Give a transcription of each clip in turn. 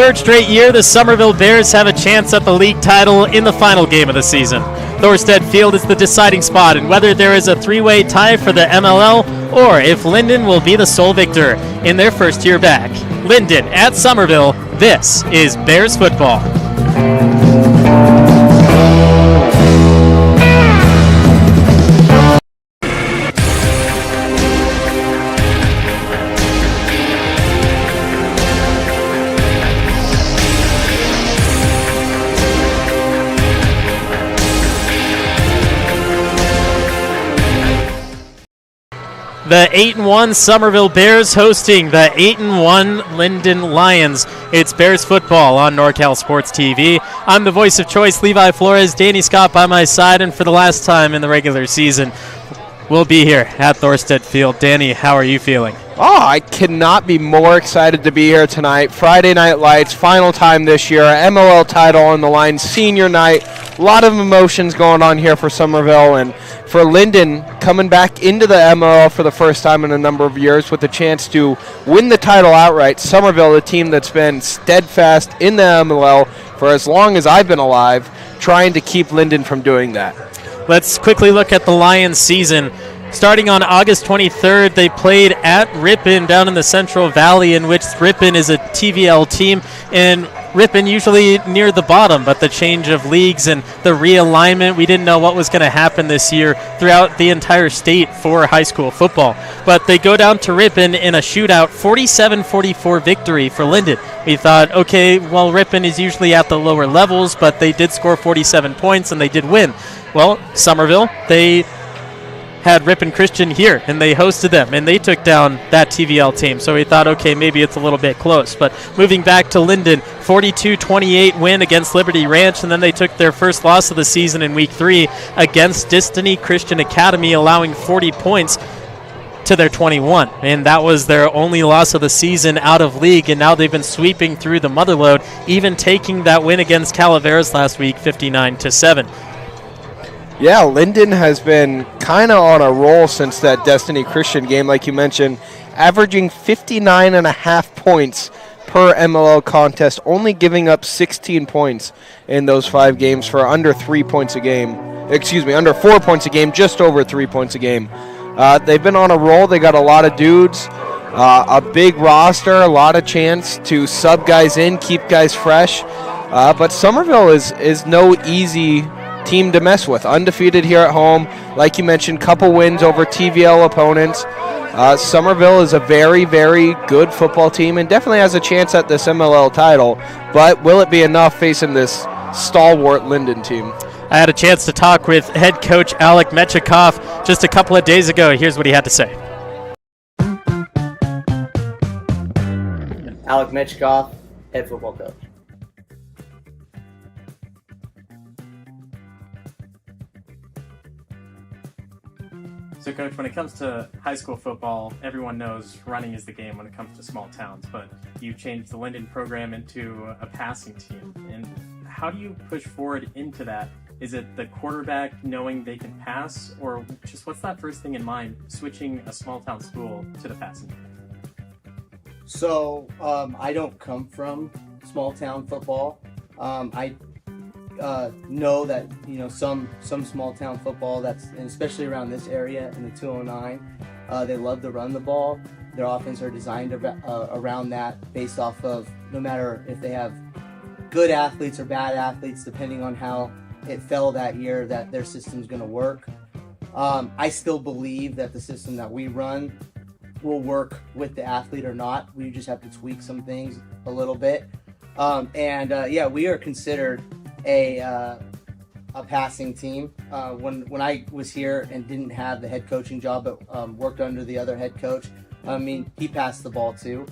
third straight year, the Summerville Bears have a chance at the league title in the final game of the season. Thorstead Field is the deciding spot in whether there is a three-way tie for the MLL or if Linden will be the sole victor in their first year back. Linden at Summerville, this is Bears football. The 8-1 Summerville Bears hosting the 8-1 Linden Lions. It's Bears football on NorCal Sports TV. I'm the voice of choice, Levi Flores. Danny Scott by my side, and for the last time in the regular season, we'll be here at Thorstead Field. Danny, how are you feeling? Oh, I cannot be more excited to be here tonight. Friday Night Lights, final time this year, MLL title on the line, senior night. A lot of emotions going on here for Summerville, and for Linden coming back into the MLL for the first time in a number of years with a chance to win the title outright. Summerville, a team that's been steadfast in the MLL for as long as I've been alive, trying to keep Linden from doing that. Let's quickly look at the Lions season. Starting on August 23rd, they played at Ripon down in the Central Valley, in which Ripon is a TVL team, and Ripon usually near the bottom, but the change of leagues and the realignment, we didn't know what was going to happen this year throughout the entire state for high school football. But they go down to Ripon in a shootout, 47-44 victory for Linden. We thought, okay, well, Ripon is usually at the lower levels, but they did score 47 points and they did win. Well, Summerville, they had Ripon Christian here, and they hosted them, and they took down that TVL team. So we thought, okay, maybe it's a little bit close. But moving back to Linden, 42-28 win against Liberty Ranch, and then they took their first loss of the season in Week 3 against Destiny Christian Academy, allowing 40 points to their 21. And that was their only loss of the season out of league, and now they've been sweeping through the motherlode, even taking that win against Calaveras last week, 59-7. Yeah, Linden has been kind of on a roll since that Destiny Christian game, like you mentioned, averaging 59.5 points per MLL contest, only giving up 16 points in those 5 games for under 3 points a game. Under 4 points a game, just over 3 points a game. They've been on a roll. They got a lot of dudes, a big roster, a lot of chance to sub guys in, keep guys fresh. But Summerville is no easy team to mess with. Undefeated here at home. Like you mentioned, couple wins over TVL opponents. Summerville is a very, very good football team and definitely has a chance at this MLL title. But will it be enough facing this stalwart Linden team? I had a chance to talk with head coach Alec Metchikoff just a couple of days ago. Here's what he had to say. Alec Metchikoff, head football coach. So, Coach, when it comes to high school football, everyone knows running is the game when it comes to small towns, but you changed the Linden program into a passing team. And how do you push forward into that? Is it the quarterback knowing they can pass, or just what's that first thing in mind, switching a small town school to the passing game? So, I don't come from small town football. I know that some small town football and especially around this area in the 209, they love to run the ball. Their offense are designed around that, based off of no matter if they have good athletes or bad athletes, depending on how it fell that year, that their system's going to work. I still believe that the system that we run will work with the athlete or not. We just have to tweak some things a little bit. We are considered a passing team. When I was here and didn't have the head coaching job, but worked under the other head coach, he passed the ball too.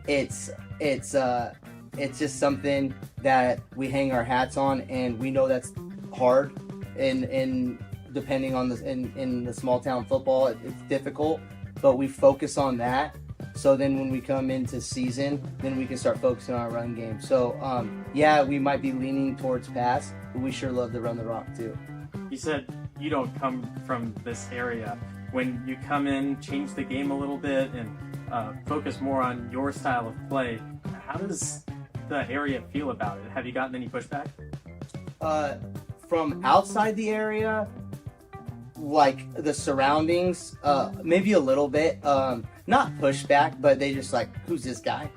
It's just something that we hang our hats on, and we know that's hard. In depending on in the small town football, it's difficult, but we focus on that. So then when we come into season, then we can start focusing on our run game. So, we might be leaning towards pass, but we sure love to run the rock too. You said you don't come from this area. When you come in, change the game a little bit, and focus more on your style of play, How does the area feel about it? Have you gotten any pushback? From outside the area, like the surroundings, maybe a little bit. Not pushback, but they just like, who's this guy?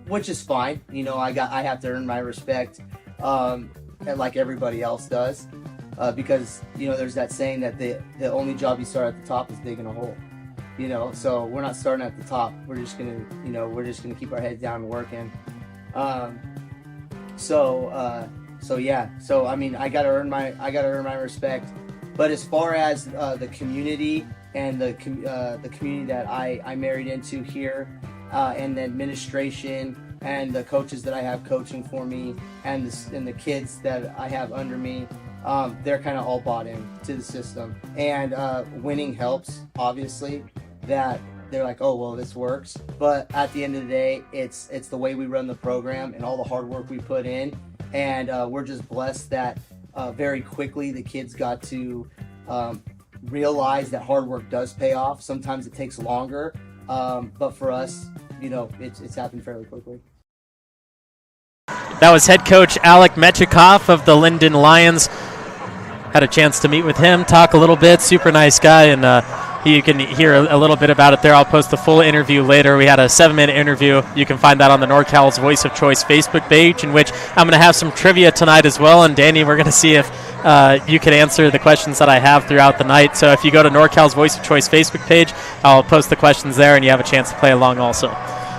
Which is fine. I have to earn my respect, and like everybody else does, because there's that saying that the only job you start at the top is digging a hole. So we're not starting at the top. We're just gonna keep our heads down and working. So yeah. So I mean, I gotta earn my respect. But as far as the community and the community that I married into here, and the administration and the coaches that I have coaching for me, and the kids that I have under me, they're kind of all bought in to the system. And winning helps, obviously. That they're like, oh well, this works. But at the end of the day, it's the way we run the program and all the hard work we put in. And we're just blessed that very quickly the kids got to realize that hard work does pay off. Sometimes it takes longer, but for us, it's happened fairly quickly. That was head coach Alec Metchikoff of the Linden Lions. Had a chance to meet with him, talk a little bit. Super nice guy, and you can hear a little bit about it there. I'll post the full interview later. We had a 7-minute interview. You can find that on the NorCal's Voice of Choice Facebook page, in which I'm going to have some trivia tonight as well. And Danny, we're going to see if you can answer the questions that I have throughout the night. So if you go to NorCal's Voice of Choice Facebook page, I'll post the questions there, and you have a chance to play along also.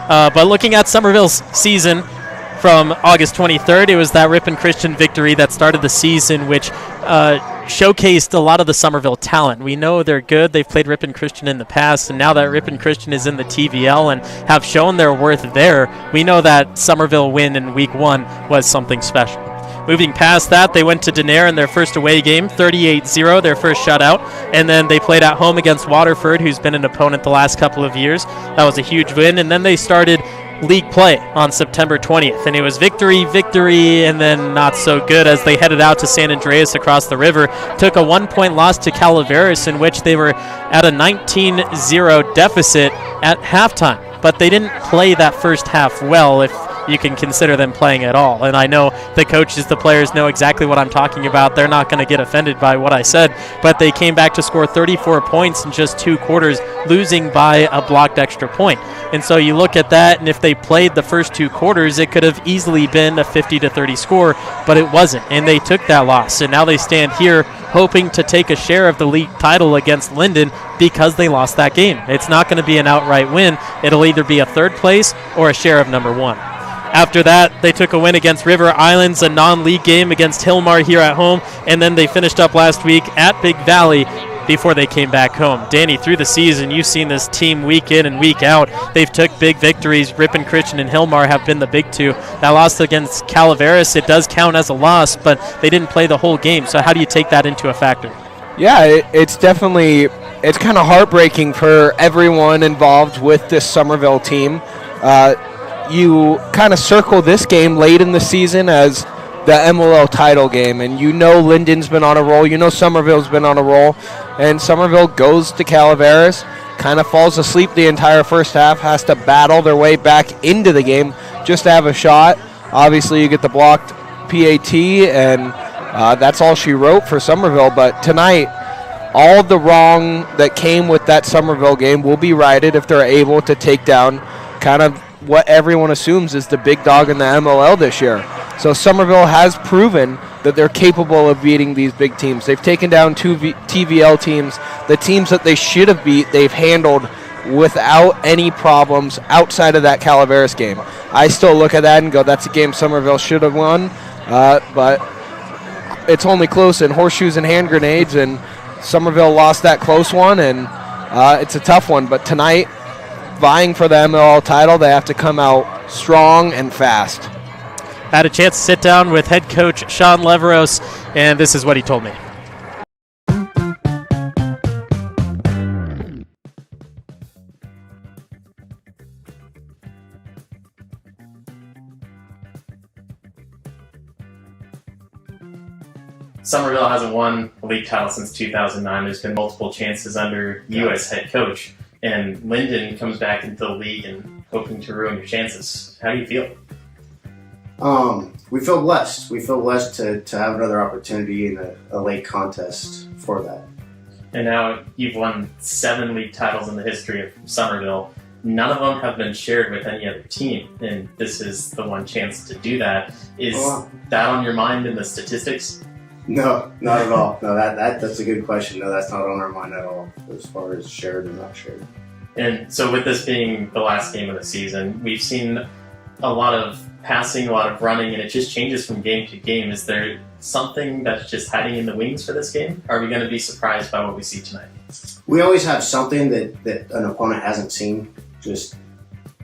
But looking at Summerville's season from August 23rd, it was that Ripon Christian victory that started the season, which showcased a lot of the Summerville talent. We know they're good. They've played Ripon Christian in the past, and now that Ripon Christian is in the TVL and have shown their worth there, we know that Summerville win in Week 1 was something special. Moving past that, they went to Denair in their first away game, 38-0, their first shutout, and then they played at home against Waterford, who's been an opponent the last couple of years. That was a huge win, and then they started league play on September 20th, and it was victory, and then not so good as they headed out to San Andreas across the river, took a 1-point loss to Calaveras, in which they were at a 19-0 deficit at halftime, but they didn't play that first half well, if you can consider them playing at all. And I know the coaches, the players know exactly what I'm talking about. They're not going to get offended by what I said, but they came back to score 34 points in just 2 quarters, losing by a blocked extra point. And so you look at that, and if they played the first 2 quarters, it could have easily been a 50-30 score, but it wasn't, and they took that loss. And now they stand here hoping to take a share of the league title against Linden because they lost that game. It's not going to be an outright win. It'll either be a 3rd place or a share of number 1. After that, they took a win against River Islands, a non-league game against Hillmar here at home, and then they finished up last week at Big Valley before they came back home. Danny, through the season, you've seen this team week in and week out. They've took big victories. Ripon Christian and Hillmar have been the big 2. That loss against Calaveras, it does count as a loss, but they didn't play the whole game. So how do you take that into a factor? Yeah, it's kind of heartbreaking for everyone involved with this Summerville team. You kind of circle this game late in the season as the MLL title game, and Linden's been on a roll, Summerville's been on a roll, and Summerville goes to Calaveras, kind of falls asleep the entire first half, has to battle their way back into the game just to have a shot. Obviously, you get the blocked PAT, and that's all she wrote for Summerville, but tonight, all the wrong that came with that Summerville game will be righted if they're able to take down kind of what everyone assumes is the big dog in the MLL this year. So Summerville has proven that they're capable of beating these big teams. They've taken down 2 TVL teams. The teams that they should have beat, they've handled without any problems outside of that Calaveras game. I still look at that and go, that's a game Summerville should have won, but it's only close in horseshoes and hand grenades, and Summerville lost that close one, and it's a tough one. But tonight, vying for the MLL title, they have to come out strong and fast. I had a chance to sit down with head coach Sean Leveros, and this is what he told me. Summerville hasn't won a league title since 2009. There's been multiple chances under you as head coach. And Linden comes back into the league and hoping to ruin your chances. How do you feel? We feel blessed. We feel blessed to have another opportunity in a late contest for that. And now you've won 7 league titles in the history of Summerville. None of them have been shared with any other team, and this is the one chance to do that. Is that on your mind in the statistics? No, not at all. No, that's a good question. No, that's not on our mind at all, as far as shared and not shared. And so with this being the last game of the season, we've seen a lot of passing, a lot of running, and it just changes from game to game. Is there something that's just hiding in the wings for this game? Are we going to be surprised by what we see tonight? We always have something that an opponent hasn't seen. Just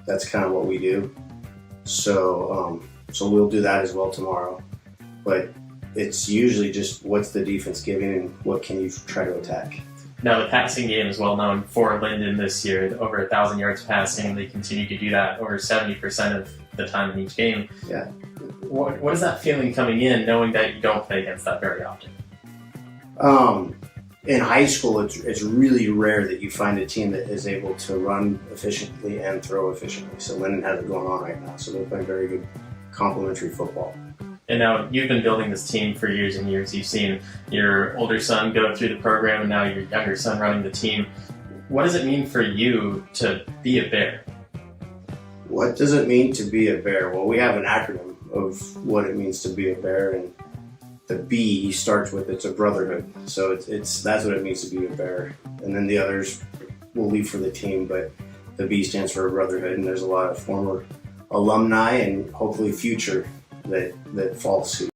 that's kind of what we do. So we'll do that as well tomorrow. But it's usually just what's the defense giving and what can you try to attack. Now, the passing game is well known for Linden this year. Over 1,000 yards passing. They continue to do that over 70% of the time in each game. Yeah. What is that feeling coming in, knowing that you don't play against that very often? In high school, it's really rare that you find a team that is able to run efficiently and throw efficiently. So Linden has it going on right now. So they're playing very good complementary football. And now you've been building this team for years and years. You've seen your older son go through the program and now your younger son running the team. What does it mean for you to be a Bear? What does it mean to be a Bear? Well, we have an acronym of what it means to be a Bear, and the B starts with it's a brotherhood. So that's what it means to be a Bear. And then the others will leave for the team, but the B stands for a brotherhood, and there's a lot of former alumni and hopefully future that fall suit.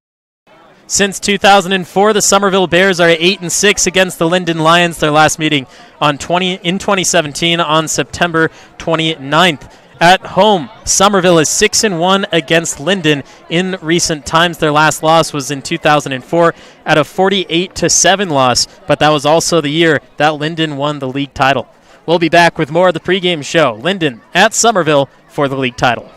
Since 2004, the Summerville Bears are 8-6 against the Linden Lions. Their last meeting in 2017 on September 29th. At home, Summerville is 6-1 against Linden in recent times. Their last loss was in 2004 at a 48-7 loss, but that was also the year that Linden won the league title. We'll be back with more of the pregame show. Linden at Summerville for the league title.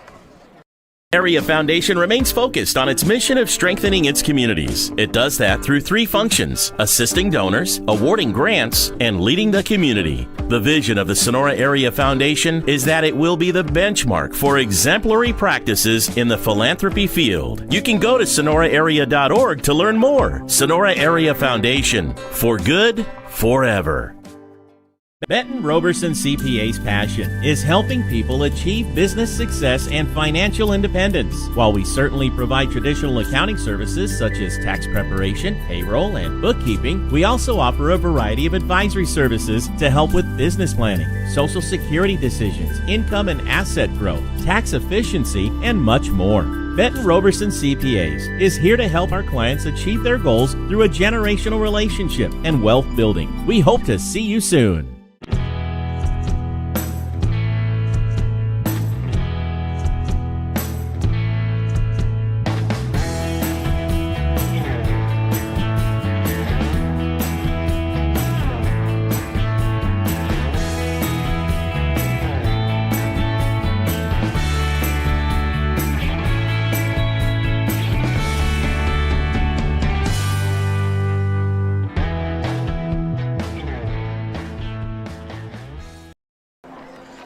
Area Foundation remains focused on its mission of strengthening its communities. It does that through 3 functions: assisting donors, awarding grants, and leading the community. The vision of the Sonora Area Foundation is that it will be the benchmark for exemplary practices in the philanthropy field. You can go to sonoraarea.org to learn more. Sonora Area Foundation, for good, forever. Benton Roberson CPA's passion is helping people achieve business success and financial independence. While we certainly provide traditional accounting services such as tax preparation, payroll, and bookkeeping, we also offer a variety of advisory services to help with business planning, Social Security decisions, income and asset growth, tax efficiency, and much more. Benton Roberson CPAs is here to help our clients achieve their goals through a generational relationship and wealth building. We hope to see you soon.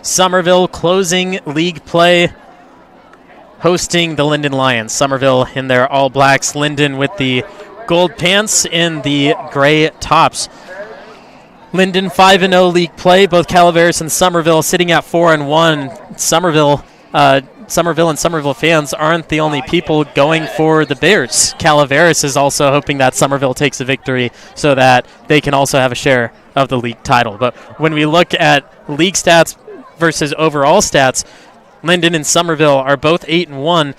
Summerville closing league play, hosting the Linden Lions. Summerville in their all blacks, Linden with the gold pants and the gray tops. Linden 5-0 league play, both Calaveras and Summerville sitting at 4-1. Summerville and Summerville fans aren't the only people going for the Bears. Calaveras is also hoping that Summerville takes a victory so that they can also have a share of the league title. But when we look at league stats versus overall stats, Linden and Summerville are both 8-1,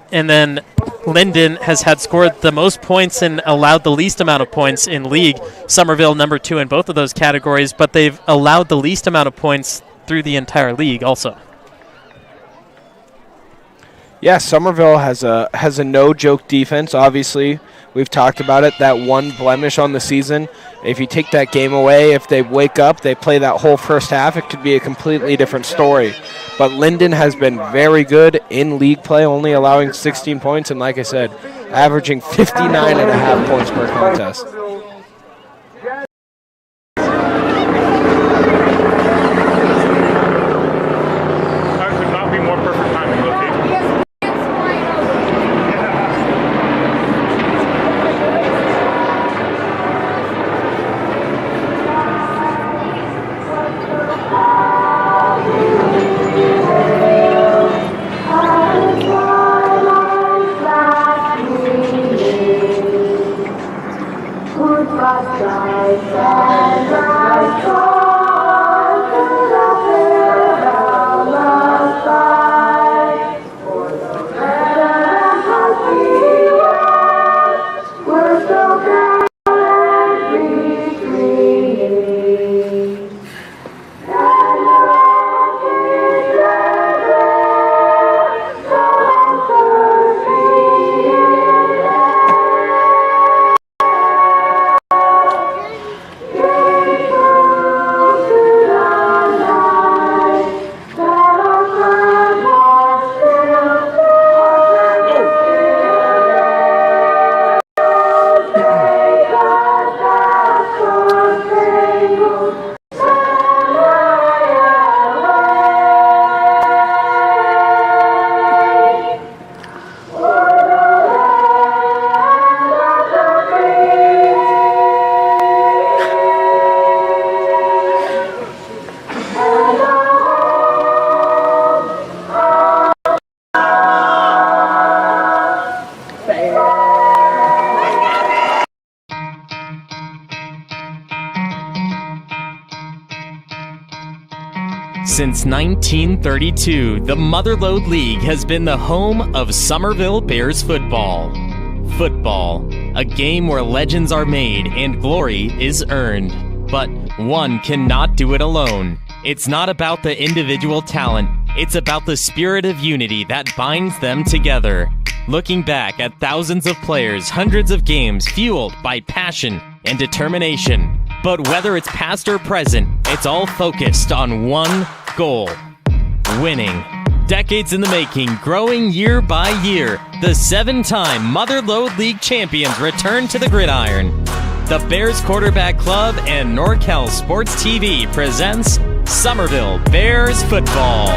and then Linden has had scored the most points and allowed the least amount of points in league. Summerville number 2 in both of those categories, but they've allowed the least amount of points through the entire league also. Yeah, Summerville has a no-joke defense, obviously. We've talked about it, that one blemish on the season. If you take that game away, if they wake up, they play that whole first half, it could be a completely different story. But Linden has been very good in league play, only allowing 16 points, and like I said, averaging 59.5 points per contest. Since 1932, the Motherlode League has been the home of Summerville Bears football. Football, a game where legends are made and glory is earned. But one cannot do it alone. It's not about the individual talent, it's about the spirit of unity that binds them together. Looking back at thousands of players, hundreds of games fueled by passion and determination. But whether it's past or present, it's all focused on one goal: winning. Decades in the making, growing year by year, the 7-time Motherlode League champions return to the gridiron. The Bears Quarterback Club and NorCal Sports TV presents Summerville Bears Football.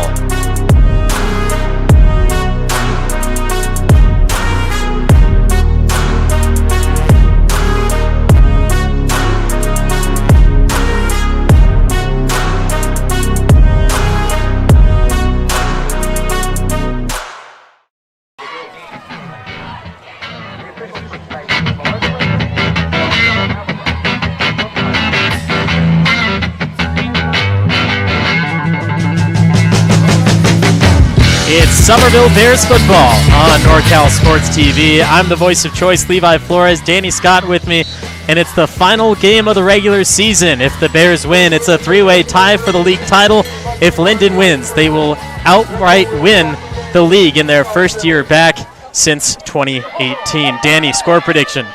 It's Summerville Bears football on NorCal Sports TV. I'm the voice of choice, Levi Flores, Danny Scott with me, and it's the final game of the regular season. If the Bears win, it's a three-way tie for the league title. If Linden wins, they will outright win the league in their first year back since 2018. Danny, score prediction.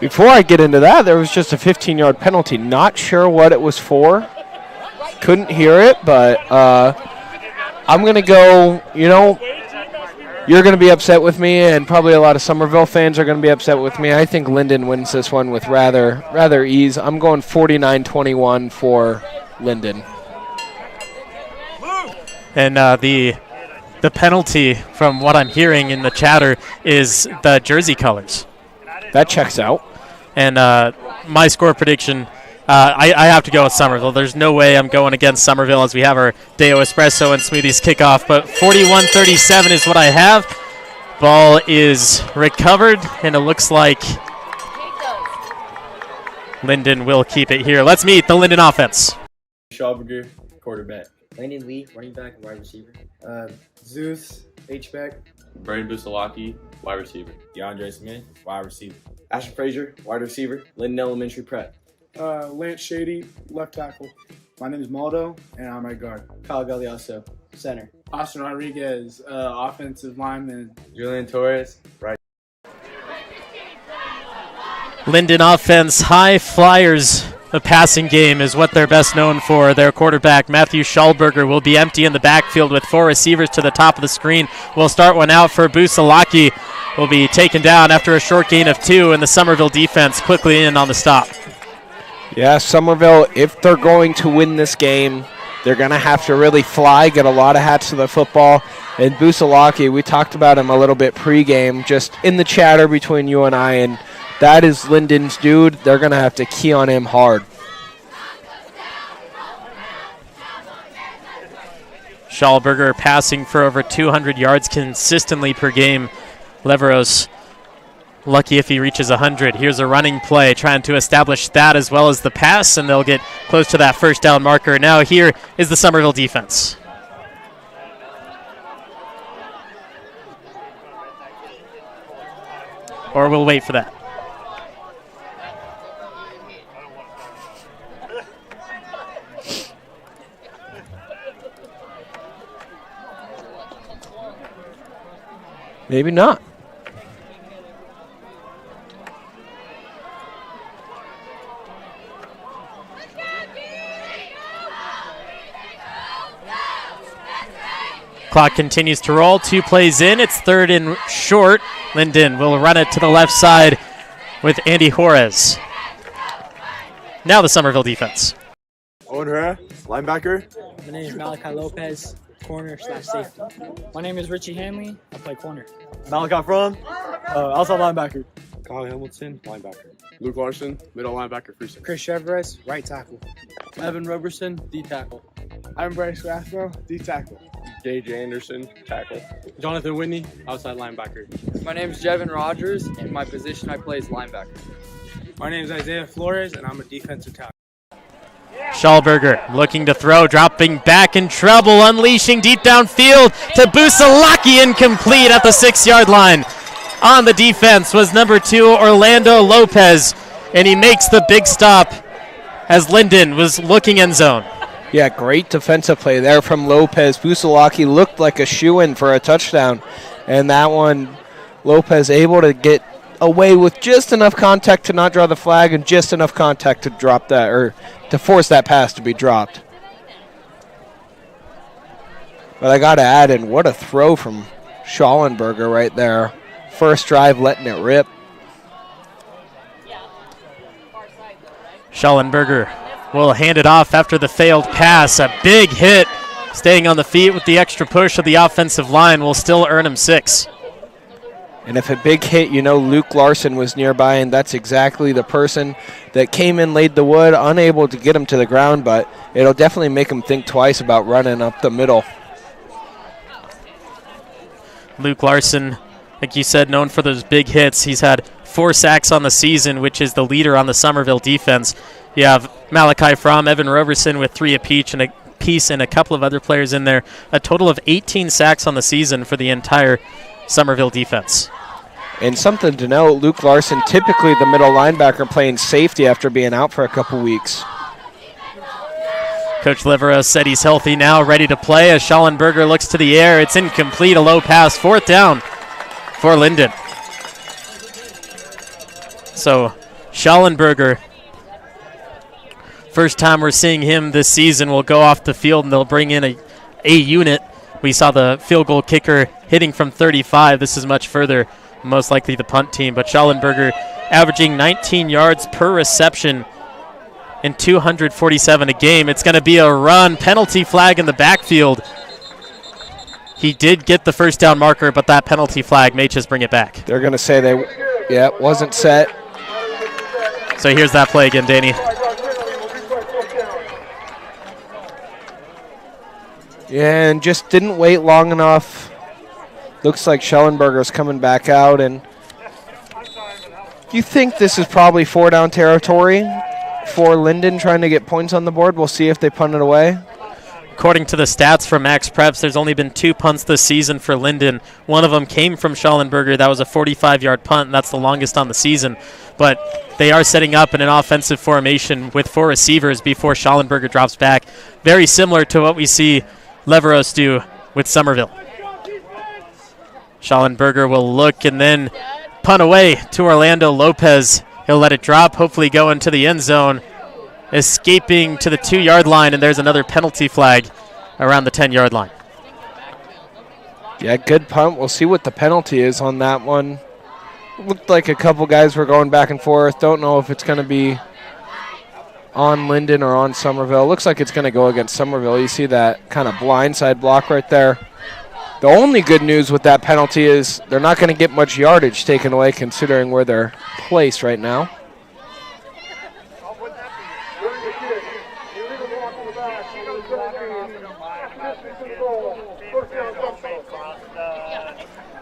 Before I get into that, there was just a 15-yard penalty. Not sure what it was for. Couldn't hear it, but I'm going to go, you're going to be upset with me, and probably a lot of Summerville fans are going to be upset with me. I think Linden wins this one with rather ease. I'm going 49-21 for Linden. And the penalty, from what I'm hearing in the chatter, is the jersey colors. That checks out. And my score prediction, I have to go with Summerville. There's no way I'm going against Summerville as we have our Deo Espresso and Smoothies kickoff, but 41-37 is what I have. Ball is recovered, and it looks like Linden will keep it here. Let's meet the Linden offense. Schauberger, quarterback. Landon Lee, running back and wide receiver. Zeus, H-back. Brandon Busalaki, wide receiver. DeAndre Smith, wide receiver. Ashton Frazier, wide receiver. Linden Elementary Prep. Lance Shady, left tackle. My name is Maldo, and I'm right guard. Kyle Galeasso, center. Austin Rodriguez, offensive lineman. Julian Torres, right. Linden offense, high flyers. The passing game is what they're best known for. Their quarterback, Matthew Schallberger, will be empty in the backfield with 4 receivers to the top of the screen. We'll start one out for Busalaki. Will be taken down after a short gain of 2, and the Summerville defense quickly in on the stop. Yeah, Summerville, if they're going to win this game, they're going to have to really fly, get a lot of hats to the football. And Busalaki, we talked about him a little bit pregame, just in the chatter between you and I, and that is Linden's dude. They're going to have to key on him hard. Schallberger passing for over 200 yards consistently per game. Leveros lucky if he reaches 100. Here's a running play trying to establish that as well as the pass, and they'll get close to that first down marker. Now here is the Summerville defense. Or we'll wait for that. Maybe not. Clock continues to roll. 2 plays in. It's 3rd and short. Linden will run it to the left side with Andy Juarez. Now the Summerville defense. Owen Herrera, linebacker. My name is Malachi Lopez, corner/safety. My name is Richie Hanley. I play corner. Malachi From, outside linebacker. Kyle Hamilton, linebacker. Luke Larson, middle linebacker, free safety. Chris Chevres, right tackle. Evan Roberson, D tackle. I'm Bryce Rathborough, D tackle. J.J. Anderson, tackle. Jonathan Whitney, outside linebacker. My name is Jevin Rogers, and my position I play is linebacker. My name is Isaiah Flores, and I'm a defensive tackle. Schallberger looking to throw, dropping back in trouble, unleashing deep downfield to Busalaki, incomplete at the 6-yard line. On the defense was number 2, Orlando Lopez, and he makes the big stop as Linden was looking end zone. Yeah, great defensive play there from Lopez. Busalaki looked like a shoo-in for a touchdown, and that one, Lopez able to get away with just enough contact to not draw the flag and just enough contact to drop that, or to force that pass to be dropped. But I got to add in, what a throw from Schallenberger right there. First drive, letting it rip. Schallenberger will hand it off after the failed pass. A big hit, staying on the feet with the extra push of the offensive line will still earn him 6. And if a big hit, you know Luke Larson was nearby, and that's exactly the person that came in, laid the wood, unable to get him to the ground, but it'll definitely make him think twice about running up the middle. Luke Larson, like you said, known for those big hits. He's had 4 sacks on the season, which is the leader on the Summerville defense. You have Malachi Fromm, Evan Roberson with 3 apiece and a couple of other players in there. A total of 18 sacks on the season for the entire Summerville defense. And something to note, Luke Larson, typically the middle linebacker, playing safety after being out for a couple weeks. Coach Liveros said he's healthy now, ready to play as Schallenberger looks to the air. It's incomplete, a low pass, 4th down for Linden. So Schallenberger, first time we're seeing him this season, will go off the field and they'll bring in a unit. We saw the field goal kicker hitting from 35. This is much further, most likely the punt team. But Schallenberger averaging 19 yards per reception and 247 a game. It's going to be a run. Penalty flag in the backfield. He did get the first down marker, but that penalty flag may just bring it back. They're going to say wasn't set. So here's that play again, Danny. Yeah, and just didn't wait long enough. Looks like Schallenberger's coming back out, and you think this is probably 4-down territory for Linden trying to get points on the board. We'll see if they punt it away. According to the stats from Max Preps, there's only been 2 punts this season for Linden. One of them came from Schallenberger. That was a 45-yard punt, and that's the longest on the season. But they are setting up in an offensive formation with 4 receivers before Schallenberger drops back. Very similar to what we see Leveros do with Summerville. Schallenberger will look and then punt away to Orlando Lopez. He'll let it drop, hopefully go into the end zone, escaping to the 2-yard line, and there's another penalty flag around the 10-yard line. Yeah, good punt. We'll see what the penalty is on that one. Looked like a couple guys were going back and forth. Don't know if it's going to be on Linden or on Summerville. Looks like it's going to go against Summerville. You see that kind of blindside block right there. The only good news with that penalty is they're not going to get much yardage taken away considering where they're placed right now.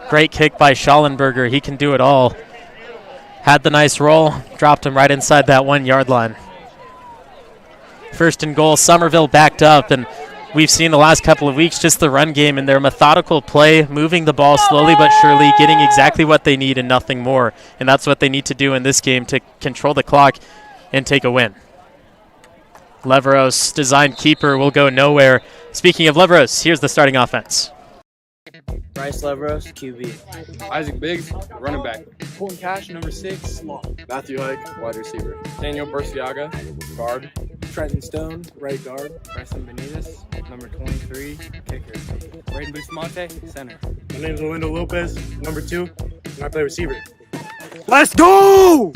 Great kick by Schallenberger. He can do it all. Had the nice roll, dropped him right inside that 1-yard line. First and goal, Summerville backed up, and we've seen the last couple of weeks just the run game and their methodical play, moving the ball slowly but surely, getting exactly what they need and nothing more. And that's what they need to do in this game to control the clock and take a win. Leveros, designed keeper, will go nowhere. Speaking of Leveros, here's the starting offense. Bryce Leveros, QB. Isaac Biggs, running back. Colton Cash, number 6. Matthew Hike, wide receiver. Daniel Burciaga, guard. Trenton Stone, right guard. Bryson Benitez, number 23, kicker. Braden Bustamante, center. My name is Orlando Lopez, number 2, and I play receiver. Let's go!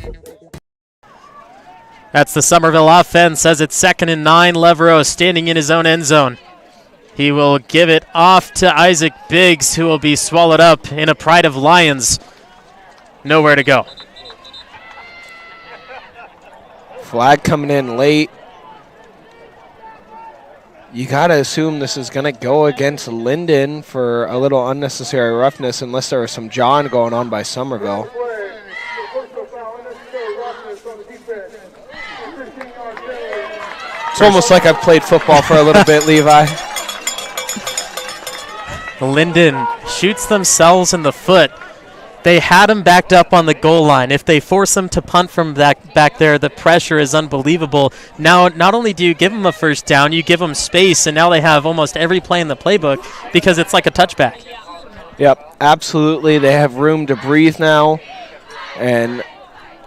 That's the Summerville offense as it's 2nd and 9. Leveros standing in his own end zone. He will give it off to Isaac Biggs, who will be swallowed up in a pride of lions. Nowhere to go. Flag coming in late. You got to assume this is going to go against Linden for a little unnecessary roughness unless there was some jawing going on by Summerville. It's almost like I've played football for a little bit, Levi. Linden shoots themselves in the foot. They had him backed up on the goal line. If they force him to punt from back there, the pressure is unbelievable. Now, not only do you give them a first down, you give them space, and now they have almost every play in the playbook because it's like a touchback. Yep, absolutely. They have room to breathe now. And,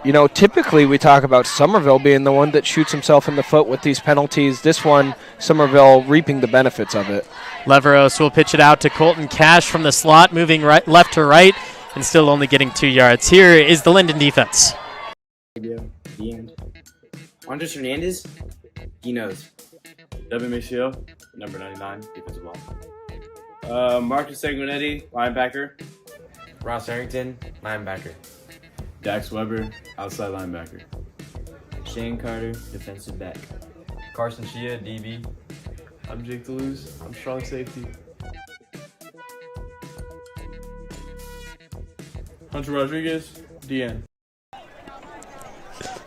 you know, typically we talk about Summerville being the one that shoots himself in the foot with these penalties. This one, Summerville reaping the benefits of it. Leveros will pitch it out to Colton Cash from the slot, moving left to right, and still only getting 2 yards. Here is the Linden defense. The end. Andres Hernandez, he knows. Devin Maceo, number 99, defensive line. Marcus Sanguinetti, linebacker. Ross Harrington, linebacker. Dax Weber, outside linebacker. Shane Carter, defensive back. Carson Shea, DB. I'm Jake Deleuze, I'm strong safety. Hunter Rodriguez, DN.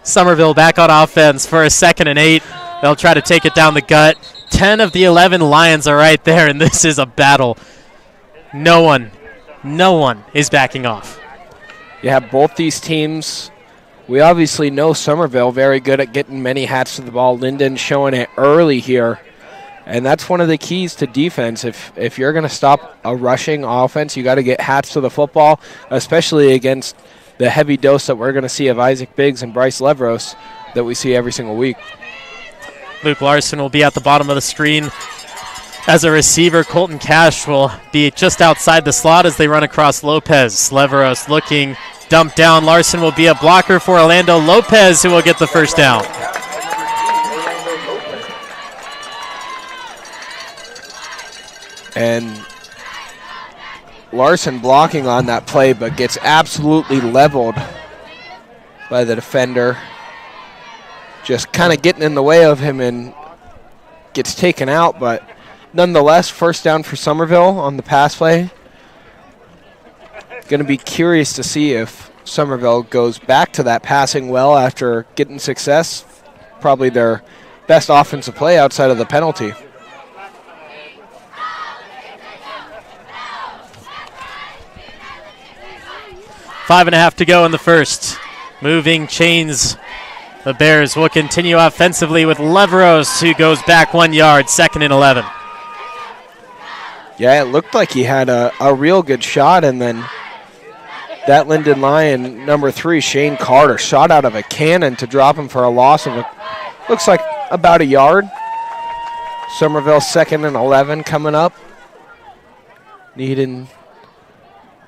Summerville back on offense for a 2nd and 8. They'll try to take it down the gut. 10 of the 11 Lions are right there, and this is a battle. No one is backing off. Yeah, both these teams, we obviously know Summerville very good at getting many hats to the ball. Linden showing it early here. And that's one of the keys to defense. If you're going to stop a rushing offense, you got to get hats to the football, especially against the heavy dose that we're going to see of Isaac Biggs and Bryce Leveros that we see every single week. Luke Larson will be at the bottom of the screen. As a receiver, Colton Cash will be just outside the slot as they run across Lopez. Leveros looking, dumped down. Larson will be a blocker for Orlando Lopez, who will get the first down. And Larson blocking on that play, but gets absolutely leveled by the defender. Just kind of getting in the way of him and gets taken out, but nonetheless, first down for Summerville on the pass play. Going to be curious to see if Summerville goes back to that passing well after getting success. Probably their best offensive play outside of the penalty. Five and a half to go in the first. Moving chains. The Bears will continue offensively with Leveros, who goes back 1 yard, 2nd and 11. Yeah, it looked like he had a real good shot, and then that Linden Lion, number 3, Shane Carter, shot out of a cannon to drop him for a loss of, looks like about a yard. Summerville 2nd and 11 coming up. Needing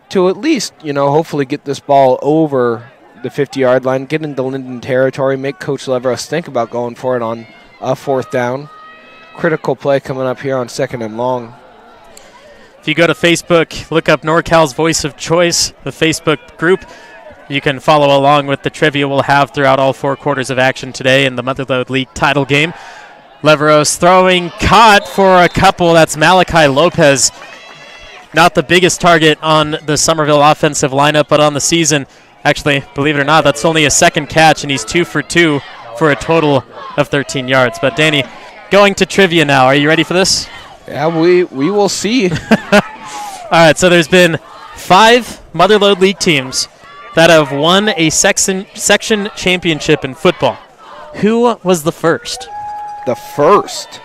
to at least, hopefully get this ball over the 50-yard line, get into Linden territory, make Coach Leveros think about going for it on a 4th down. Critical play coming up here on 2nd and long. If you go to Facebook, look up NorCal's Voice of Choice, the Facebook group. You can follow along with the trivia we'll have throughout all 4 quarters of action today in the Motherlode League title game. Leveros throwing, caught for a couple. That's Malachi Lopez. Not the biggest target on the Summerville offensive lineup, but on the season. Actually, believe it or not, that's only a 2nd catch, and he's 2 for 2 for a total of 13 yards. But, Danny, going to trivia now. Are you ready for this? Yeah, we will see. All right, so there's been 5 Motherlode League teams that have won a section championship in football. Who was the first? The first?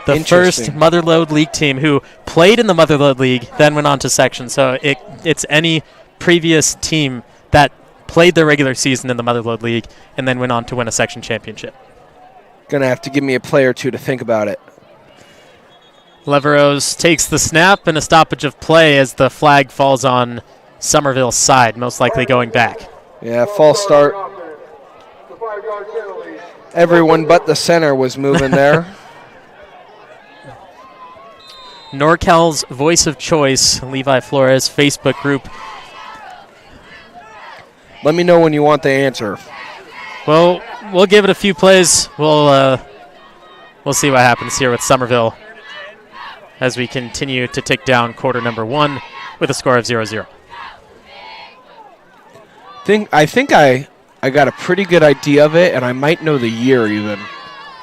The first Motherlode League team who played in the Motherlode League, then went on to section. So it's any previous team that played their regular season in the Motherlode League and then went on to win a section championship. Going to have to give me a play or two to think about it. Leveros takes the snap and a stoppage of play as the flag falls on Summerville's side, most likely going back. Yeah, false start. Everyone but the center was moving there. NorCal's Voice of Choice, Levi Flores Facebook group. Let me know when you want the answer. Well, we'll give it a few plays. We'll see what happens here with Summerville as we continue to tick down quarter number 1 with a score of 0-0. I think I I got a pretty good idea of it, and I might know the year even.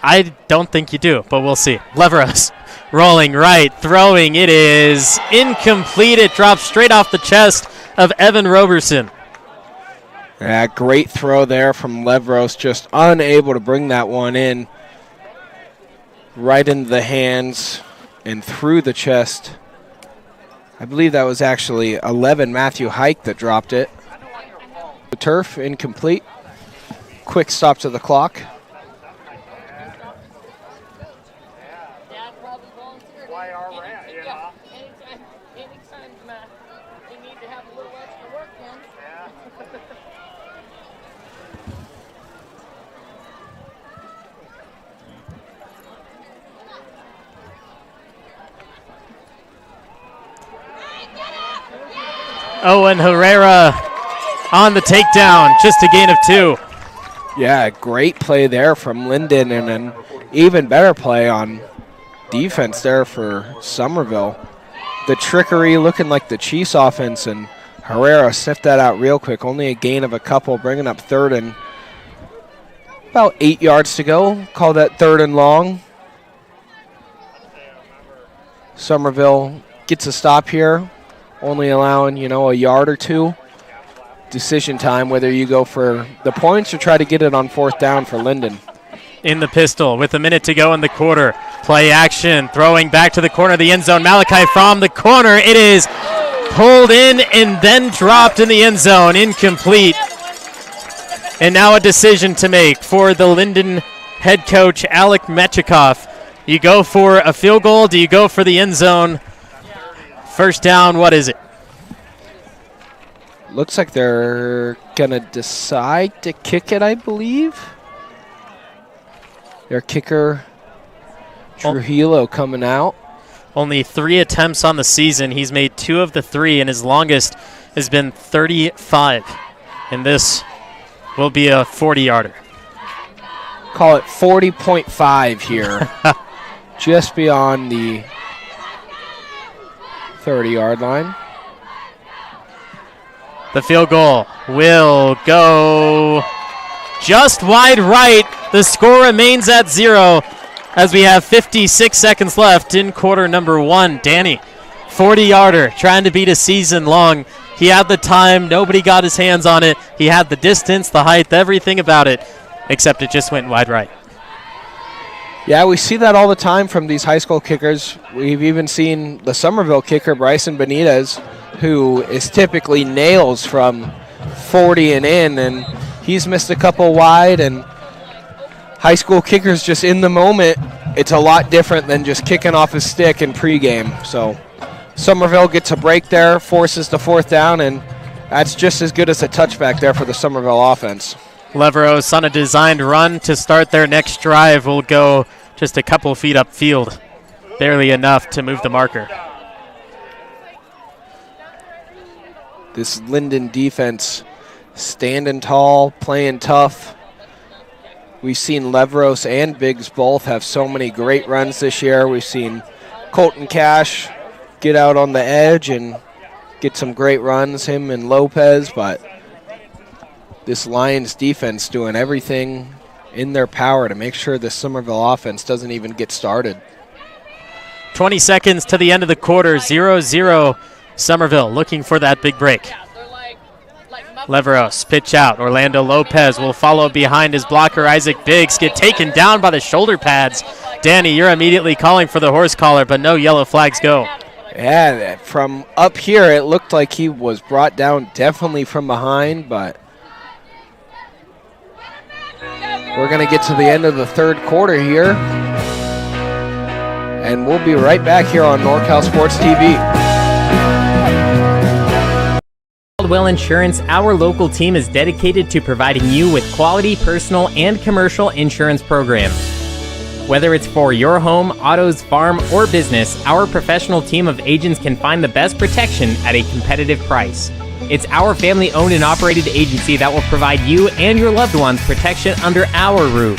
I don't think you do, but we'll see. Leveros rolling right, throwing. It is incomplete. It drops straight off the chest of Evan Roberson. Yeah, great throw there from Leveros, just unable to bring that one in. Right into the hands and through the chest. I believe that was actually 11 Matthew Hike that dropped it. The turf, incomplete. Quick stop to the clock. Owen Herrera on the takedown, just a gain of 2. Yeah, great play there from Linden, and an even better play on defense there for Summerville. The trickery looking like the Chiefs offense, and Herrera sniffed that out real quick. Only a gain of a couple, bringing up third and about 8 yards to go. Call that third and long. Summerville gets a stop here, only allowing, a yard or two. Decision time, whether you go for the points or try to get it on fourth down for Linden. In the pistol with a minute to go in the quarter. Play action, throwing back to the corner of the end zone. Malachi from the corner. It is pulled in and then dropped in the end zone. Incomplete. And now a decision to make for the Linden head coach, Alec Metchikoff. You go for a field goal? Do you go for the end zone? First down, what is it? Looks like they're going to decide to kick it, I believe. Their kicker, Trujillo, coming out. Only 3 attempts on the season. He's made 2 of the 3, and his longest has been 35. And this will be a 40-yarder. Call it 40.5 here. Just beyond the 30-yard line. The field goal will go just wide right. The score remains at 0 as we have 56 seconds left in quarter number 1. Danny, 40-yarder, trying to beat a season long. He had the time. Nobody got his hands on it. He had the distance, the height, everything about it, except it just went wide right. Yeah, we see that all the time from these high school kickers. We've even seen the Summerville kicker, Bryson Benitez, who is typically nails from 40 and in, and he's missed a couple wide, and high school kickers just in the moment, it's a lot different than just kicking off his stick in pregame. So Summerville gets a break there, forces the fourth down, and that's just as good as a touchback there for the Summerville offense. Leveros on a designed run to start their next drive will go just a couple feet upfield, barely enough to move the marker. This Linden defense standing tall, playing tough. We've seen Leveros and Biggs both have so many great runs this year. We've seen Colton Cash get out on the edge and get some great runs, him and Lopez, but this Lions defense doing everything in their power to make sure the Summerville offense doesn't even get started. 20 seconds to the end of the quarter, 0-0. Summerville looking for that big break. Leveros, pitch out. Orlando Lopez will follow behind his blocker, Isaac Biggs. Get taken down by the shoulder pads. Danny, you're immediately calling for the horse collar, but no yellow flags go. Yeah, from up here, it looked like he was brought down definitely from behind, but we're going to get to the end of the third quarter here, and we'll be right back here on NorCal Sports TV. Caldwell Insurance, our local team is dedicated to providing you with quality personal and commercial insurance programs. Whether it's for your home, autos, farm, or business, our professional team of agents can find the best protection at a competitive price. It's our family-owned and operated agency that will provide you and your loved ones protection under our roof.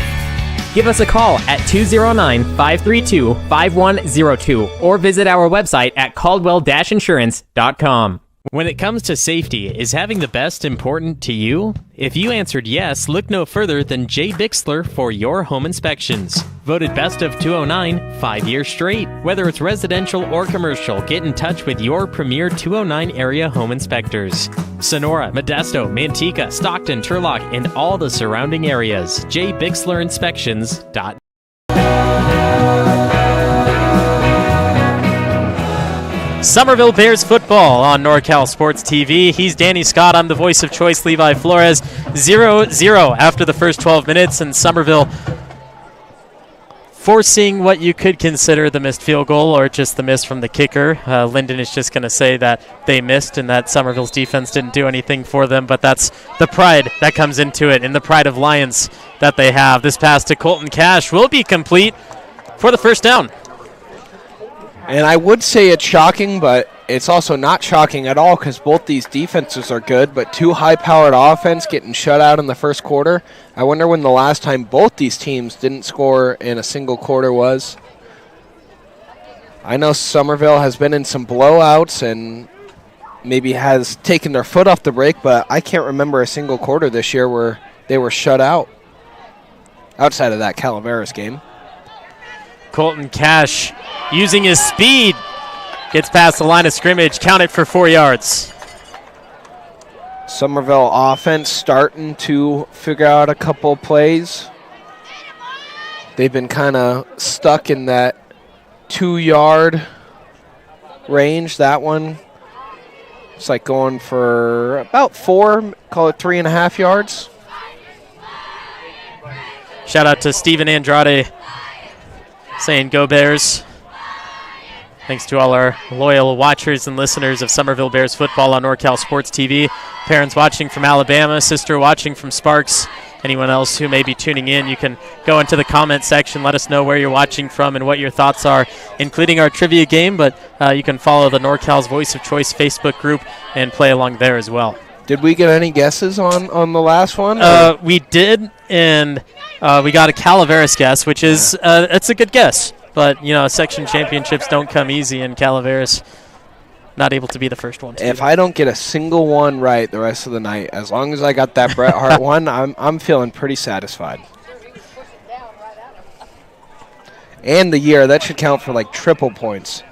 Give us a call at 209-532-5102 or visit our website at caldwell-insurance.com. When it comes to safety, is having the best important to you? If you answered yes, look no further than Jay Bixler for your home inspections. Voted Best of 209 5 years straight. Whether it's residential or commercial, get in touch with your premier 209 area home inspectors. Sonora, Modesto, Manteca, Stockton, Turlock, and all the surrounding areas. JBixlerInspections.net. Summerville Bears football on NorCal Sports TV. He's Danny Scott. I'm the voice of choice, Levi Flores. 0-0 after the first 12 minutes, and Summerville forcing what you could consider the missed field goal or just the miss from the kicker. Linden is just going to say that they missed and that Summerville's defense didn't do anything for them, but that's the pride that comes into it and the pride of Lions that they have. This pass to Colton Cash will be complete for the first down. And I would say it's shocking, but it's also not shocking at all because both these defenses are good, but two high-powered offense getting shut out in the first quarter. I wonder when the last time both these teams didn't score in a single quarter was. I know Summerville has been in some blowouts and maybe has taken their foot off the brake, but I can't remember a single quarter this year where they were shut out outside of that Calaveras game. Colton Cash using his speed gets past the line of scrimmage, counted for 4 yards. Summerville offense starting to figure out a couple plays. They've been kind of stuck in that 2-yard range. That one, it's like going for about 4, call it 3.5 yards. Shout out to Steven Andrade saying go Bears. Thanks to all our loyal watchers and listeners of Summerville Bears football on NorCal Sports TV. Parents watching from Alabama, sister watching from Sparks. Anyone else who may be tuning in, you can go into the comment section. Let us know where you're watching from and what your thoughts are, including our trivia game. But you can follow the NorCal's Voice of Choice Facebook group and play along there as well. Did we get any guesses on the last one? We did, and we got a Calaveras guess, which is it's a good guess. But, you know, section championships don't come easy, and Calaveras not able to be the first one. If I don't get a single one right the rest of the night, as long as I got that Bret Hart one, I'm feeling pretty satisfied. And the year, that should count for like triple points.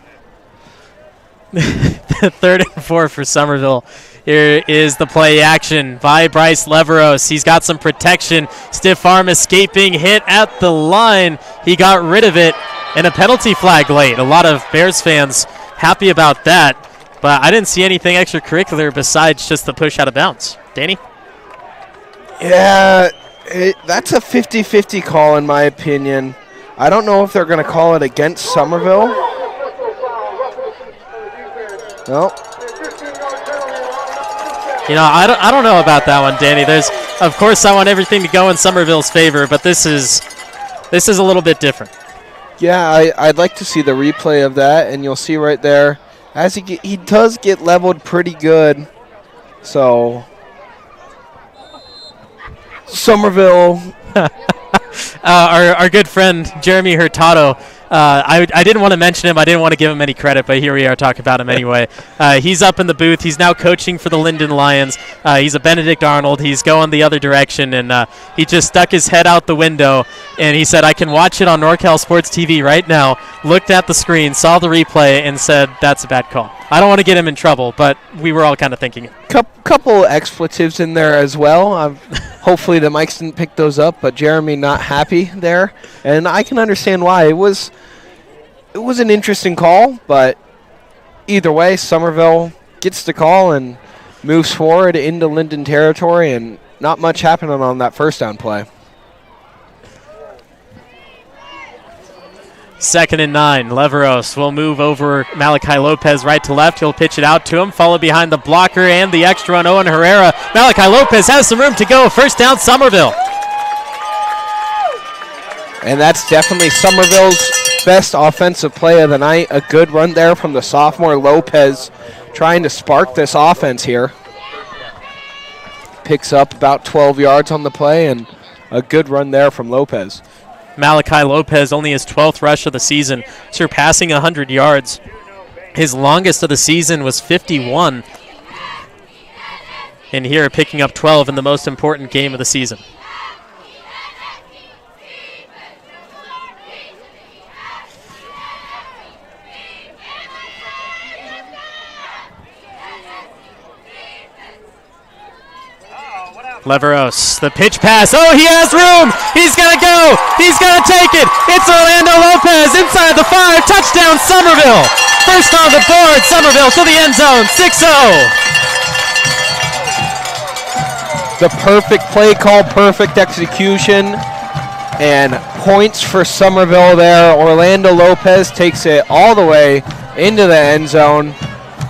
3rd and 4 for Summerville. Here is the play action by Bryce Leveros. He's got some protection. Stiff arm escaping, hit at the line. He got rid of it, and a penalty flag late. A lot of Bears fans happy about that, but I didn't see anything extracurricular besides just the push out of bounds. Danny? Yeah, that's a 50-50 call in my opinion. I don't know if they're going to call it against Summerville. No. You know, I don't know about that one, Danny. Of course, I want everything to go in Summerville's favor, but this is a little bit different. Yeah, I'd like to see the replay of that, and you'll see right there, as he does get leveled pretty good. So, Summerville. Our good friend Jeremy Hurtado. I didn't want to mention him. I didn't want to give him any credit, but here we are talking about him anyway. He's up in the booth. He's now coaching for the Linden Lions. He's a Benedict Arnold. He's going the other direction, and he just stuck his head out the window, and he said, I can watch it on NorCal Sports TV right now, looked at the screen, saw the replay, and said, that's a bad call. I don't want to get him in trouble, but we were all kind of thinking it. Couple expletives in there as well. Hopefully the mics didn't pick those up, but Jeremy not happy there, and I can understand why. It was an interesting call, but either way, Summerville gets the call and moves forward into Linden territory, and not much happening on that first down play. 2nd and 9. Leveros will move over Malachi Lopez right to left. He'll pitch it out to him, followed behind the blocker and the extra on Owen Herrera. Malachi Lopez has some room to go. First down, Summerville. And that's definitely Summerville's best offensive play of the night. A good run there from the sophomore Lopez, trying to spark this offense here. Picks up about 12 yards on the play, and a good run there from Lopez. Malachi Lopez, only his 12th rush of the season, surpassing 100 yards. His longest of the season was 51 and here picking up 12 in the most important game of the season. Leveros, the pitch pass. Oh, he has room. He's going to go. He's going to take it. It's Orlando Lopez inside the 5. Touchdown, Summerville. First on the board, Summerville to the end zone, 6-0. The perfect play call, perfect execution, and points for Summerville there. Orlando Lopez takes it all the way into the end zone.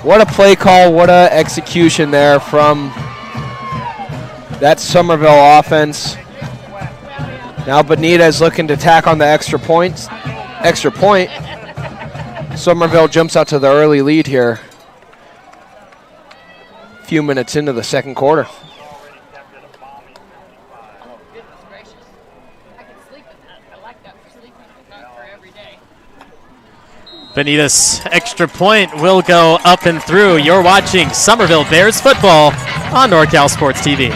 What a play call, what a execution there from that Summerville offense. Now Benitez looking to tack on the extra point. Summerville jumps out to the early lead here. A few minutes into the second quarter. Benitez extra point will go up and through. You're watching Summerville Bears football on NorCal Sports TV.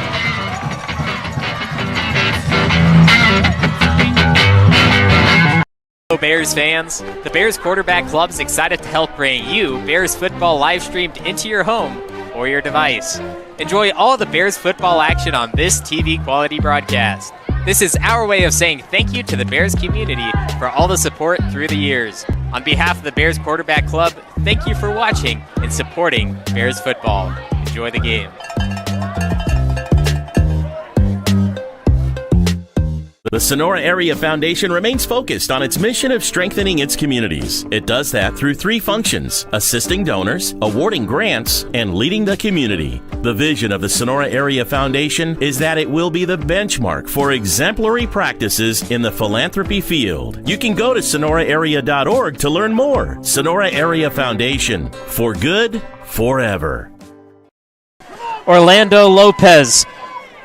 Hello Bears fans, the Bears Quarterback Club is excited to help bring you Bears football live streamed into your home or your device. Enjoy all the Bears football action on this TV quality broadcast. This is our way of saying thank you to the Bears community for all the support through the years. On behalf of the Bears Quarterback Club, thank you for watching and supporting Bears football. Enjoy the game. The Sonora Area Foundation remains focused on its mission of strengthening its communities. It does that through 3 functions: assisting donors, awarding grants, and leading the community. The vision of the Sonora Area Foundation is that it will be the benchmark for exemplary practices in the philanthropy field. You can go to sonoraarea.org to learn more. Sonora Area Foundation, for good, forever. Orlando Lopez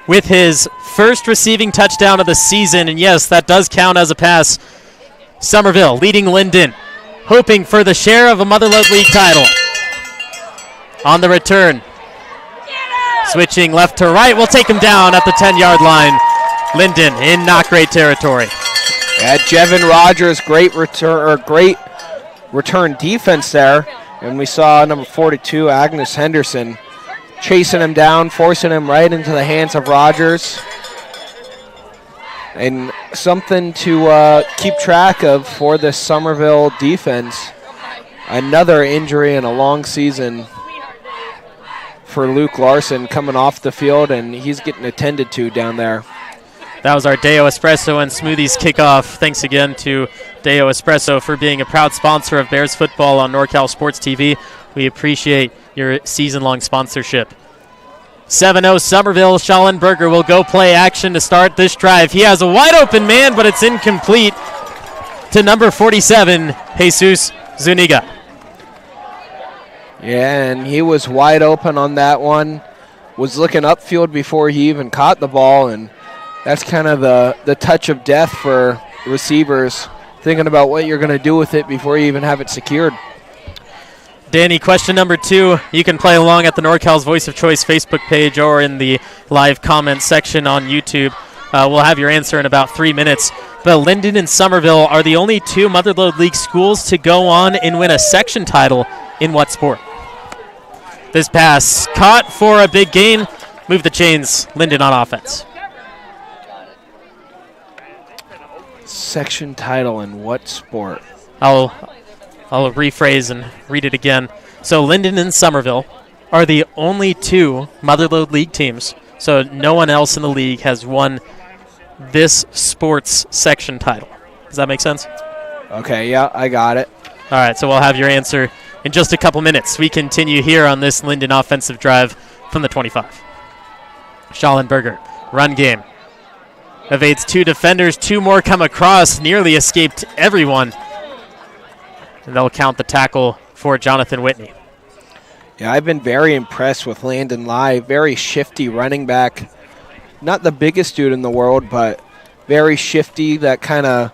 with his first receiving touchdown of the season, and yes, that does count as a pass. Summerville leading Linden, hoping for the share of a Motherlode League title. On the return, switching left to right, will take him down at the 10-yard line. Linden in not great territory. Yeah, Jevin Rogers, great return defense there, and we saw number 42, Agnes Henderson, chasing him down, forcing him right into the hands of Rogers. And something to keep track of for the Summerville defense. Another injury in a long season for Luke Larson coming off the field, and he's getting attended to down there. That was our Deo Espresso and Smoothies kickoff. Thanks again to Deo Espresso for being a proud sponsor of Bears football on NorCal Sports TV. We appreciate your season-long sponsorship. 7-0 Summerville. Schallenberger will go play action to start this drive. He has a wide-open man, but it's incomplete to number 47, Jesus Zuniga. Yeah, and he was wide open on that one. Was looking upfield before he even caught the ball, and that's kind of the touch of death for receivers, thinking about what you're going to do with it before you even have it secured. Danny, question number 2. You can play along at the NorCal's Voice of Choice Facebook page or in the live comments section on YouTube. We'll have your answer in about 3 minutes. But Linden and Summerville are the only 2 Motherlode League schools to go on and win a section title in what sport? This pass caught for a big gain. Move the chains, Linden on offense. Section title in what sport? I'll rephrase and read it again. So Linden and Summerville are the only 2 Motherlode League teams. So no one else in the league has won this sports section title. Does that make sense? Okay, yeah, I got it. All right, so we'll have your answer in just a couple minutes. We continue here on this Linden offensive drive from the 25. Schallenberger, run game. Evades 2 defenders, 2 more come across, nearly escaped everyone. And they'll count the tackle for Jonathan Whitney. Yeah, I've been very impressed with Landon Lai. Very shifty running back. Not the biggest dude in the world, but very shifty, that kind of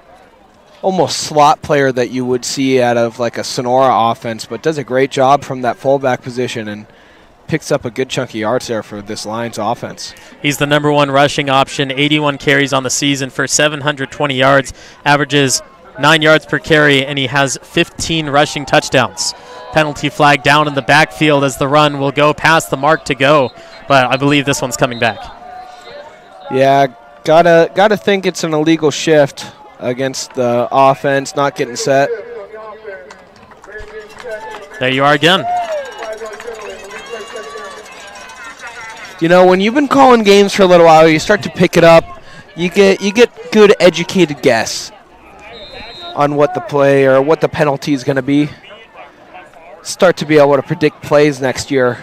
almost slot player that you would see out of like a Sonora offense, but does a great job from that fullback position and picks up a good chunk of yards there for this Lions offense. He's the number one rushing option, 81 carries on the season for 720 yards, averages 9 yards per carry, and he has 15 rushing touchdowns. Penalty flag down in the backfield as the run will go past the mark to go, but I believe this one's coming back. Yeah, gotta think it's an illegal shift against the offense, not getting set. There you are again. You know, when you've been calling games for a little while, you start to pick it up. You get good educated guess on what the play or what the penalty is going to be. Start to be able to predict plays next year.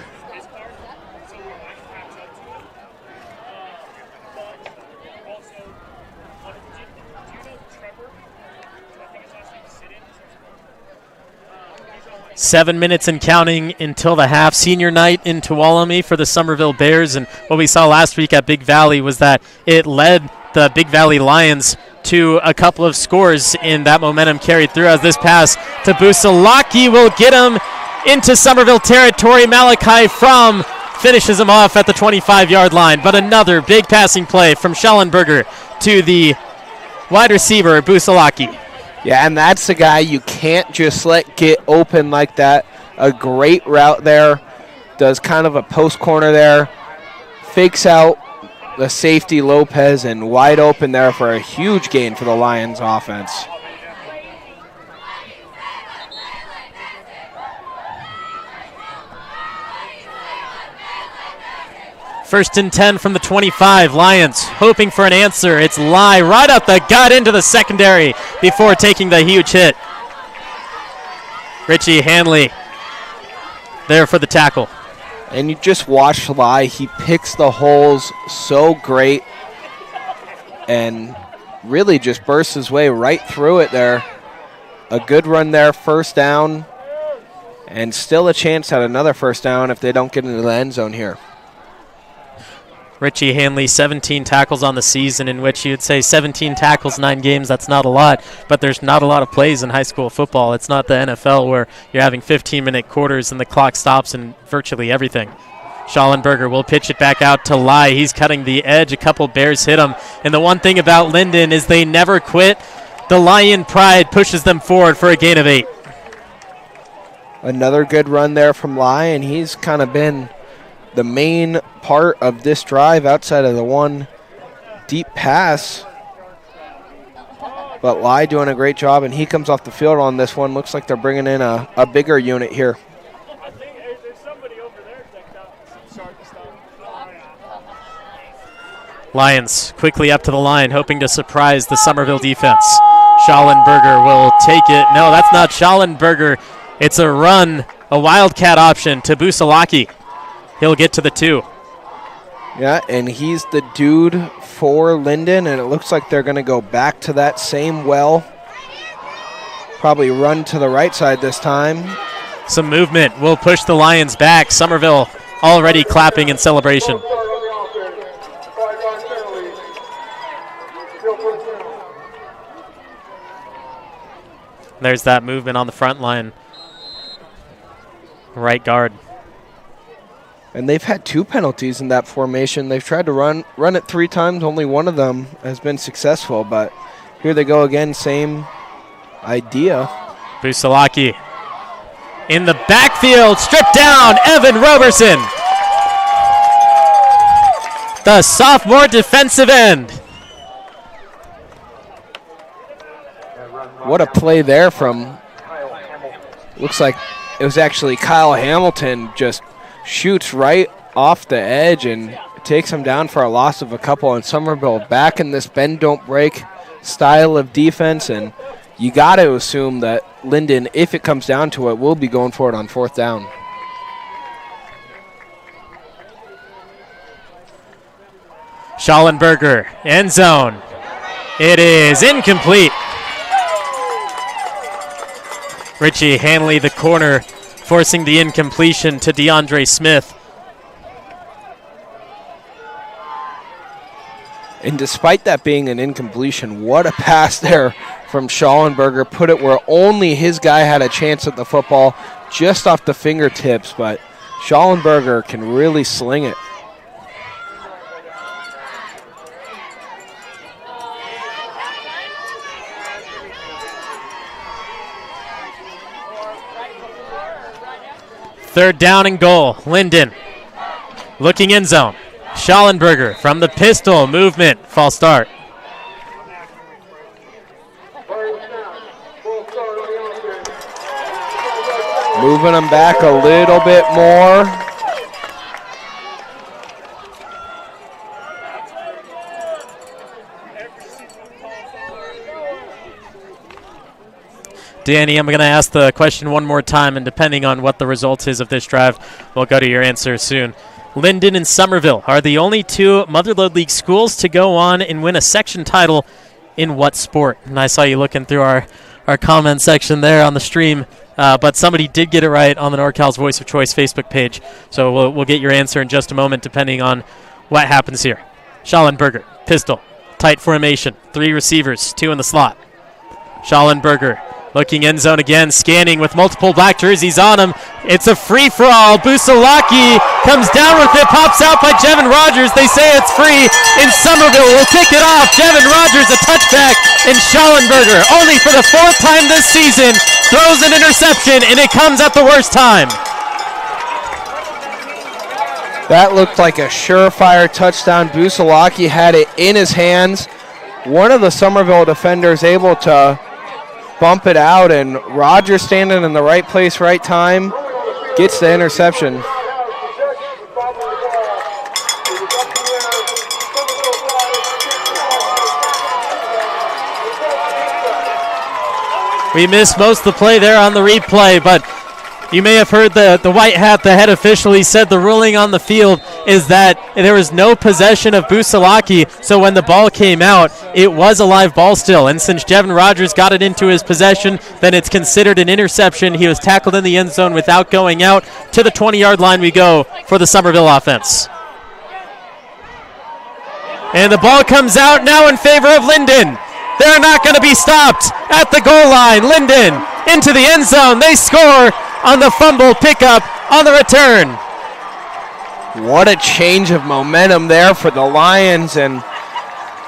Seven minutes and counting until the half. Senior night in Tuolumne for the Summerville Bears, and what we saw last week at Big Valley was that it led the Big Valley Lions to a couple of scores, and that momentum carried through as this pass to Busalaki will get him into Summerville territory. Malachi Fromm finishes him off at the 25-yard line, but another big passing play from Schellenberger to the wide receiver, Busalaki. Yeah, and that's the guy you can't just let get open like that. A great route there. Does kind of a post corner there. Fakes out the safety Lopez and wide open there for a huge gain for the Lions offense. First and 10 from the 25. Lions hoping for an answer. It's Lai right up the gut into the secondary before taking the huge hit. Richie Hanley there for the tackle. And you just watch Lai. He picks the holes so great and really just bursts his way right through it there. A good run there, first down, and still a chance at another first down if they don't get into the end zone here. Richie Hanley, 17 tackles on the season, in which you'd say 17 tackles, 9 games, that's not a lot, but there's not a lot of plays in high school football. It's not the NFL where you're having 15-minute quarters and the clock stops and virtually everything. Schallenberger will pitch it back out to Lai. He's cutting the edge. A couple Bears hit him. And the one thing about Linden is they never quit. The Lion pride pushes them forward for a gain of 8. Another good run there from Lai, and he's kind of been the main part of this drive outside of the one deep pass. But Lai doing a great job, and he comes off the field on this one. Looks like they're bringing in a bigger unit here. Lions quickly up to the line, hoping to surprise the Summerville defense. Schallenberger will take it. No, that's not Schallenberger. It's a run, a wildcat option to Busalaki. He'll get to the 2. Yeah, and he's the dude for Linden, and it looks like they're going to go back to that same well. Probably run to the right side this time. Some movement will push the Lions back. Summerville already clapping in celebration. There's that movement on the front line. Right guard. And they've had 2 penalties in that formation. They've tried to run it 3 times. Only one of them has been successful, but here they go again, same idea. Busalaki in the backfield, stripped down, Evan Roberson. The sophomore defensive end. What a play there from, looks like it was actually Kyle Hamilton, just shoots right off the edge and takes him down for a loss of a couple. And Summerville back in this bend don't break style of defense, and you got to assume that Linden, if it comes down to it, will be going for it on 4th down. Schallenberger, end zone. It is incomplete. Richie Hanley, the corner, forcing the incompletion to DeAndre Smith. And despite that being an incompletion, what a pass there from Schallenberger. Put it where only his guy had a chance at the football, just off the fingertips, but Schallenberger can really sling it. Third down and goal. Linden looking end zone. Schallenberger from the pistol. Movement. False start. Moving them back a little bit more. Danny, I'm going to ask the question one more time, and depending on what the result is of this drive, we'll go to your answer soon. Linden and Summerville are the only two Motherlode League schools to go on and win a section title in what sport? And I saw you looking through our comment section there on the stream, but somebody did get it right on the NorCal's Voice of Choice Facebook page. So we'll get your answer in just a moment, depending on what happens here. Schallenberger, pistol, tight formation, 3 receivers, 2 in the slot. Schallenberger looking end zone again, scanning with multiple black jerseys on him. It's a free-for-all. Busalaki comes down with it, pops out by Jevin Rogers. They say it's free, and Summerville will kick it off. Jevin Rogers a touchback, and Schallenberger, only for the 4th time this season, throws an interception, and it comes at the worst time. That looked like a surefire touchdown. Busalaki had it in his hands. One of the Summerville defenders able to bump it out, and Rogers standing in the right place, right time, gets the interception. We missed most of the play there on the replay, but you may have heard the white hat, the head official. He said the ruling on the field is that there was no possession of Busalaki, so when the ball came out, it was a live ball still. And since Jevin Rogers got it into his possession, then it's considered an interception. He was tackled in the end zone without going out. To the 20-yard line we go for the Summerville offense. And the ball comes out now in favor of Linden. They're not going to be stopped at the goal line. Linden into the end zone. They score on the fumble pickup on the return. What a change of momentum there for the Lions, and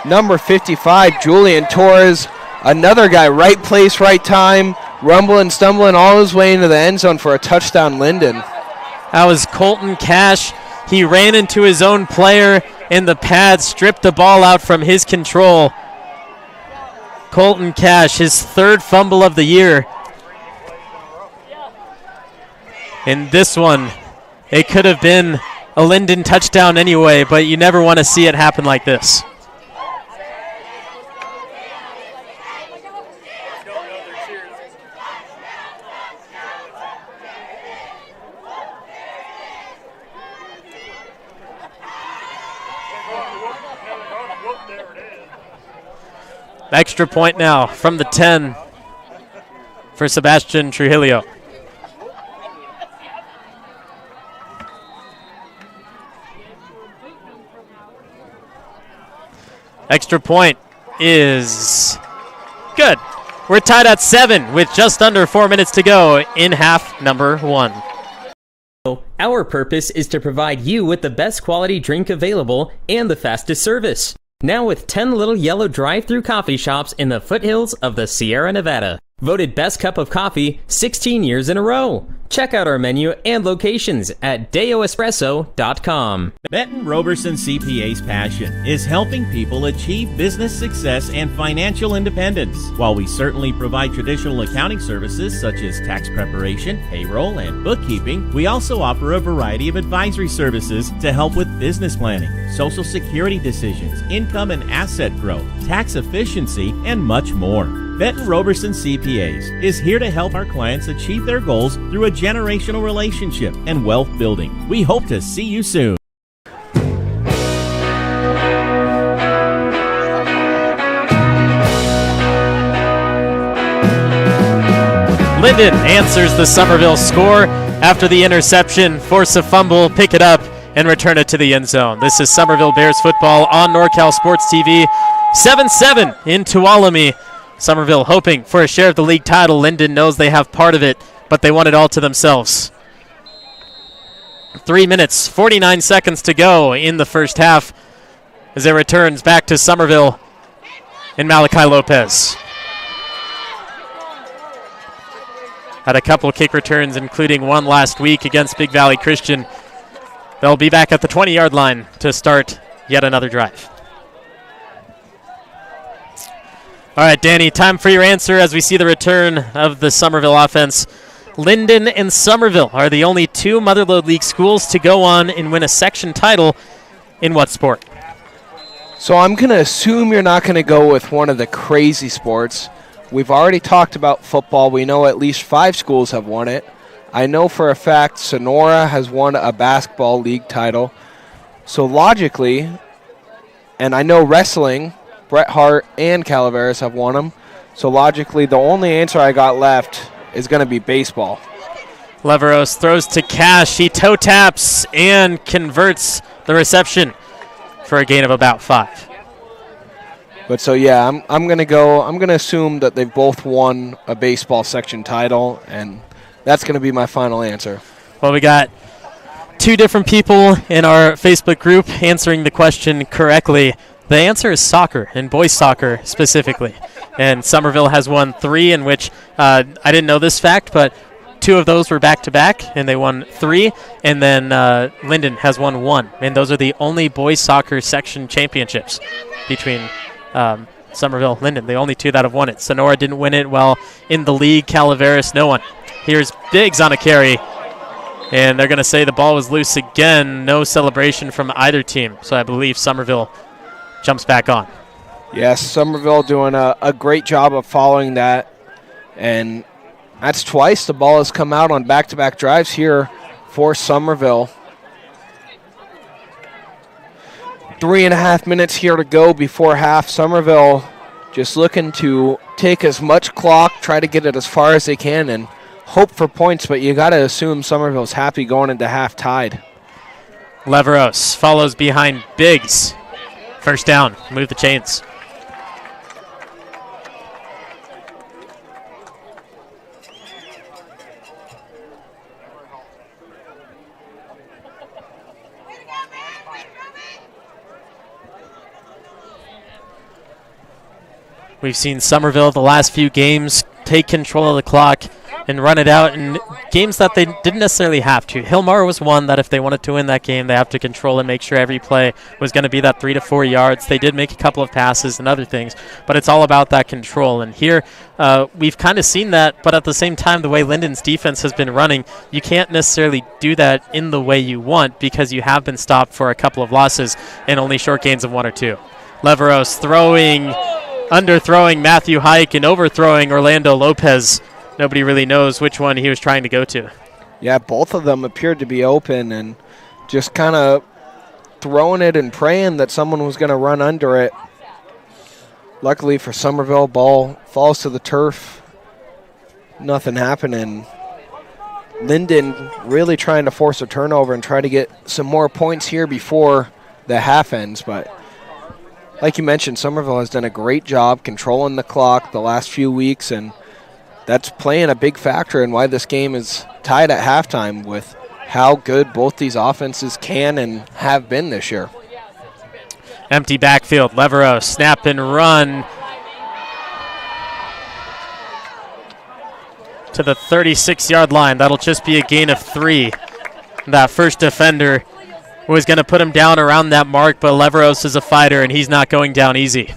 number 55, Julian Torres, another guy, right place, right time, rumbling, stumbling all his way into the end zone for a touchdown, Linden. That was Colton Cash. He ran into his own player in the pad, stripped the ball out from his control. Colton Cash, his 3rd fumble of the year. In this one, it could have been a Linden touchdown anyway, but you never want to see it happen like this. Extra point now from the 10 for Sebastian Trujillo. Extra point is good. We're tied at 7 with just under 4 minutes to go in half number 1. Our purpose is to provide you with the best quality drink available and the fastest service. Now with 10 little yellow drive-through coffee shops in the foothills of the Sierra Nevada. Voted best cup of coffee 16 years in a row. Check out our menu and locations at deoespresso.com. Benton Roberson CPA's passion is helping people achieve business success and financial independence. While we certainly provide traditional accounting services such as tax preparation, payroll, and bookkeeping, we also offer a variety of advisory services to help with business planning, social security decisions, income and asset growth, tax efficiency, and much more. Benton Roberson CPAs is here to help our clients achieve their goals through a generational relationship and wealth building. We hope to see you soon. Linden answers the Summerville score after the interception, force a fumble, pick it up, and return it to the end zone. This is Summerville Bears football on NorCal Sports TV. 7-7 in Tuolumne. Summerville hoping for a share of the league title. Linden knows they have part of it, but they want it all to themselves. 3 minutes, 49 seconds to go in the first half as it returns back to Summerville and Malachi Lopez. Had a couple kick returns, including one last week against Big Valley Christian. They'll be back at the 20-yard line to start yet another drive. All right, Danny, time for your answer as we see the return of the Summerville offense. Linden and Summerville are the only two Motherlode League schools to go on and win a section title in what sport? So I'm going to assume you're not going to go with one of the crazy sports. We've already talked about football. We know at least 5 schools have won it. I know for a fact Sonora has won a basketball league title. So logically, and I know wrestling, Bret Hart and Calaveras have won them. So logically, the only answer I got left is going to be baseball. Leveros throws to Cash. He toe taps and converts the reception for a gain of about 5. But so yeah, I'm gonna assume that they've both won a baseball section title, and that's gonna be my final answer. Well, we got 2 different people in our Facebook group answering the question correctly. The answer is soccer, and boys soccer specifically. And Summerville has won 3, in which I didn't know this fact, but 2 of those were back-to-back, and they won 3. And then Linden has won 1. And those are the only boys soccer section championships between Summerville, Linden, the only 2 that have won it. Sonora didn't win it. Well, in the league, Calaveras, no one. Here's Biggs on a carry, and they're going to say the ball was loose again. No celebration from either team, so I believe Summerville jumps back on. Yes, Summerville doing a great job of following that, and that's twice the ball has come out on back-to-back drives here for Summerville. 3.5 minutes here to go before half. Summerville just looking to take as much clock, try to get it as far as they can, and hope for points, but you got to assume Summerville's happy going into half tied. Leveros follows behind Biggs. First down, move the chains. We've seen Summerville the last few games take control of the clock and run it out in games that they didn't necessarily have to. Hillmar was one that if they wanted to win that game, they have to control and make sure every play was going to be that 3 to 4 yards. They did make a couple of passes and other things, but it's all about that control. And here we've kind of seen that, but at the same time, the way Linden's defense has been running, you can't necessarily do that in the way you want because you have been stopped for a couple of losses and only short gains of 1 or 2. Leveros throwing, underthrowing Matthew Hike and overthrowing Orlando Lopez. Nobody really knows which one he was trying to go to. Yeah, both of them appeared to be open and just kind of throwing it and praying that someone was going to run under it. Luckily for Summerville, ball falls to the turf. Nothing happening. Linden really trying to force a turnover and try to get some more points here before the half ends, but like you mentioned, Summerville has done a great job controlling the clock the last few weeks, and that's playing a big factor in why this game is tied at halftime with how good both these offenses can and have been this year. Empty backfield, Leveros, snap and run to the 36-yard line. That'll just be a gain of 3. That first defender was going to put him down around that mark, but Leveros is a fighter, and he's not going down easy.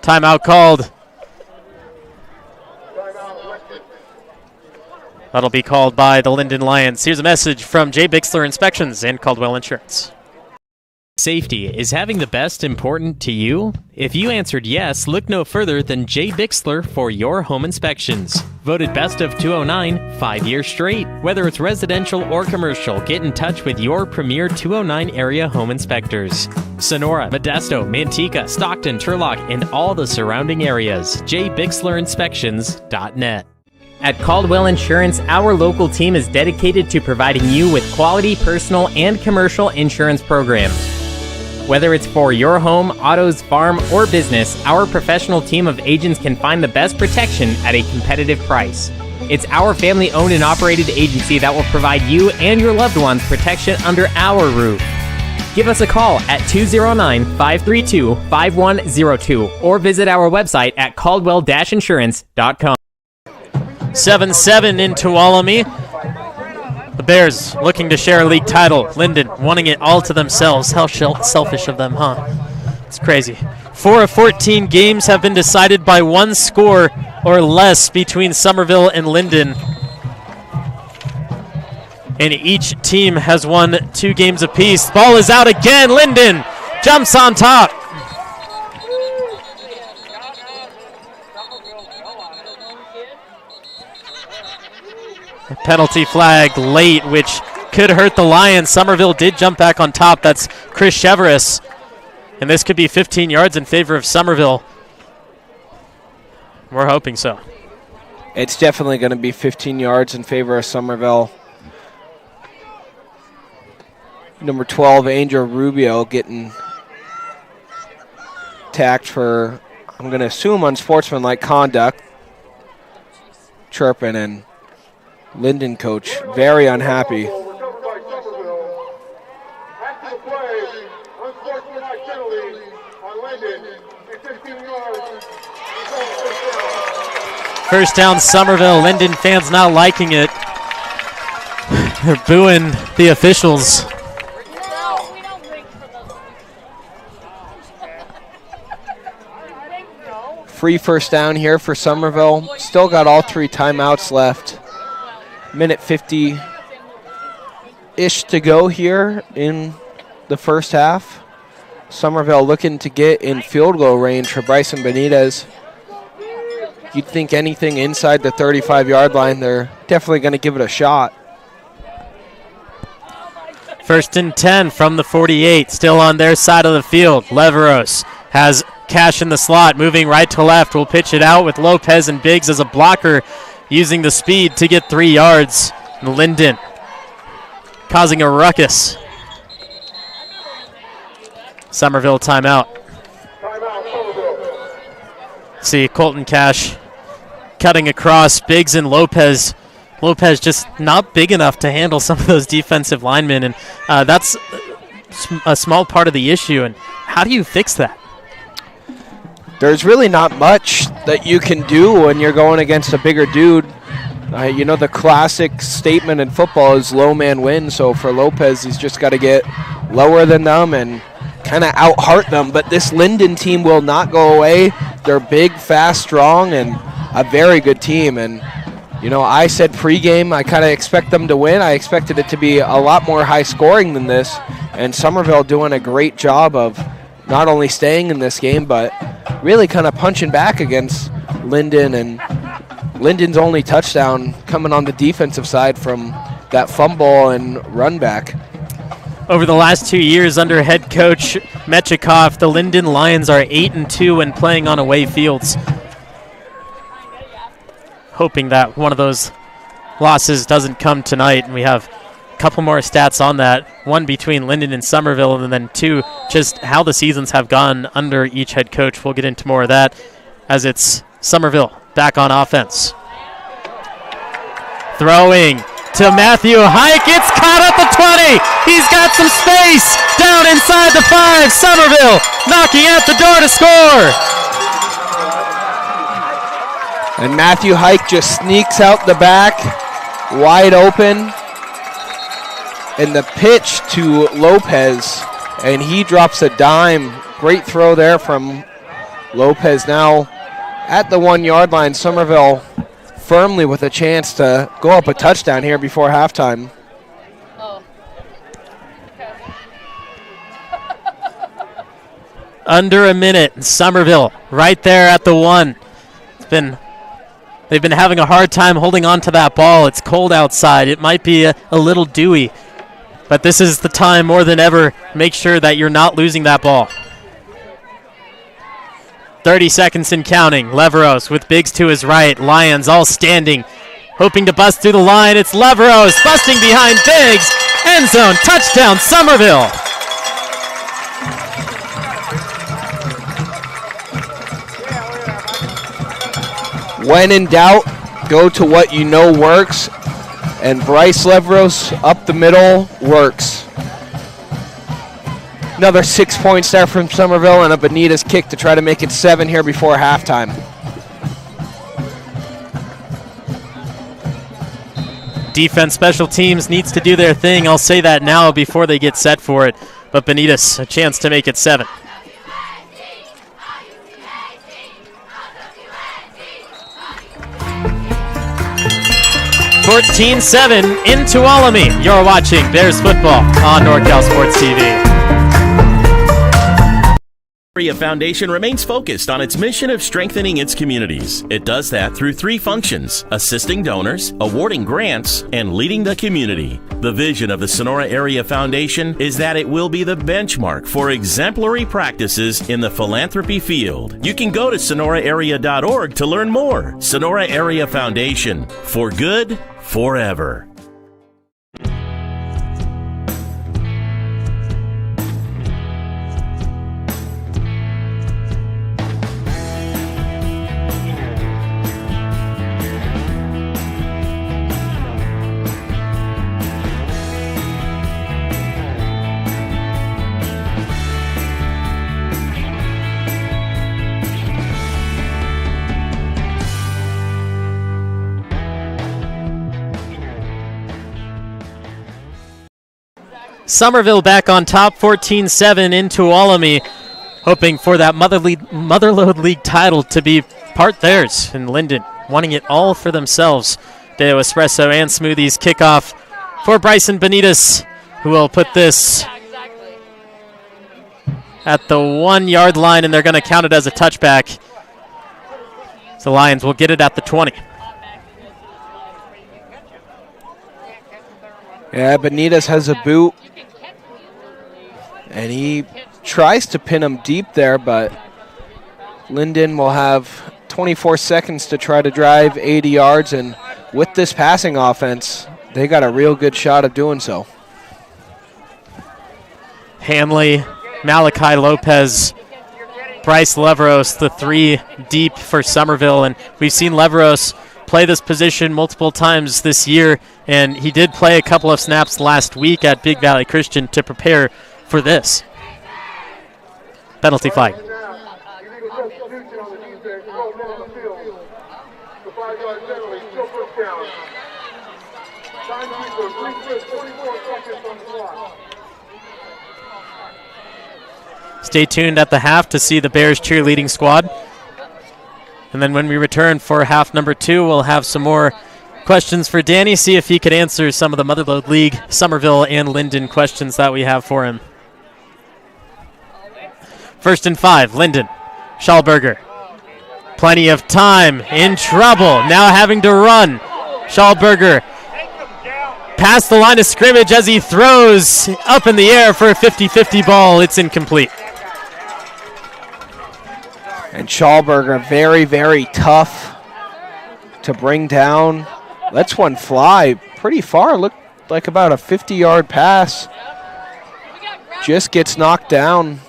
Timeout called. That'll be called by the Linden Lions. Here's a message from Jay Bixler Inspections and Caldwell Insurance. Safety, is having the best important to you? If you answered yes, look no further than Jay Bixler for your home inspections. Voted Best of 209 5 years straight. Whether it's residential or commercial, get in touch with your premier 209 area home inspectors. Sonora, Modesto, Manteca, Stockton, Turlock, and all the surrounding areas. JBixlerInspections.net. At Caldwell Insurance, our local team is dedicated to providing you with quality personal and commercial insurance programs. Whether it's for your home, autos, farm, or business, our professional team of agents can find the best protection at a competitive price. It's our family-owned and operated agency that will provide you and your loved ones protection under our roof. Give us a call at 209-532-5102 or visit our website at caldwell-insurance.com. 7-7 in Tuolumne. The Bears looking to share a league title. Linden wanting it all to themselves. How selfish of them, huh? It's crazy. 4 of 14 games have been decided by one score or less between Summerville and Linden. And each team has won 2 games apiece. Ball is out again. Linden jumps on top. A penalty flag late, which could hurt the Lions. Summerville did jump back on top. That's Chris Chevrolet. And this could be 15 yards in favor of Summerville. We're hoping so. It's definitely going to be 15 yards in favor of Summerville. Number 12, Angel Rubio, getting tacked for, I'm going to assume, unsportsmanlike conduct. Chirping, and Linden coach very unhappy. First down, Summerville. Linden fans not liking it. They're booing the officials. Free first down here for Summerville. Still got all 3 timeouts left. Minute 50-ish to go here in the first half. Summerville looking to get in field goal range for Bryson Benitez. You'd think anything inside the 35-yard line, they're definitely going to give it a shot. First and 10 from the 48, still on their side of the field. Leveros has Cash in the slot, moving right to left. Will pitch it out with Lopez and Biggs as a blocker, using the speed to get 3 yards. Linden causing a ruckus. Summerville timeout. See Colton Cash cutting across Biggs and Lopez. Lopez just not big enough to handle some of those defensive linemen, and that's a small part of the issue. And how do you fix that? There's really not much that you can do when you're going against a bigger dude. You know, the classic statement in football is low man wins. So for Lopez, he's just got to get lower than them and kind of out-heart them. But this Linden team will not go away. They're big, fast, strong, and a very good team. And, you know, I said pregame I kind of expect them to win. I expected it to be a lot more high-scoring than this. And Summerville doing a great job of not only staying in this game, but really kind of punching back against Linden. And Linden's only touchdown coming on the defensive side from that fumble and run back. Over the last 2 years under head coach Metchikoff, the Linden Lions are 8-2 when playing on away fields. Hoping that one of those losses doesn't come tonight, and we have a couple more stats on that. One between Linden and Summerville, and then 2, just how the seasons have gone under each head coach. We'll get into more of that as it's Summerville back on offense. Throwing to Matthew Hike. It's caught at the 20. He's got some space down inside the 5. Summerville knocking at the door to score. And Matthew Hike just sneaks out the back, wide open. And the pitch to Lopez, and he drops a dime. Great throw there from Lopez. Now at the 1 yard line, Summerville firmly with a chance to go up a touchdown here before halftime. Under a minute, Summerville right there at the 1. They've been having a hard time holding on to that ball. It's cold outside. It might be a little dewy. But this is the time more than ever. Make sure that you're not losing that ball. 30 seconds and counting. Leveros with Biggs to his right. Lions all standing, hoping to bust through the line. It's Leveros busting behind Biggs. End zone, touchdown, Summerville. When in doubt, go to what you know works, and Bryce Leveros up the middle works. Another 6 points there from Summerville, and a Benitez kick to try to make it 7 here before halftime. Defense, special teams needs to do their thing. I'll say that now before they get set for it. But Benitez, a chance to make it 7. (14-7) in Tuolumne. You're watching Bears football on NorCal Sports TV. Area Foundation remains focused on its mission of strengthening its communities. It does that through 3 functions: assisting donors, awarding grants, and leading the community. The vision of the Sonora Area Foundation is that it will be the benchmark for exemplary practices in the philanthropy field. You can go to sonoraarea.org to learn more. Sonora Area Foundation, for good, forever. Summerville back on top, 14-7 in Tuolumne, hoping for that Motherlode League title to be part theirs. And Linden wanting it all for themselves. Deo Espresso and Smoothies kickoff for Bryson Benitez, who will put this at the 1-yard line, and they're going to count it as a touchback. So the Lions will get it at the 20. Yeah, Benitez has a boot, and he tries to pin him deep there, but Linden will have 24 seconds to try to drive 80 yards, and with this passing offense, they got a real good shot of doing so. Hanley, Malachi Lopez, Bryce Leveros, the 3 deep for Summerville, and we've seen Leveros play this position multiple times this year, and he did play a couple of snaps last week at Big Valley Christian to prepare for this. Penalty flag. Stay tuned at the half to see the Bears cheerleading squad. And then when we return for half number 2, we'll have some more questions for Danny, see if he could answer some of the Motherlode League, Summerville, and Linden questions that we have for him. 1st and 5, Linden. Schallberger. Plenty of time, in trouble, now having to run. Schallberger past the line of scrimmage as he throws up in the air for a 50-50 ball. It's incomplete. And Schallberger, very, very tough to bring down. Lets one fly pretty far. Looked like about a 50-yard pass. Just gets knocked down.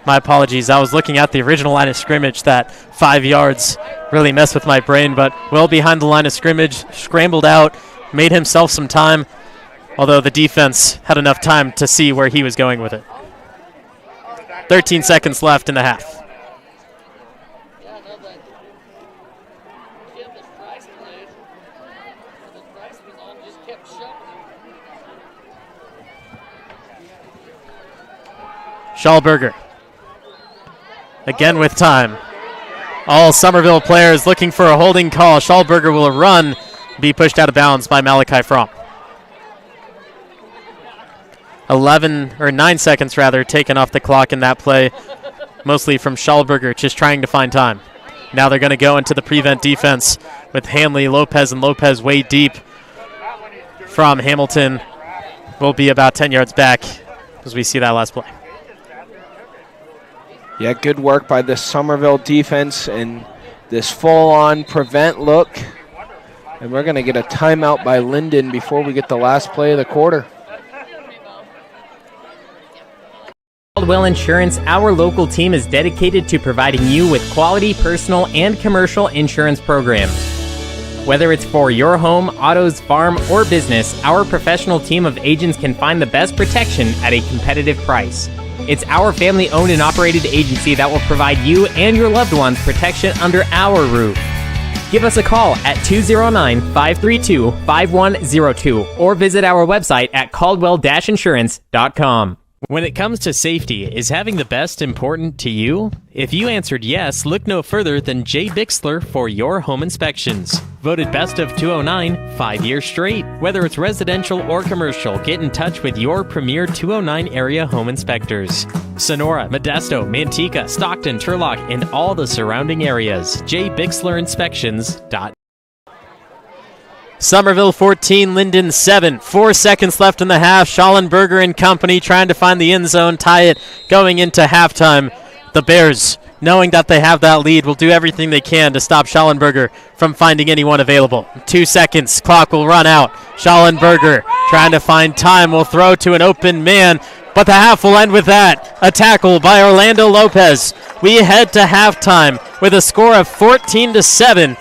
My apologies. I was looking at the original line of scrimmage. That 5 yards really messed with my brain, but well behind the line of scrimmage, scrambled out, made himself some time, although the defense had enough time to see where he was going with it. 13 seconds left in the half. Schallberger. Again with time. All Summerville players looking for a holding call. Schallberger will run, be pushed out of bounds by Malachi Fromm. 9 seconds rather taken off the clock in that play, mostly from Schallberger just trying to find time. Now they're going to go into the prevent defense with Hanley, Lopez, and Lopez way deep from Hamilton. Will be about 10 yards back as we see that last play. Yeah, good work by the Summerville defense and this full-on prevent look. And we're going to get a timeout by Linden before we get the last play of the quarter. Caldwell Insurance, our local team is dedicated to providing you with quality personal and commercial insurance programs. Whether it's for your home, autos, farm, or business, our professional team of agents can find the best protection at a competitive price. It's our family-owned and operated agency that will provide you and your loved ones protection under our roof. Give us a call at 209-532-5102 or visit our website at caldwell-insurance.com. When it comes to safety, is having the best important to you? If you answered yes, look no further than Jay Bixler for your home inspections. Voted Best of 209 5 years straight. Whether it's residential or commercial, get in touch with your premier 209 area home inspectors. Sonora, Modesto, Manteca, Stockton, Turlock, and all the surrounding areas. JBixlerInspections.net. Summerville 14, Linden 7. 4 seconds left in the half. Schallenberger and company trying to find the end zone, tie it going into halftime. The Bears, knowing that they have that lead, will do everything they can to stop Schallenberger from finding anyone available. 2 seconds, clock will run out. Schallenberger trying to find time, will throw to an open man, but the half will end with that. A tackle by Orlando Lopez. We head to halftime with a score of 14-7.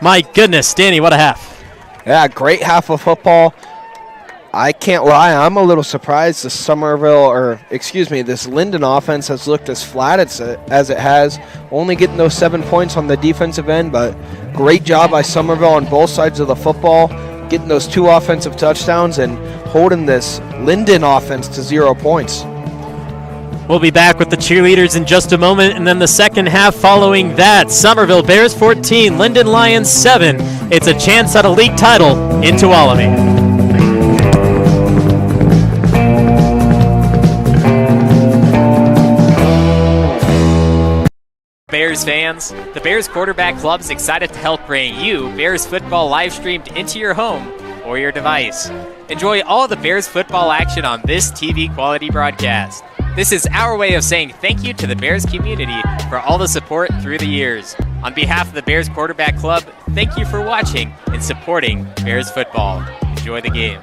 My goodness, Danny, what a half. Yeah, great half of football. I can't lie, I'm a little surprised this Linden offense has looked as flat as it has, only getting those 7 points on the defensive end, but great job by Summerville on both sides of the football, getting those 2 offensive touchdowns and holding this Linden offense to 0 points. We'll be back with the cheerleaders in just a moment, and then the second half following that. Summerville Bears 14, Linden Lions 7. It's a chance at a league title in Tuolumne. Bears fans, the Bears Quarterback Club is excited to help bring you Bears football live streamed into your home or your device. Enjoy all the Bears football action on this TV quality broadcast. This is our way of saying thank you to the Bears community for all the support through the years. On behalf of the Bears Quarterback Club, thank you for watching and supporting Bears football. Enjoy the game.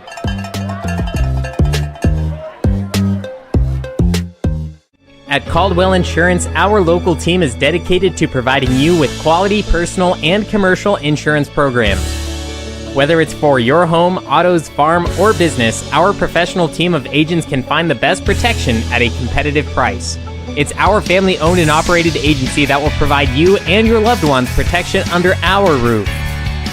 At Caldwell Insurance, our local team is dedicated to providing you with quality personal and commercial insurance programs. Whether it's for your home, autos, farm, or business, our professional team of agents can find the best protection at a competitive price. It's our family-owned and operated agency that will provide you and your loved ones protection under our roof.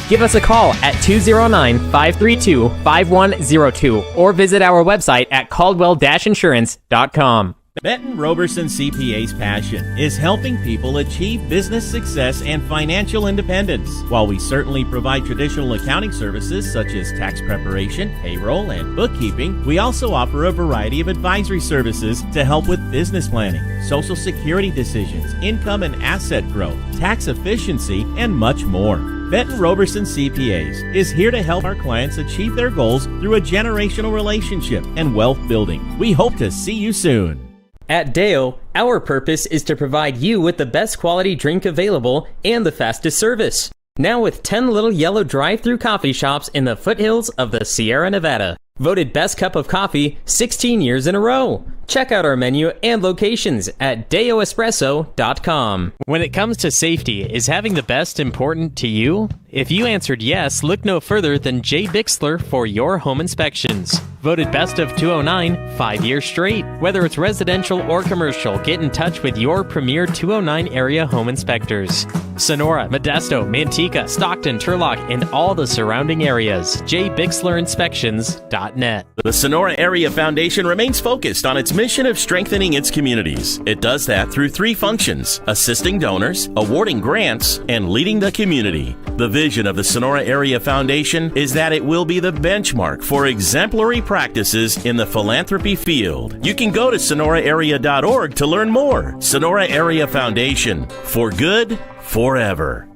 Give us a call at 209-532-5102 or visit our website at caldwell-insurance.com. Benton Roberson CPA's passion is helping people achieve business success and financial independence. While we certainly provide traditional accounting services such as tax preparation, payroll, and bookkeeping, we also offer a variety of advisory services to help with business planning, Social Security decisions, income and asset growth, tax efficiency, and much more. Benton Roberson CPAs is here to help our clients achieve their goals through a generational relationship and wealth building. We hope to see you soon. At Deo, our purpose is to provide you with the best quality drink available and the fastest service. Now with 10 little yellow drive-through coffee shops in the foothills of the Sierra Nevada. Voted Best Cup of Coffee 16 years in a row. Check out our menu and locations at deoespresso.com. When it comes to safety, is having the best important to you? If you answered yes, look no further than Jay Bixler for your home inspections. Voted Best of 209 5 years straight. Whether it's residential or commercial, get in touch with your premier 209 area home inspectors. Sonora, Modesto, Manteca, Stockton, Turlock, and all the surrounding areas. JBixlerInspections.net. The Sonora Area Foundation remains focused on its mission of strengthening its communities. It does that through 3 functions: assisting donors, awarding grants, and leading the community. The vision of the Sonora Area Foundation is that it will be the benchmark for exemplary practices in the philanthropy field. You can go to sonoraarea.org to learn more. Sonora Area Foundation, for good, forever.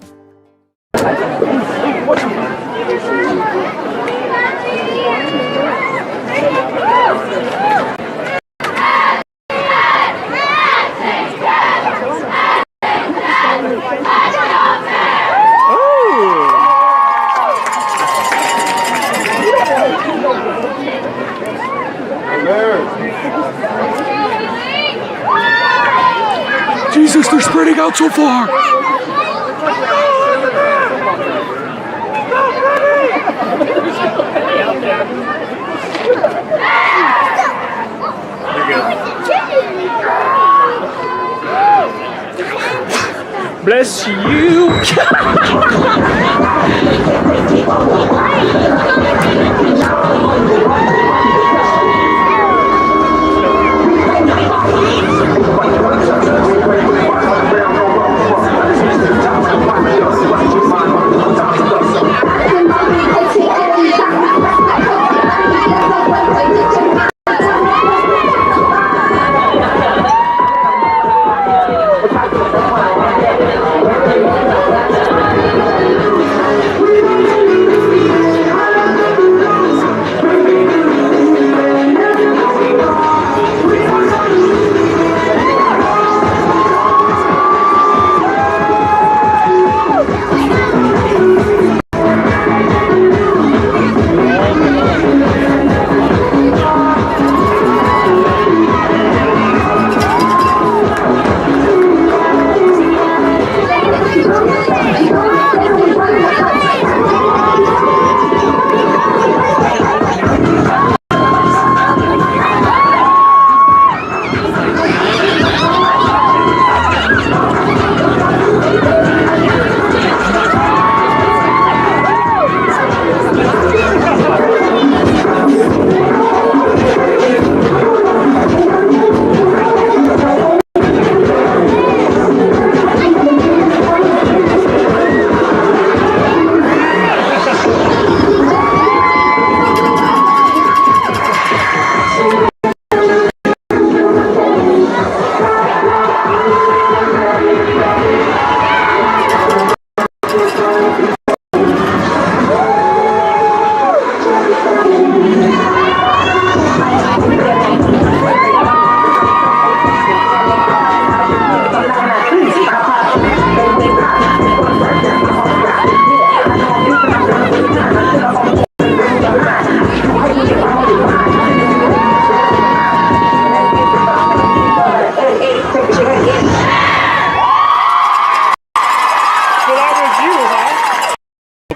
Jesus, they're spreading out so far. Bless you.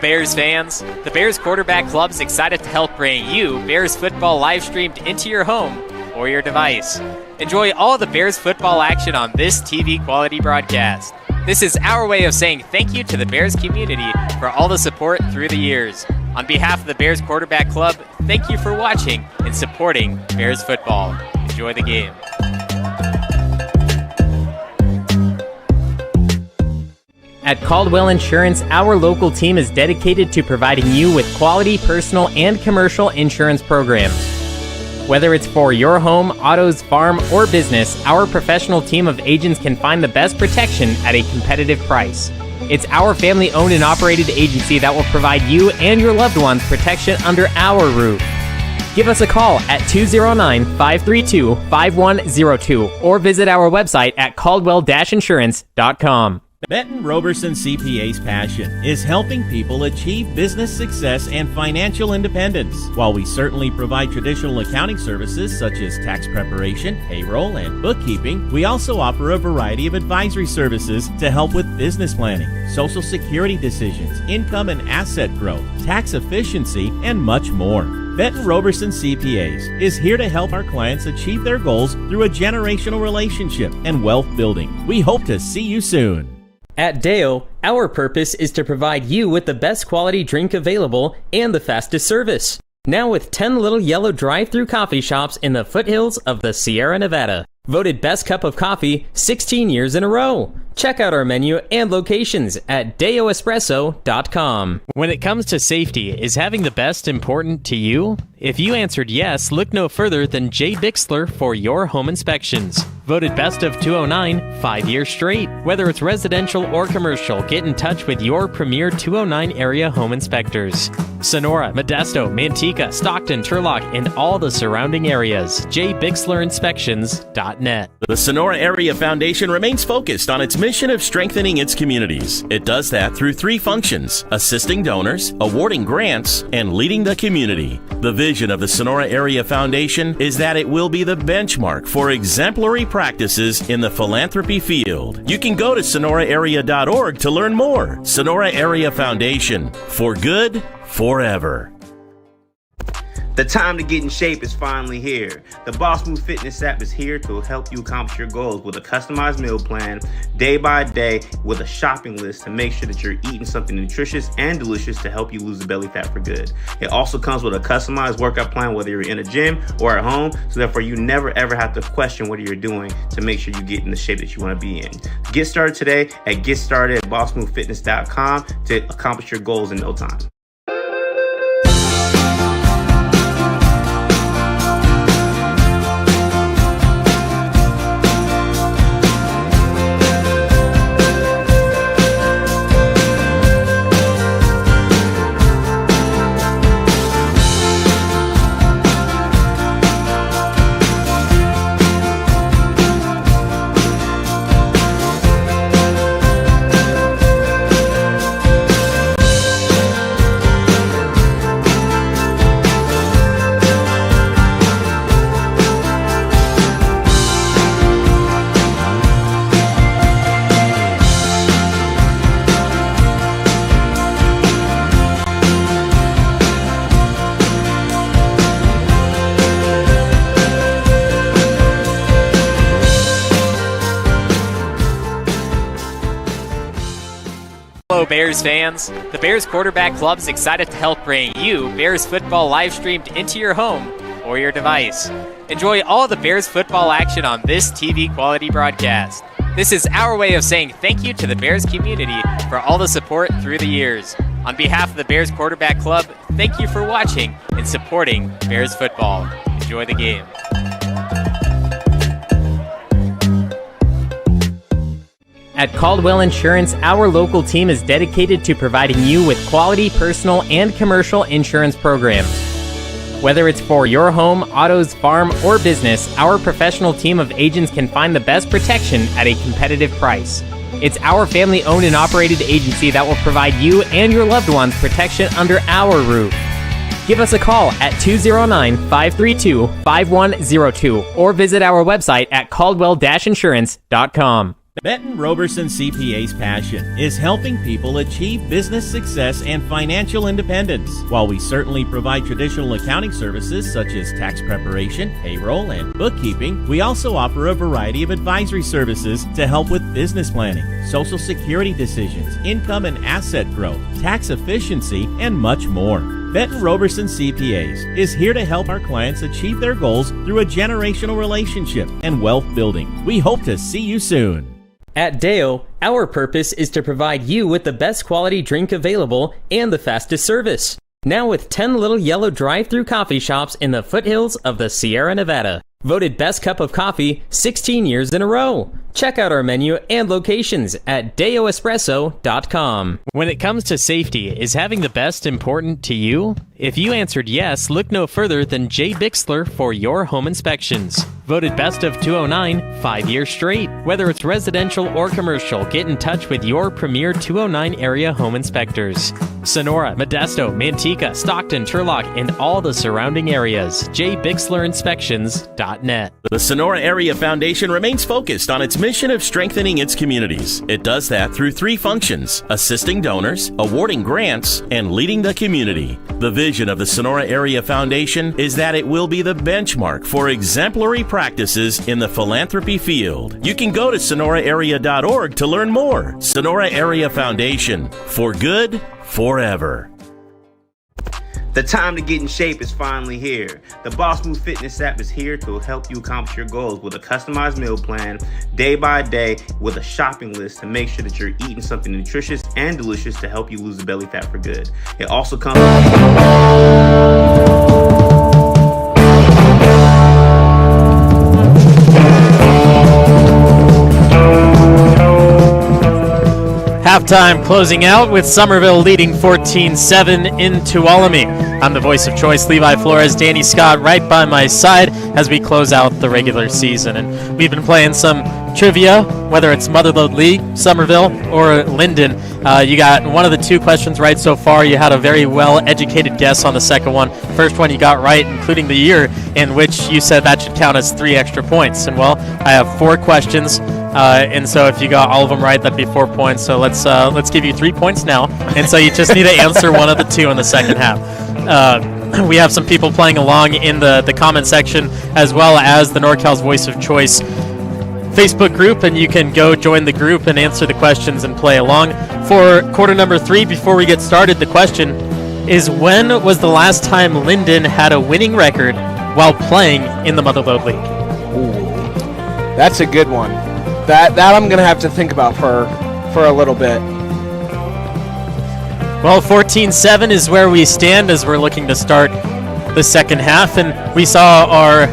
Bears fans, the Bears Quarterback Club is excited to help bring you Bears football live streamed into your home or your device. Enjoy all the Bears football action on this TV quality broadcast. This is our way of saying thank you to the Bears community for all the support through the years. On behalf of the Bears Quarterback Club, thank you for watching and supporting Bears football. Enjoy the game. At Caldwell Insurance, our local team is dedicated to providing you with quality personal and commercial insurance programs. Whether it's for your home, autos, farm, or business, our professional team of agents can find the best protection at a competitive price. It's our family-owned and operated agency that will provide you and your loved ones protection under our roof. Give us a call at 209-532-5102 or visit our website at caldwell-insurance.com. Benton Roberson CPA's passion is helping people achieve business success and financial independence. While we certainly provide traditional accounting services such as tax preparation, payroll, and bookkeeping, we also offer a variety of advisory services to help with business planning, Social Security decisions, income and asset growth, tax efficiency, and much more. Benton Roberson CPAs is here to help our clients achieve their goals through a generational relationship and wealth building. We hope to see you soon. At Deo, our purpose is to provide you with the best quality drink available and the fastest service. Now with 10 little yellow drive-through coffee shops in the foothills of the Sierra Nevada. Voted best cup of coffee 16 years in a row. Check out our menu and locations at deoespresso.com. When it comes to safety, is having the best important to you? If you answered yes, look no further than Jay Bixler for your home inspections. Voted best of 209 5 years straight. Whether it's residential or commercial, get in touch with your premier 209 area home inspectors. Sonora, Modesto, Manteca, Stockton, Turlock, and all the surrounding areas. JBixlerInspections.net. The Sonora Area Foundation remains focused on its mission of strengthening its communities. It does that through three functions: assisting donors, awarding grants, and leading the community. The vision of the Sonora Area Foundation is that it will be the benchmark for exemplary practices in the philanthropy field. You can go to sonoraarea.org to learn more. Sonora Area Foundation, for good, forever. The time to get in shape is finally here. The Boss Move Fitness app is here to help you accomplish your goals with a customized meal plan, day by day, with a shopping list to make sure that you're eating something nutritious and delicious to help you lose the belly fat for good. It also comes with a customized workout plan, whether you're in a gym or at home, so therefore you never ever have to question what you're doing to make sure you get in the shape that you want to be in. Get started today at GetStartedAtBossMoveFitness.com to accomplish your goals in no time. Hello, Bears fans. The Bears Quarterback Club is excited to help bring you Bears football live streamed into your home or your device. Enjoy all the Bears football action on this TV quality broadcast. This is our way of saying thank you to the Bears community for all the support through the years. On behalf of the Bears Quarterback Club, thank you for watching and supporting Bears football. Enjoy the game. At Caldwell Insurance, our local team is dedicated to providing you with quality personal and commercial insurance programs. Whether it's for your home, autos, farm, or business, our professional team of agents can find the best protection at a competitive price. It's our family-owned and operated agency that will provide you and your loved ones protection under our roof. Give us a call at 209-532-5102 or visit our website at caldwell-insurance.com. Benton Roberson CPA's passion is helping people achieve business success and financial independence. While we certainly provide traditional accounting services such as tax preparation, payroll, and bookkeeping, we also offer a variety of advisory services to help with business planning, Social Security decisions, income and asset growth, tax efficiency, and much more. Benton Roberson CPAs is here to help our clients achieve their goals through a generational relationship and wealth building. We hope to see you soon. At Deo, our purpose is to provide you with the best quality drink available and the fastest service. Now with 10 little yellow drive-through coffee shops in the foothills of the Sierra Nevada. Voted best cup of coffee 16 years in a row. Check out our menu and locations at deoespresso.com. When it comes to safety, is having the best important to you? If you answered yes, look no further than Jay Bixler for your home inspections. Voted best of 209 5 years straight. Whether it's residential or commercial, get in touch with your premier 209 area home inspectors. Sonora, Modesto, Manteca, Stockton, Turlock, and all the surrounding areas. JBixlerInspections.net. The Sonora Area Foundation remains focused on its mission of strengthening its communities. It does that through three functions: assisting donors, awarding grants, and leading the community. The vision of the Sonora Area Foundation is that it will be the benchmark for exemplary practices in the philanthropy field. You can go to sonoraarea.org to learn more. Sonora Area Foundation, for good, forever. The time to get in shape is finally here. The Boss Move Fitness app is here to help you accomplish your goals with a customized meal plan, day by day, with a shopping list to make sure that you're eating something nutritious and delicious to help you lose the belly fat for good. It also comes Halftime closing out with Summerville leading 14-7 in Tuolumne. I'm the voice of choice, Levi Flores, Danny Scott, right by my side as we close out the regular season. And we've been playing some trivia, whether it's Motherlode League, Summerville, or Linden. You got one of the two questions right so far. You had a very well-educated guess on the second one. First one you got right, including the year in which you said that should count as 3 extra points. And, well, I have 4 questions. And so if you got all of them right, that'd be 4 points. So let's give you 3 points now. And so you just need to answer one of the two in the second half. we have some people playing along in the comment section, as well as the NorCal's Voice of Choice Facebook group, and you can go join the group and answer the questions and play along. For quarter number 3, before we get started, the question is, when was the last time Linden had a winning record while playing in the Motherlode League? Ooh, that's a good one. That I'm going to have to think about for a little bit. Well, 14-7 is where we stand as we're looking to start the second half, and we saw our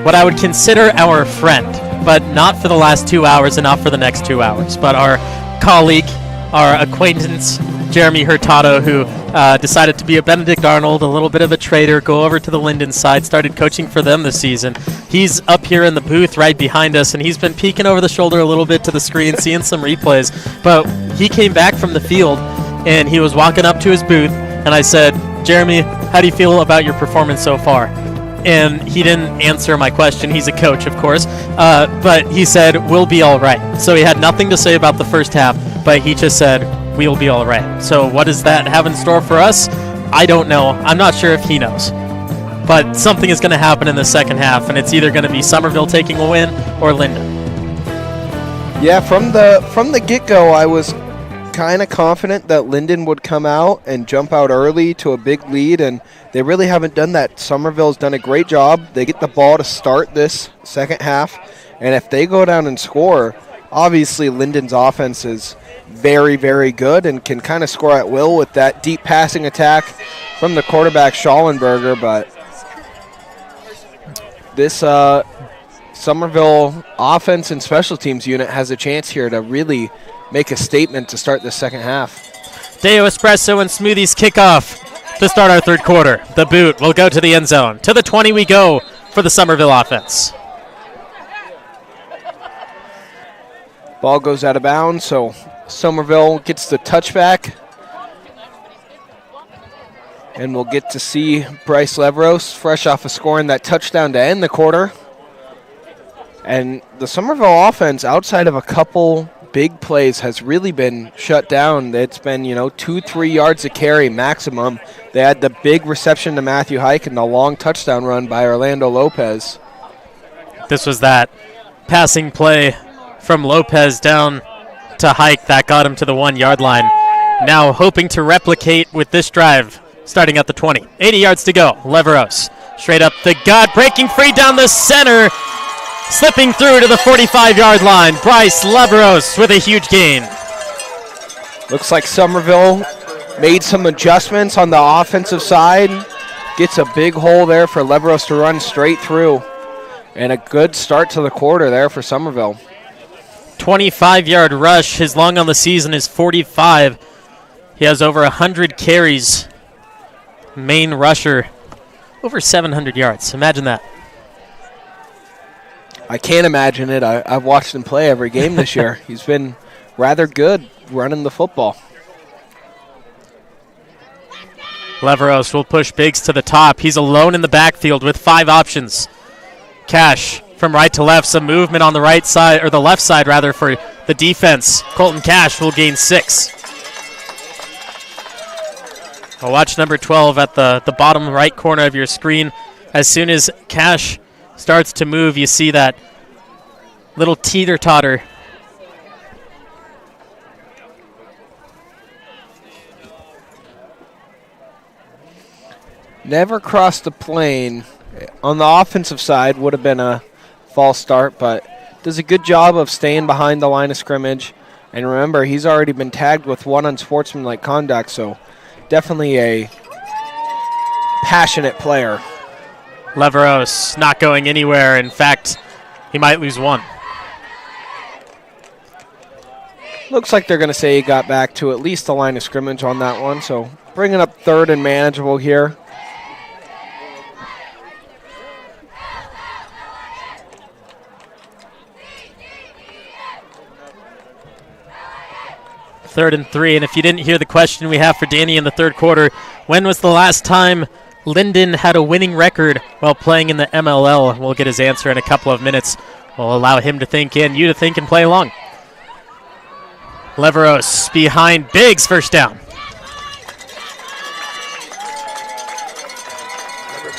what I would consider our friend, but not for the last 2 hours and not for the next 2 hours, but our colleague, our acquaintance, Jeremy Hurtado, who decided to be a Benedict Arnold, a little bit of a trader, go over to the Linden side, started coaching for them this season. He's up here in the booth right behind us, and he's been peeking over the shoulder a little bit to the screen, seeing some replays. But he came back from the field, and he was walking up to his booth, and I said, Jeremy, how do you feel about your performance so far? And he didn't answer my question. He's a coach, of course. But he said, we'll be all right. So he had nothing to say about the first half, but he just said, we'll be all right. So what does that have in store for us? I don't know. I'm not sure if he knows. But something is going to happen in the second half, and it's either going to be Summerville taking a win or Linden. Yeah, from the get-go, I was kind of confident that Linden would come out and jump out early to a big lead, and they really haven't done that. Summerville's done a great job. They get the ball to start this second half, and if they go down and score, obviously Linden's offense is very, very good and can kind of score at will with that deep passing attack from the quarterback Schallenberger, but this Summerville offense and special teams unit has a chance here to really make a statement to start the second half. Deo Espresso and Smoothies kickoff to start our third quarter. The boot will go to the end zone. To the 20 we go for the Summerville offense. Ball goes out of bounds, so Summerville gets the touchback. And we'll get to see Bryce Leveros fresh off of scoring that touchdown to end the quarter. And the Summerville offense, outside of a couple big plays, has really been shut down. It's been, 2-3 yards a carry maximum. They had the big reception to Matthew Hike and the long touchdown run by Orlando Lopez. This was that passing play from Lopez down to Hike that got him to the 1 yard line. Now hoping to replicate with this drive, starting at the 20. 80 yards to go. Leveros straight up the gut, breaking free down the center. Slipping through to the 45-yard line. Bryce Leveros with a huge gain. Looks like Summerville made some adjustments on the offensive side. Gets a big hole there for Leveros to run straight through. And a good start to the quarter there for Summerville. 25-yard rush. His long on the season is 45. He has over 100 carries. Main rusher, over 700 yards. Imagine that. I can't imagine it. I've watched him play every game this year. He's been rather good running the football. Leveros will push Biggs to the top. He's alone in the backfield with 5 options. Cash from right to left. Some movement on the right side, or the left side rather, for the defense. Colton Cash will gain 6. I'll watch number 12 at the bottom right corner of your screen. As soon as Cash starts to move, you see that little teeter-totter. Never crossed the plane. On the offensive side would have been a false start, but does a good job of staying behind the line of scrimmage. And remember, he's already been tagged with 1 unsportsmanlike conduct, so definitely a passionate player. Leveros not going anywhere. In fact, he might lose 1. Looks like they're going to say he got back to at least the line of scrimmage on that one, so bringing up 3rd and manageable here. Third and 3, and if you didn't hear the question we have for Danny in the third quarter, when was the last time Linden had a winning record while playing in the MLL? We'll get his answer in a couple of minutes. We'll allow him to think and you to think and play along. Leveros behind Biggs, first down.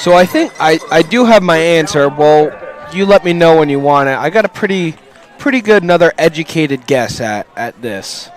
So I think I do have my answer. Well, you let me know when you want it. I got a pretty good, another educated guess at this.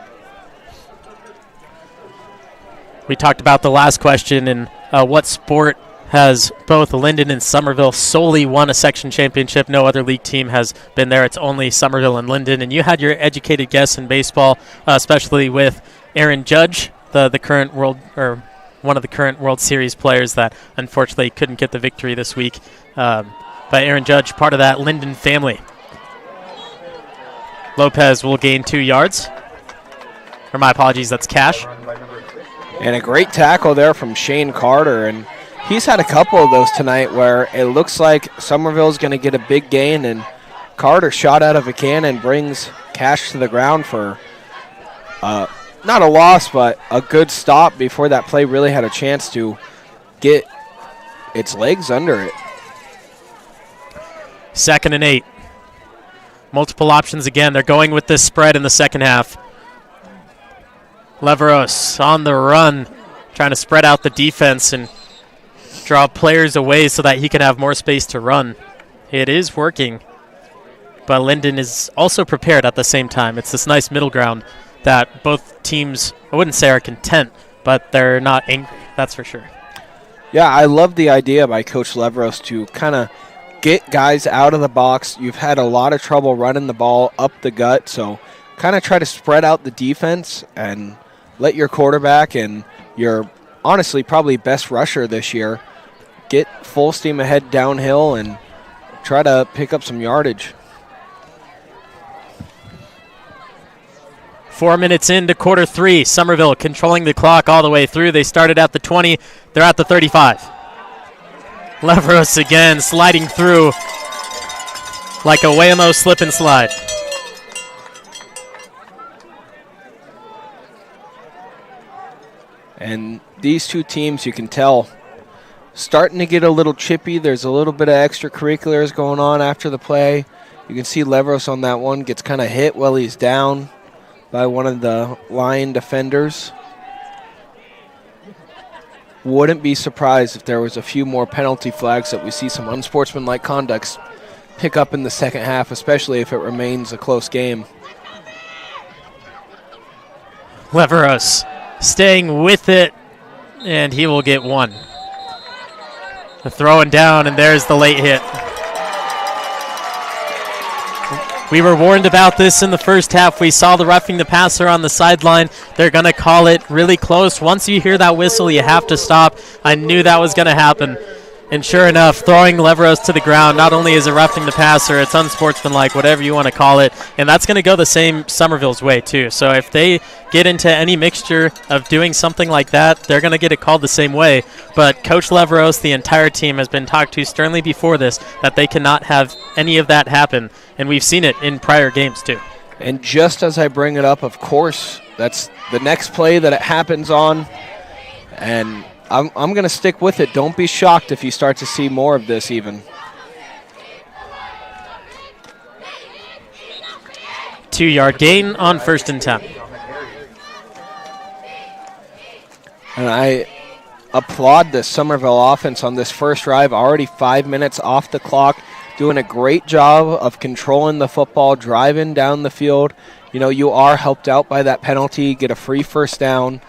We talked about the last question and what sport has both Linden and Summerville solely won a section championship. No other league team has been there. It's only Summerville and Linden. And you had your educated guess in baseball, especially with Aaron Judge, the current world, or one of the current World Series players that unfortunately couldn't get the victory this week. But Aaron Judge, part of that Linden family. Lopez will gain 2 yards. Or my apologies, that's Cash. And a great tackle there from Shane Carter. And he's had a couple of those tonight where it looks like Summerville's going to get a big gain, and Carter shot out of a cannon brings Cash to the ground for not a loss, but a good stop before that play really had a chance to get its legs under it. 2nd and 8. Multiple options again. They're going with this spread in the second half. Leveros on the run, trying to spread out the defense and draw players away so that he can have more space to run. It is working, but Linden is also prepared at the same time. It's this nice middle ground that both teams, I wouldn't say are content, but they're not angry, that's for sure. Yeah, I love the idea by Coach Leveros to kind of get guys out of the box. You've had a lot of trouble running the ball up the gut, so kind of try to spread out the defense and let your quarterback and your honestly probably best rusher this year get full steam ahead downhill and try to pick up some yardage. 4 minutes into quarter 3, Summerville controlling the clock all the way through. They started at the 20, they're at the 35. Leveros again sliding through like a Waymo slip and slide. And these two teams, you can tell, starting to get a little chippy. There's a little bit of extracurriculars going on after the play. You can see Leveros on that one gets kind of hit while he's down by one of the Lion defenders. Wouldn't be surprised if there was a few more penalty flags that we see some unsportsmanlike conducts pick up in the second half, especially if it remains a close game. Leveros staying with it, and he will get 1. The throwing down, and there's the late hit. We were warned about this in the first half. We saw the roughing the passer on the sideline. They're going to call it really close. Once you hear that whistle, you have to stop. I knew that was going to happen. And sure enough, throwing Leveros to the ground, not only is it roughing the passer, it's unsportsmanlike, whatever you want to call it. And that's going to go the same Summerville's way, too. So if they get into any mixture of doing something like that, they're going to get it called the same way. But Coach Leveros, the entire team, has been talked to sternly before this that they cannot have any of that happen. And we've seen it in prior games, too. And just as I bring it up, of course, that's the next play that it happens on. And I'm going to stick with it. Don't be shocked if you start to see more of this even. 2-yard gain on 1st and 10. And I applaud the Summerville offense on this first drive. Already 5 minutes off the clock. Doing a great job of controlling the football, driving down the field. You know, you are helped out by that penalty. Get a free first down.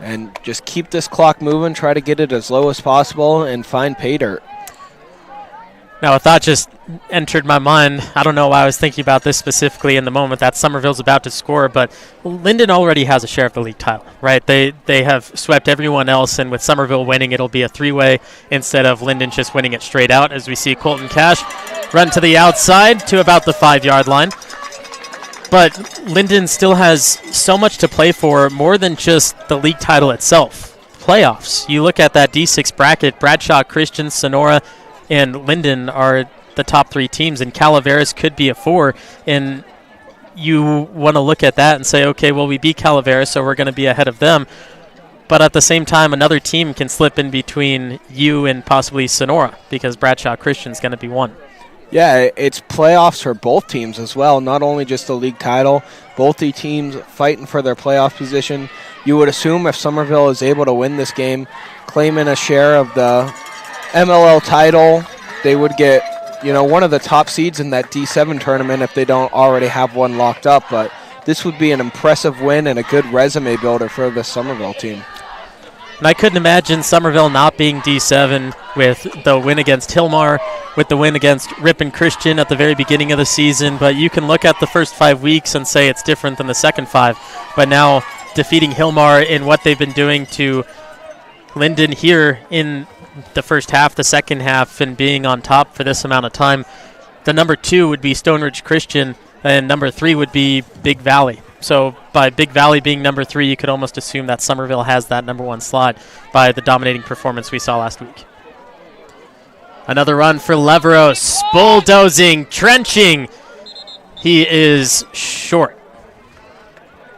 And just keep this clock moving, try to get it as low as possible, and find pay dirt. Now, a thought just entered my mind. I don't know why I was thinking about this specifically in the moment that Summerville's about to score, but Linden already has a share of the league title, right? They have swept everyone else, and with Summerville winning, it'll be a 3-way instead of Linden just winning it straight out, as we see Colton Cash run to the outside to about the 5-yard line. But Linden still has so much to play for, more than just the league title itself. Playoffs. You look at that D6 bracket, Bradshaw, Christian, Sonora, and Linden are the top 3 teams, and Calaveras could be a 4. And you want to look at that and say, okay, well, we beat Calaveras, so we're going to be ahead of them. But at the same time, another team can slip in between you and possibly Sonora, because Bradshaw Christian's going to be 1. Yeah, it's playoffs for both teams as well, not only just the league title. Both the teams fighting for their playoff position. You would assume if Summerville is able to win this game, claiming a share of the MLL title. They would get, one of the top seeds in that D7 tournament if they don't already have one locked up. But this would be an impressive win and a good resume builder for the Summerville team. And I couldn't imagine Summerville not being D7 with the win against Hillmar, with the win against Ripon Christian at the very beginning of the season. But you can look at the first 5 weeks and say it's different than the second 5. But now defeating Hillmar in what they've been doing to Linden here in the first half, the second half, and being on top for this amount of time. The number 2 would be Stone Ridge Christian, and number 3 would be Big Valley. So by Big Valley being number 3, you could almost assume that Summerville has that number 1 slot by the dominating performance we saw last week. Another run for Leveros, bulldozing, trenching. He is short.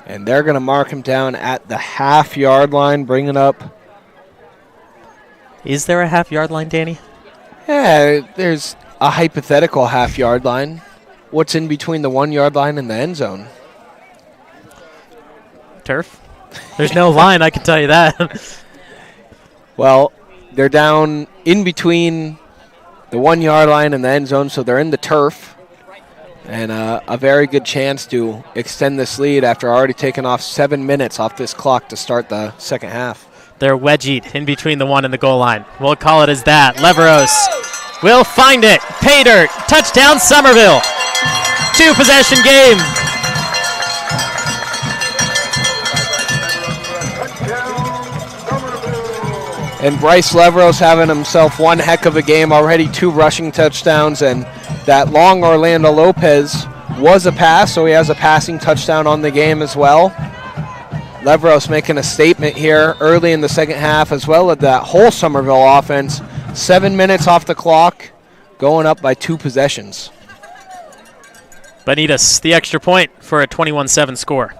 And they're going to mark him down at the half-yard line, bring it up. Is there a half-yard line, Danny? Yeah, there's a hypothetical half-yard line. What's in between the 1-yard line and the end zone? Turf. There's no line, I can tell you that. Well, they're down in between the 1-yard line and the end zone, so they're in the turf. And a very good chance to extend this lead after already taking off 7 minutes off this clock to start the second half. They're wedgied in between the 1 and the goal line. We'll call it as that. Leveros will find it. Pay dirt. Touchdown, Summerville. 2-possession game. And Bryce Leveros having himself one heck of a game already, 2 rushing touchdowns, and that long Orlando Lopez was a pass, so he has a passing touchdown on the game as well. Leveros making a statement here early in the second half, as well as that whole Summerville offense. 7 minutes off the clock, going up by 2 possessions. Benitez, the extra point for a 21-7 score.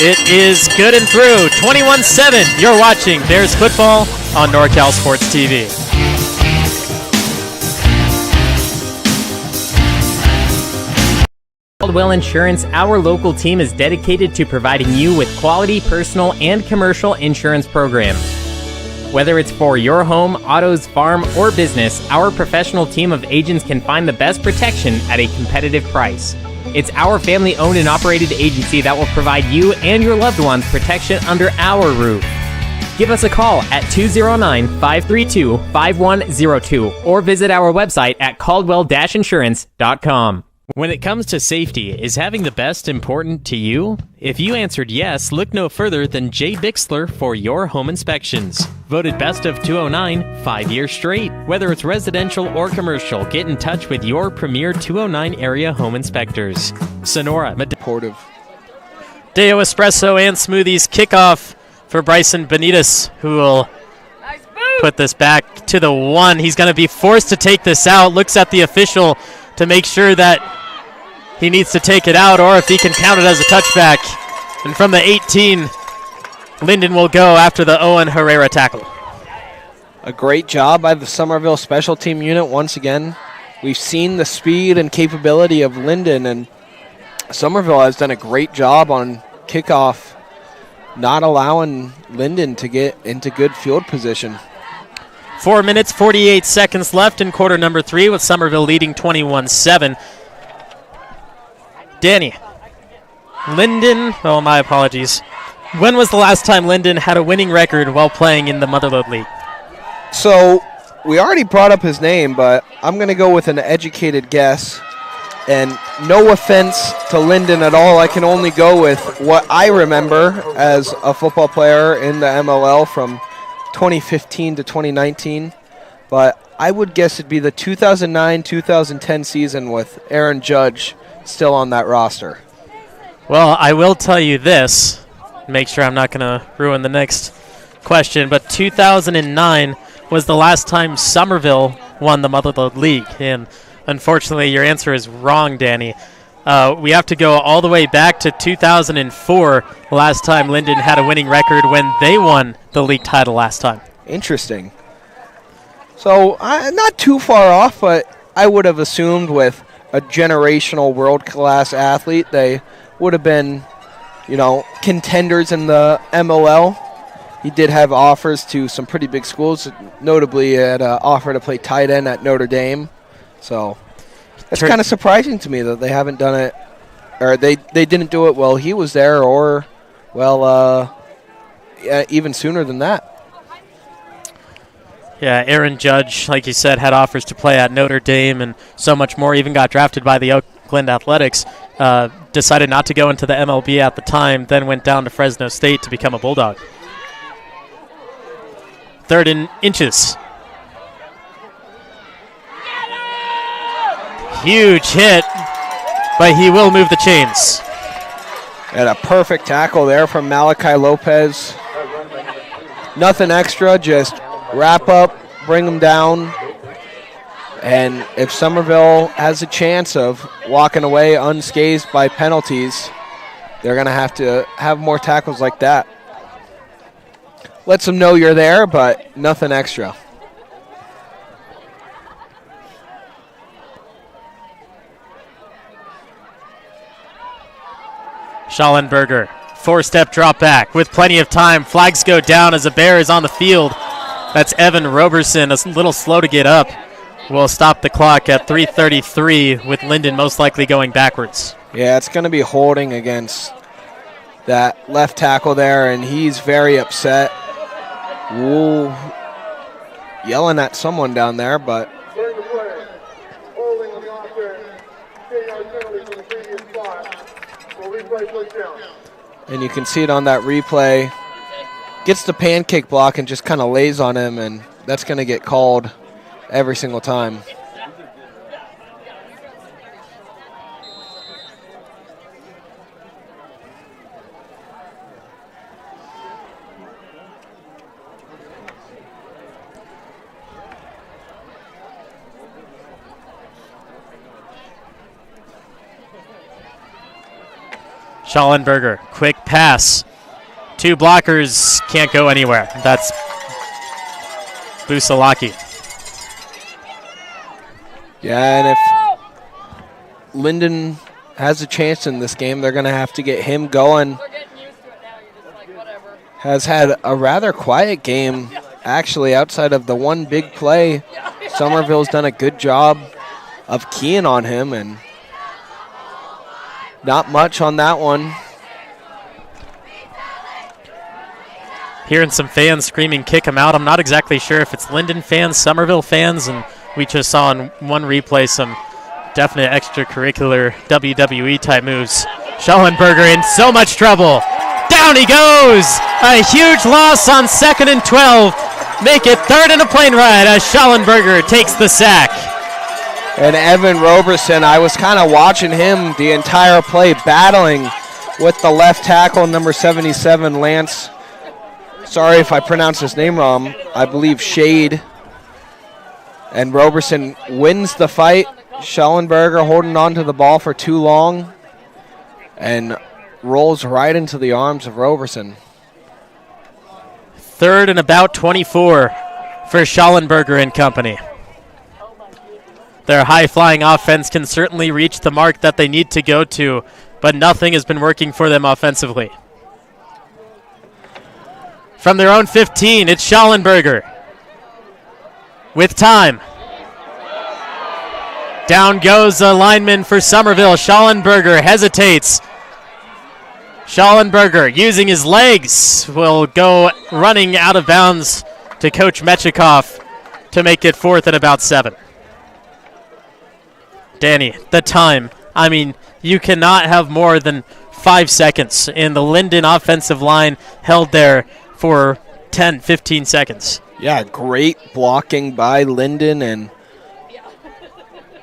It is good and through. 21-7. You're watching Bears football on NorCal Sports TV. Caldwell Insurance, our local team is dedicated to providing you with quality personal and commercial insurance programs. Whether it's for your home, autos, farm, or business, our professional team of agents can find the best protection at a competitive price. It's our family-owned and operated agency that will provide you and your loved ones protection under our roof. Give us a call at 209-532-5102 or visit our website at caldwell-insurance.com. When it comes to safety, is having the best important to you? If you answered yes, look no further than Jay Bixler for your home inspections. Voted Best of 209 5 years straight. Whether it's residential or commercial, get in touch with your premier 209 area home inspectors. Sonora, Portive. Deo Espresso and Smoothies kickoff for Bryson Benitez, who will put this back to the 1. He's going to be forced to take this out. Looks at the official to make sure that he needs to take it out, or if he can count it as a touchback. And from the 18, Linden will go after the Owen Herrera tackle. A great job by the Summerville special team unit once again. We've seen the speed and capability of Linden, and Summerville has done a great job on kickoff, not allowing Linden to get into good field position. 4 minutes, 48 seconds left in quarter number 3 with Summerville leading 21-7. Danny, Linden, oh my apologies. When was the last time Linden had a winning record while playing in the Motherlode League? So, we already brought up his name, but I'm going to go with an educated guess. And no offense to Linden at all, I can only go with what I remember as a football player in the MLL from 2015 to 2019. But I would guess it'd be the 2009-2010 season with Aaron Judge still on that roster. Well, I will tell you this, make sure I'm not going to ruin the next question, but 2009 was the last time Summerville won the Motherlode League, and unfortunately your answer is wrong, Danny. We have to go all the way back to 2004, last time Linden had a winning record when they won the league title last time. Interesting. So, not too far off, but I would have assumed with a generational world-class athlete, they would have been, contenders in the MLL. he did have offers to some pretty big schools. Notably, had an offer to play tight end at Notre Dame. So it's kind of surprising to me that they haven't done it, or they didn't do it while he was there, or even sooner than that. Yeah, Aaron Judge, like you said, had offers to play at Notre Dame and so much more, even got drafted by the Oakland Athletics, decided not to go into the MLB at the time, then went down to Fresno State to become a Bulldog. 3rd and inches. Huge hit, but he will move the chains. And a perfect tackle there from Malachi Lopez. Nothing extra, just wrap up, bring them down. And if Summerville has a chance of walking away unscathed by penalties, they're going to have more tackles like that. Lets them know you're there, but nothing extra. Schallenberger, 4-step drop back with plenty of time. Flags go down as a Bear is on the field. That's Evan Roberson, a little slow to get up. Will stop the clock at 3:33 with Linden most likely going backwards. Yeah, it's going to be holding against that left tackle there, and he's very upset. Ooh, yelling at someone down there, but and you can see it on that replay. Gets the pancake block and just kind of lays on him, and that's going to get called every single time. Schallenberger, quick pass. 2 blockers, can't go anywhere. That's Busalaki. Yeah, and if Linden has a chance in this game, they're going to have to get him going. Has had a rather quiet game, actually, outside of the one big play. Summerville's done a good job of keying on him, and not much on that one. Hearing some fans screaming, kick him out. I'm not exactly sure if it's Linden fans, Summerville fans, and we just saw in one replay some definite extracurricular WWE type moves. Schallenberger in so much trouble. Down he goes! A huge loss on 2nd and 12. Make it 3rd and a plane ride as Schallenberger takes the sack. And Evan Roberson, I was kind of watching him the entire play, battling with the left tackle, number 77, Lance. Sorry if I pronounced his name wrong. I believe Shade. And Roberson wins the fight. Schallenberger holding on to the ball for too long and rolls right into the arms of Roberson. 3rd and about 24 for Schallenberger and company. Their high-flying offense can certainly reach the mark that they need to go to, but nothing has been working for them offensively. From their own 15, it's Schallenberger with time. Down goes the lineman for Summerville. Schallenberger hesitates. Schallenberger, using his legs, will go running out of bounds to Coach Metchikoff to make it 4th and about 7. Danny, the time. I mean, you cannot have more than 5 seconds, and the Linden offensive line held there for 10, 15 seconds. Yeah, great blocking by Linden, and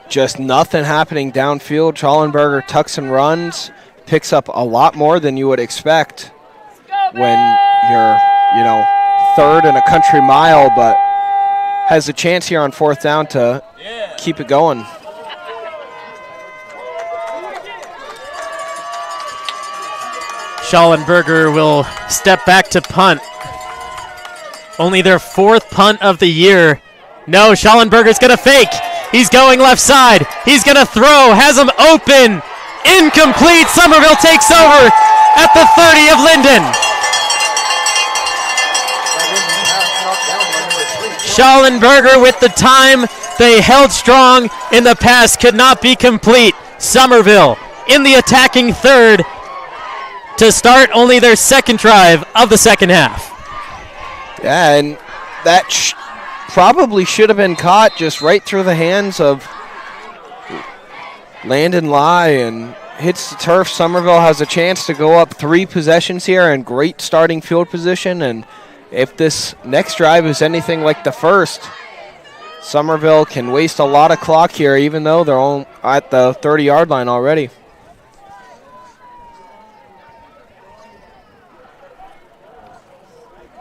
just nothing happening downfield. Schallenberger tucks and runs, picks up a lot more than you would expect when you're, 3rd and a country mile, but has a chance here on 4th down to keep it going. Schallenberger will step back to punt. Only their 4th punt of the year. No, Schallenberger's going to fake. He's going left side. He's going to throw. Has him open. Incomplete. Summerville takes over at the 30 of Linden. Schallenberger with the time. They held strong, and the pass could not be complete. Summerville in the attacking third to start only their second drive of the second half. Yeah, and that probably should have been caught just right through the hands of Landon Lai and hits the turf. Summerville has a chance to go up 3 possessions here and great starting field position. And if this next drive is anything like the first, Summerville can waste a lot of clock here, even though they're all at the 30-yard line already.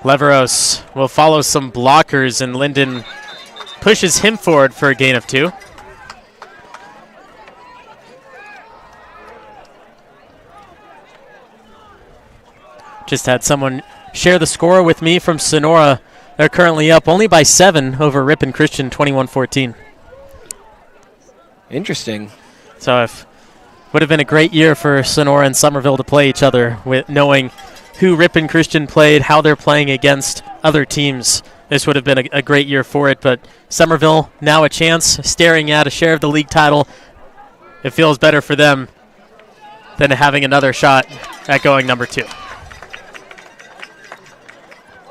Leveros will follow some blockers, and Linden pushes him forward for a gain of 2. Just had someone share the score with me from Sonora. They're currently up only by 7 over Ripon Christian, 21-14. Interesting. So it would have been a great year for Sonora and Summerville to play each other, with knowing who Ripon Christian played, how they're playing against other teams. This would have been a great year for it, but Summerville now a chance, staring at a share of the league title. It feels better for them than having another shot at going number 2.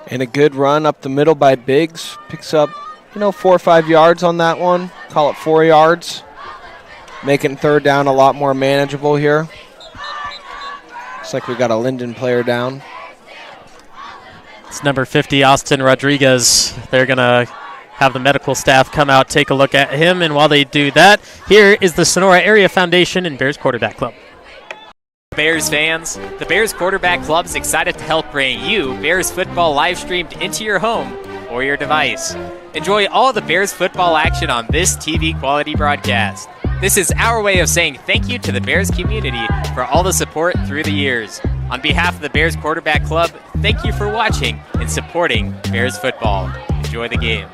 And a good run up the middle by Biggs. Picks up, 4 or 5 yards on that one. Call it 4 yards. Making third down a lot more manageable here. Looks like we got a Linden player down. It's number 50, Austin Rodriguez. They're going to have the medical staff come out, take a look at him. And while they do that, here is the Sonora Area Foundation and Bears Quarterback Club. Bears fans, the Bears Quarterback Club is excited to help bring you Bears football live streamed into your home or your device. Enjoy all the Bears football action on this TV quality broadcast. This is our way of saying thank you to the Bears community for all the support through the years. On behalf of the Bears Quarterback Club, thank you for watching and supporting Bears football. Enjoy the game.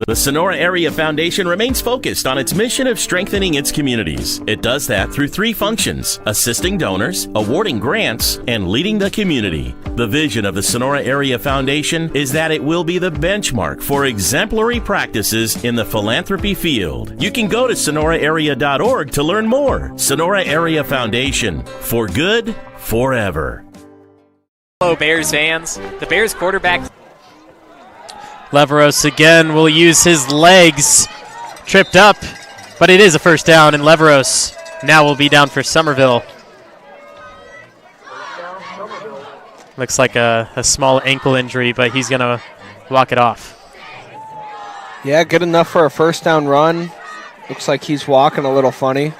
The Sonora Area Foundation remains focused on its mission of strengthening its communities. It does that through 3 functions: assisting donors, awarding grants, and leading the community. The vision of the Sonora Area Foundation is that it will be the benchmark for exemplary practices in the philanthropy field. You can go to sonoraarea.org to learn more. Sonora Area Foundation, for good, forever. Hello, Bears fans. The Bears Quarterback Leveros again will use his legs. Tripped up, but it is a first down, and Leveros now will be down for Summerville. Looks like a small ankle injury, but he's going to walk it off. Yeah, good enough for a first down run. Looks like he's walking a little funny.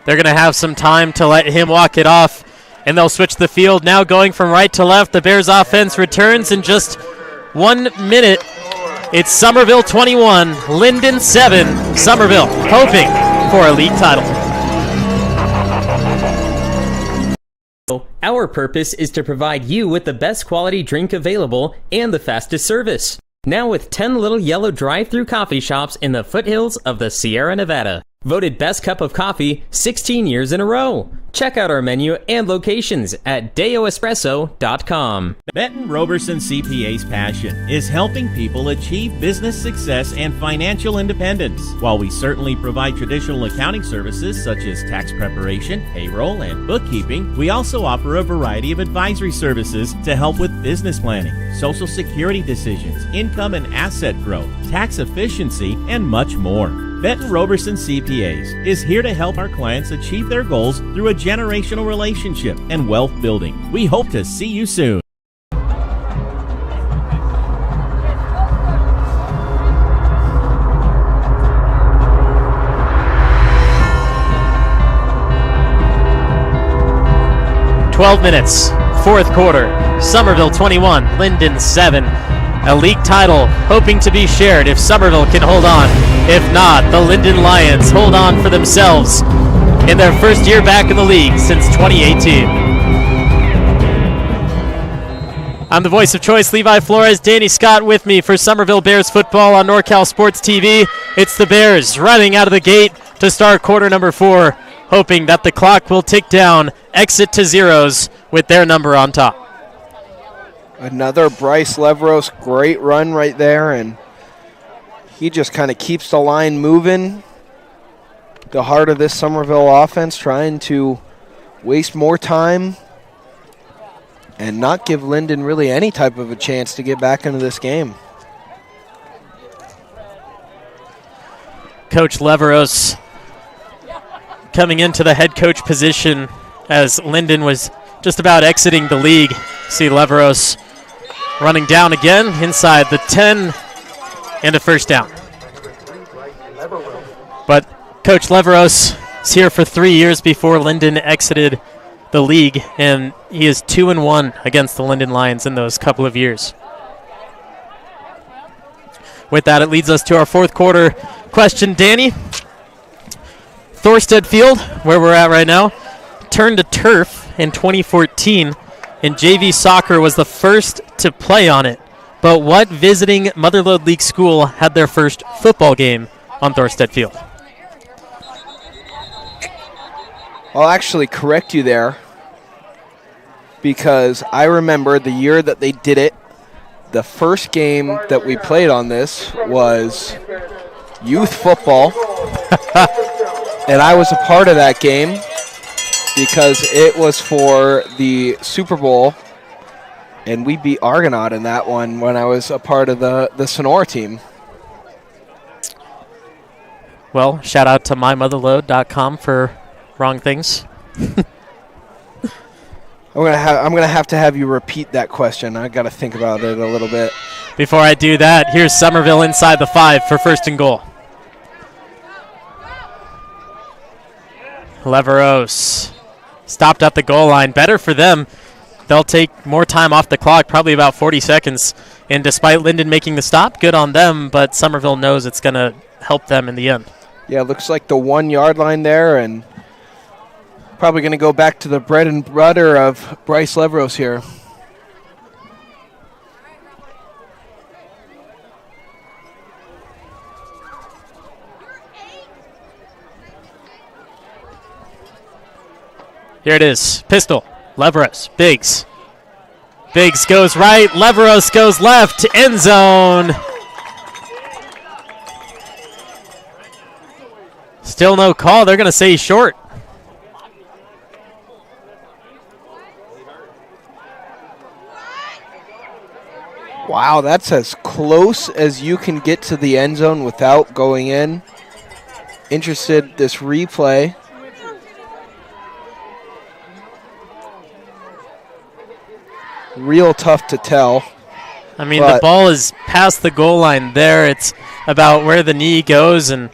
They're going to have some time to let him walk it off, and they'll switch the field now, going from right to left. The Bears offense returns in just 1 minute. It's Summerville 21, Linden 7. Summerville hoping for a league title. Our purpose is to provide you with the best quality drink available and the fastest service. Now with 10 little yellow drive-through coffee shops in the foothills of the Sierra Nevada. Voted Best Cup of Coffee 16 years in a row. Check out our menu and locations at deoespresso.com. Benton Roberson CPA's passion is helping people achieve business success and financial independence. While we certainly provide traditional accounting services such as tax preparation, payroll, and bookkeeping, we also offer a variety of advisory services to help with business planning, social security decisions, income and asset growth, tax efficiency, and much more. Benton Roberson CPAs is here to help our clients achieve their goals through a generational relationship and wealth building. We hope to see you soon. .12 fourth quarter. Summerville 21, Linden 7. A league title hoping to be shared if Summerville can hold on. If not, the Linden Lions hold on for themselves in their first year back in the league since 2018. I'm the voice of choice, Levi Flores. Danny Scott with me for Summerville Bears football on NorCal Sports TV. It's the Bears running out of the gate to start quarter number 4, hoping that the clock will tick down, exit to zeros with their number on top. Another Bryce Leveros, great run right there, and he just kind of keeps the line moving. The heart of this Summerville offense, trying to waste more time and not give Linden really any type of a chance to get back into this game. Coach Leveros coming into the head coach position as Linden was just about exiting the league. See Leveros running down again inside the 10 and a first down. But Coach Leveros is here for 3 years before Linden exited the league, and he is 2-1 against the Linden Lions in those couple of years. With that, it leads us to our fourth quarter question. Danny, Thorstead Field, where we're at right now, turned to turf in 2014, and JV Soccer was the first to play on it. But what visiting Motherlode League school had their first football game on Thorstead Field? I'll actually correct you there, because I remember the year that they did it, the first game that we played on this was youth football, and I was a part of that game because it was for the Super Bowl, and we beat Argonaut in that one when I was a part of the Sonora team. Well, shout out to mymotherlode.com for wrong things. I'm gonna have to have you repeat that question. I got to think about it a little bit. Before I do that, here's Summerville inside the 5 for first and goal. Leveros stopped at the goal line. Better for them. They'll take more time off the clock, probably about 40 seconds. And despite Linden making the stop, good on them, but Summerville knows it's going to help them in the end. Yeah, it looks like the 1 yard line there, and probably going to go back to the bread and butter of Bryce Leveros here. Here it is. Pistol. Leveros. Biggs. Biggs goes right. Leveros goes left. End zone. Still no call. They're going to say he's short. Wow, that's as close as you can get to the end zone without going in. Interested this replay. Real tough to tell. I mean, the ball is past the goal line there. It's about where the knee goes, and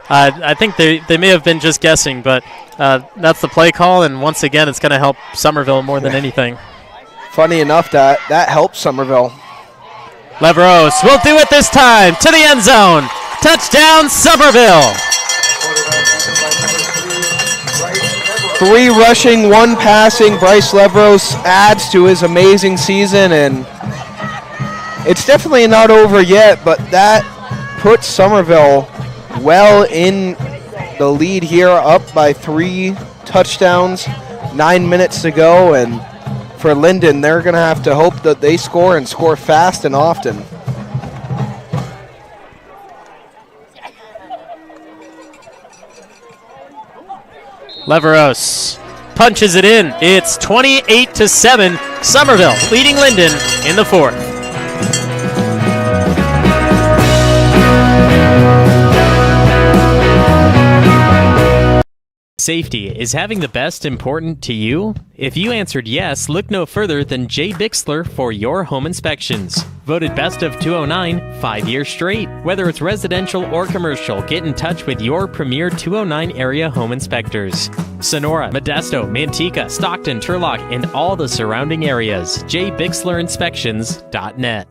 I think they may have been just guessing, but that's the play call, and once again, it's going to help Summerville more than anything. Funny enough, that helps Summerville. Leveros will do it this time to the end zone. Touchdown, Summerville. 3 rushing, 1 passing. Bryce Leveros adds to his amazing season, and it's definitely not over yet, but that puts Summerville well in the lead here, up by 3 touchdowns, 9 minutes to go, and for Linden, they're going to have to hope that they score and score fast and often. Leveros punches it in. It's 28-7. Summerville leading Linden in the 4th. Safety, is having the best important to you? If you answered yes, look no further than Jay Bixler for your home inspections. Voted Best of 209 5 years straight. Whether it's residential or commercial, get in touch with your premier 209 area home inspectors. Sonora, Modesto, Manteca, Stockton, Turlock, and all the surrounding areas. JBixlerInspections.net.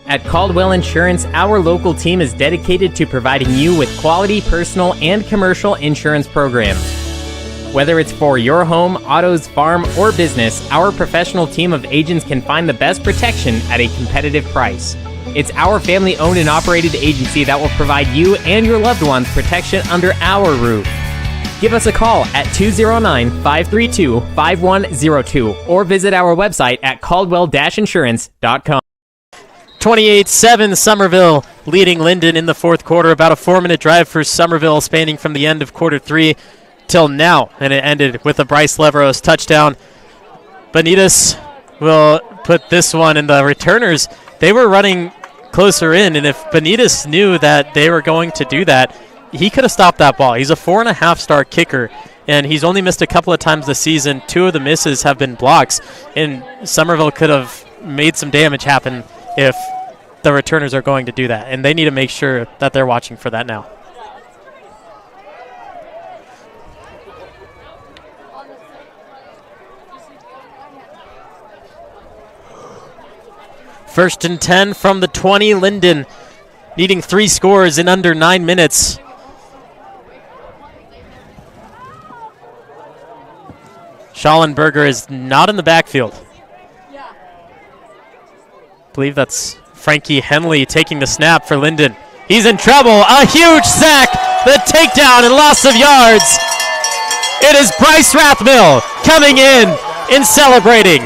At Caldwell Insurance, our local team is dedicated to providing you with quality personal and commercial insurance programs. Whether it's for your home, autos, farm, or business, our professional team of agents can find the best protection at a competitive price. It's our family-owned and operated agency that will provide you and your loved ones protection under our roof. Give us a call at 209-532-5102 or visit our website at caldwell-insurance.com. 28-7, Summerville leading Linden in the fourth quarter. About a 4-minute drive for Summerville, spanning from the end of quarter 3 till now, and it ended with a Bryce Leveros touchdown. Benitez will put this one in. The returners, they were running closer in, and if Benitez knew that they were going to do that, he could have stopped that ball. He's a 4.5-star kicker, and he's only missed a couple of times this season. 2 of the misses have been blocks, and Summerville could have made some damage happen if the returners are going to do that, and they need to make sure that they're watching for that now. First and 10 from the 20, Linden needing 3 scores in under 9 minutes. Schallenberger is not in the backfield. I believe that's Frankie Henley taking the snap for Linden. He's in trouble. A huge sack. The takedown and loss of yards. It is Bryce Rathmill coming in celebrating.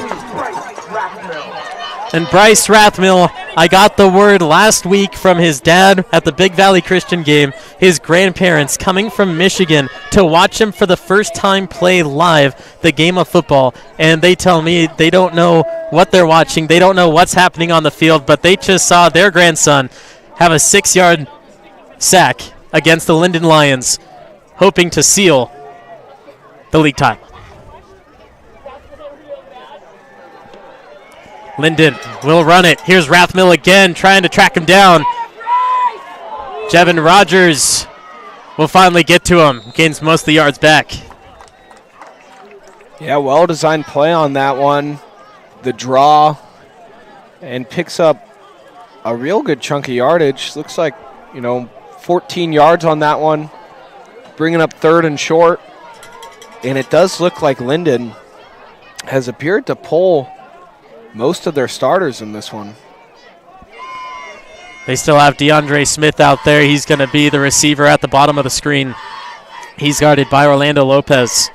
And Bryce Rathmill, I got the word last week from his dad at the Big Valley Christian game, his grandparents coming from Michigan to watch him for the first time play live the game of football. And they tell me they don't know what they're watching. They don't know what's happening on the field, but they just saw their grandson have a 6-yard sack against the Linden Lions, hoping to seal the league title. Linden will run it. Here's Rathmill again, trying to track him down. Jevin Rogers will finally get to him. Gains most of the yards back. Yeah, well-designed play on that one. The draw, and picks up a real good chunk of yardage. Looks like, 14 yards on that one. Bringing up 3rd and short. And it does look like Linden has appeared to pull most of their starters in this one. They still have DeAndre Smith out there. He's going to be the receiver at the bottom of the screen. He's guarded by Orlando Lopez.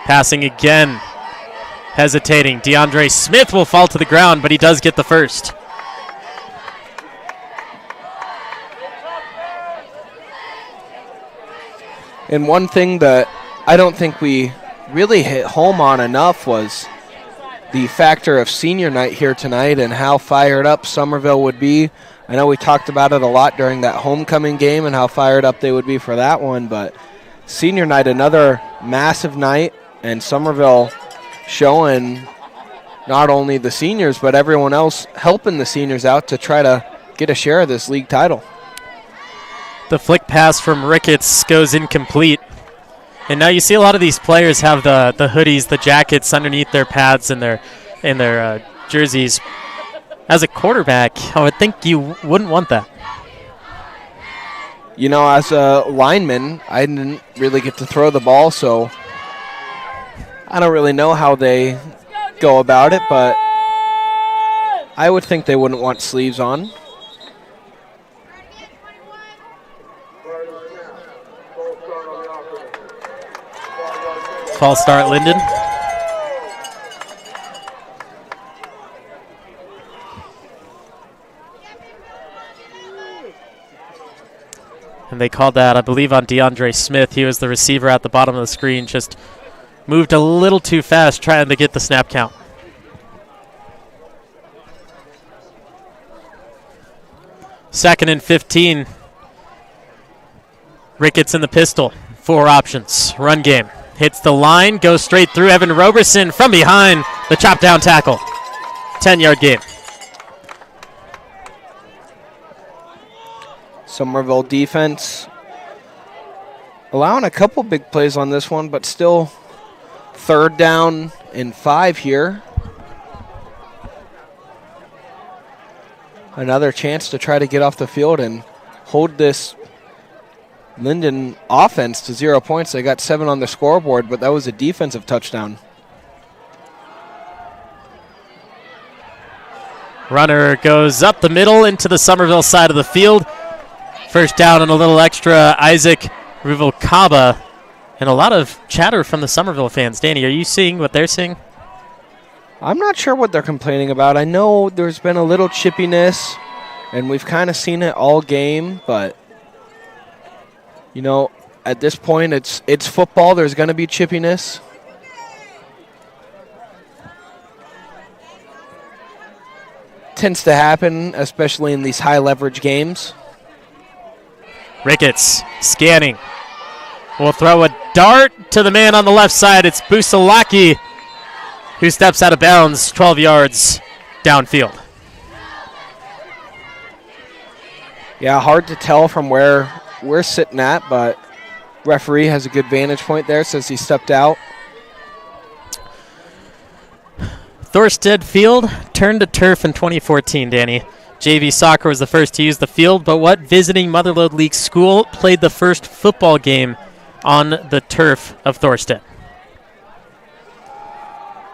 Passing again. Hesitating. DeAndre Smith will fall to the ground, but he does get the first. And one thing that I don't think we really hit home on enough was the factor of senior night here tonight and how fired up Summerville would be. I know we talked about it a lot during that homecoming game and how fired up they would be for that one, but senior night, another massive night, and Summerville showing not only the seniors but everyone else helping the seniors out to try to get a share of this league title. The flick pass from Ricketts goes incomplete. And now you see a lot of these players have the hoodies, the jackets underneath their pads and their jerseys. As a quarterback, I would think you wouldn't want that. As a lineman, I didn't really get to throw the ball, so I don't really know how they go about it, but I would think they wouldn't want sleeves on. False start, Linden. And they called that, I believe, on DeAndre Smith. He was the receiver at the bottom of the screen, just moved a little too fast trying to get the snap count. Second and 15. Ricketts in the pistol. 4 options. Run game. Hits the line, goes straight through. Evan Roberson from behind the chop down tackle. 10-yard gain. Summerville defense allowing a couple big plays on this one, but still 3rd down and 5 here. Another chance to try to get off the field and hold this Linden offense to 0 points. They got 7 on the scoreboard, but that was a defensive touchdown. Runner goes up the middle into the Summerville side of the field. First down and a little extra. Isaac Ruvalcaba. And a lot of chatter from the Summerville fans. Danny, are you seeing what they're seeing? I'm not sure what they're complaining about. I know there's been a little chippiness, and we've kind of seen it all game, but, you know, at this point, it's football. There's going to be chippiness. Tends to happen, especially in these high-leverage games. Ricketts scanning. Will throw a dart to the man on the left side. It's Busalaki, who steps out of bounds 12 yards downfield. Yeah, hard to tell from where we're sitting at, but referee has a good vantage point there, says he stepped out. Thorstead Field turned to turf in 2014, Danny. JV Soccer was the first to use the field, but what visiting Motherlode League school played the first football game on the turf of Thorstead?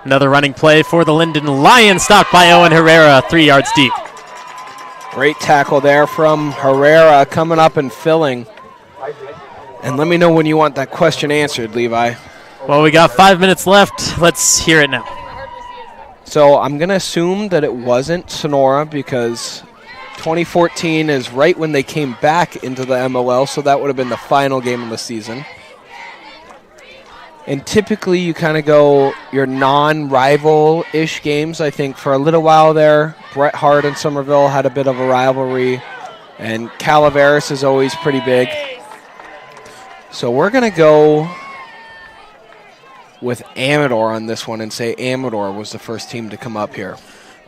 Another running play for the Linden Lions, stopped by Owen Herrera, 3 yards deep. Great tackle there from Herrera, coming up and filling. And let me know when you want that question answered, Levi. Well, we got 5 minutes left. Let's hear it now. So I'm going to assume that it wasn't Sonora because 2014 is right when they came back into the MOL, so that would have been the final game of the season. And typically you kind of go your non-rival-ish games. I think for a little while there, Bret Hart and Summerville had a bit of a rivalry, and Calaveras is always pretty big. So we're going to go with Amador on this one and say Amador was the first team to come up here.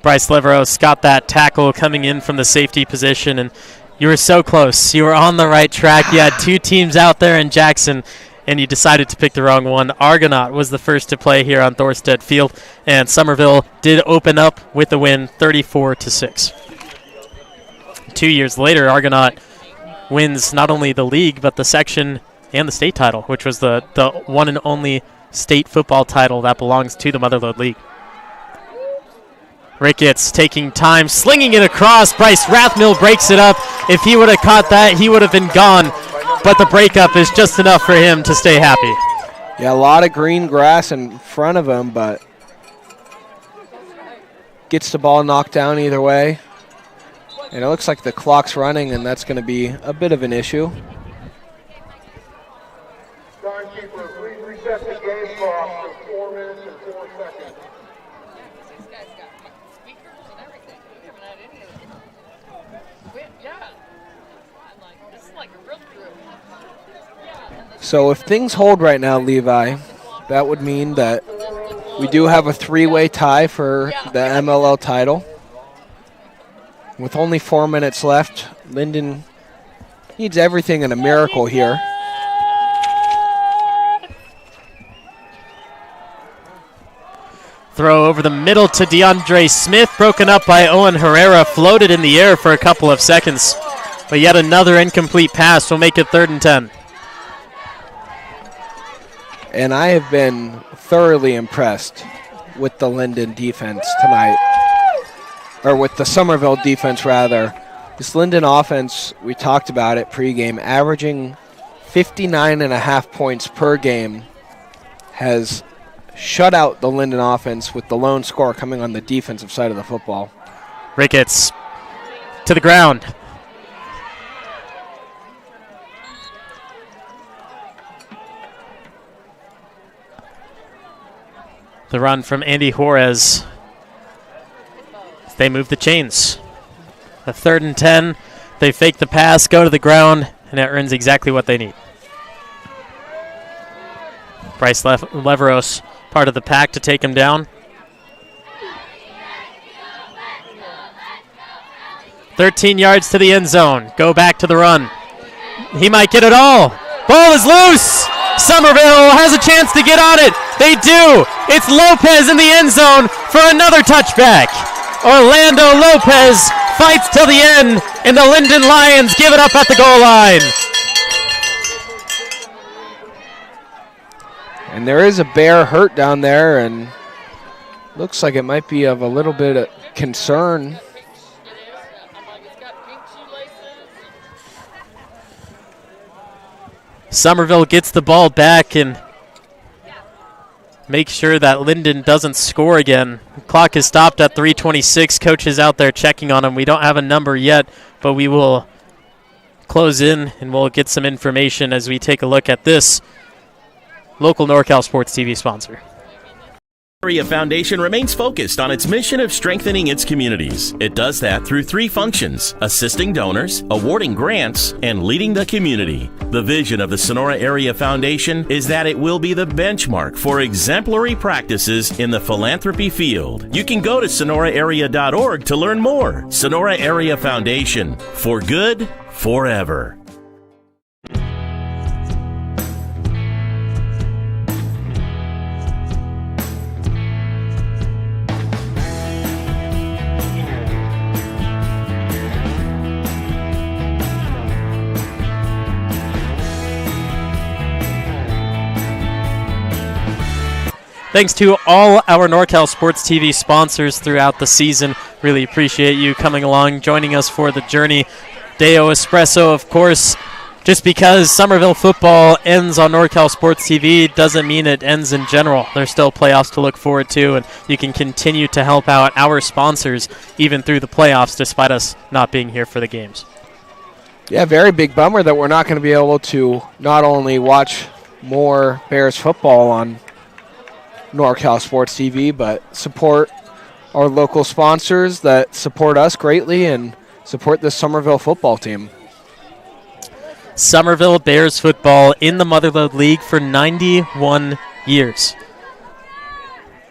Bryce Leveros got that tackle coming in from the safety position, and you were so close. You were on the right track. You had two teams out there in Jackson, and you decided to pick the wrong one. Argonaut was the first to play here on Thorstead Field, and Summerville did open up with the win 34-6. 2 years later, Argonaut wins not only the league but the section and the state title, which was the one and only state football title that belongs to the Motherlode League. Ricketts taking time, slinging it across. Bryce Rathmill breaks it up. If he would have caught that, he would have been gone. But the breakup is just enough for him to stay happy. Yeah, a lot of green grass in front of him, but gets the ball knocked down either way. And it looks like the clock's running, and that's going to be a bit of an issue. Timekeeper, please reset the game clock to 4 minutes and 4 seconds. So if things hold right now, Levi, that would mean that we do have a three-way tie for the MLL title. With only 4 minutes left, Linden needs everything in a miracle here. Throw over the middle to DeAndre Smith, broken up by Owen Herrera, floated in the air for a couple of seconds. But yet another incomplete pass will make it 3rd and 10. And I have been thoroughly impressed with the Linden defense tonight. Or with the Summerville defense, rather. This Linden offense, we talked about it pregame, averaging 59.5 points per game, has shut out the Linden offense with the lone score coming on the defensive side of the football. Ricketts to the ground. The run from Andy Juarez. They move the chains. The 3rd and 10. They fake the pass, go to the ground, and it earns exactly what they need. Bryce Leveros, part of the pack to take him down. 13 yards to the end zone. Go back to the run. He might get it all. Ball is loose. Summerville has a chance to get on it. They do. It's Lopez in the end zone for another touchback. Orlando Lopez fights till the end, and the Linden Lions give it up at the goal line. And there is a bear hurt down there, and looks like it might be of a little bit of concern. Summerville gets the ball back and make sure that Linden doesn't score again. The clock is stopped at 3:26. Coach is out there checking on him. We don't have a number yet, but we will close in and we'll get some information as we take a look at this local NorCal Sports TV sponsor. Area Foundation remains focused on its mission of strengthening its communities. It does that through three functions: assisting donors, awarding grants, and leading the community. The vision of the Sonora Area Foundation is that it will be the benchmark for exemplary practices in the philanthropy field. You can go to sonoraarea.org to learn more. Sonora Area Foundation, for good, forever. Thanks to all our NorCal Sports TV sponsors throughout the season. Really appreciate you coming along, joining us for the journey. Deo Espresso, of course. Just because Summerville football ends on NorCal Sports TV doesn't mean it ends in general. There's still playoffs to look forward to, and you can continue to help out our sponsors even through the playoffs despite us not being here for the games. Yeah, very big bummer that we're not going to be able to not only watch more Bears football on NorCal Sports TV, but support our local sponsors that support us greatly and support the Summerville football team. Summerville Bears football in the Motherlode League for 91 years.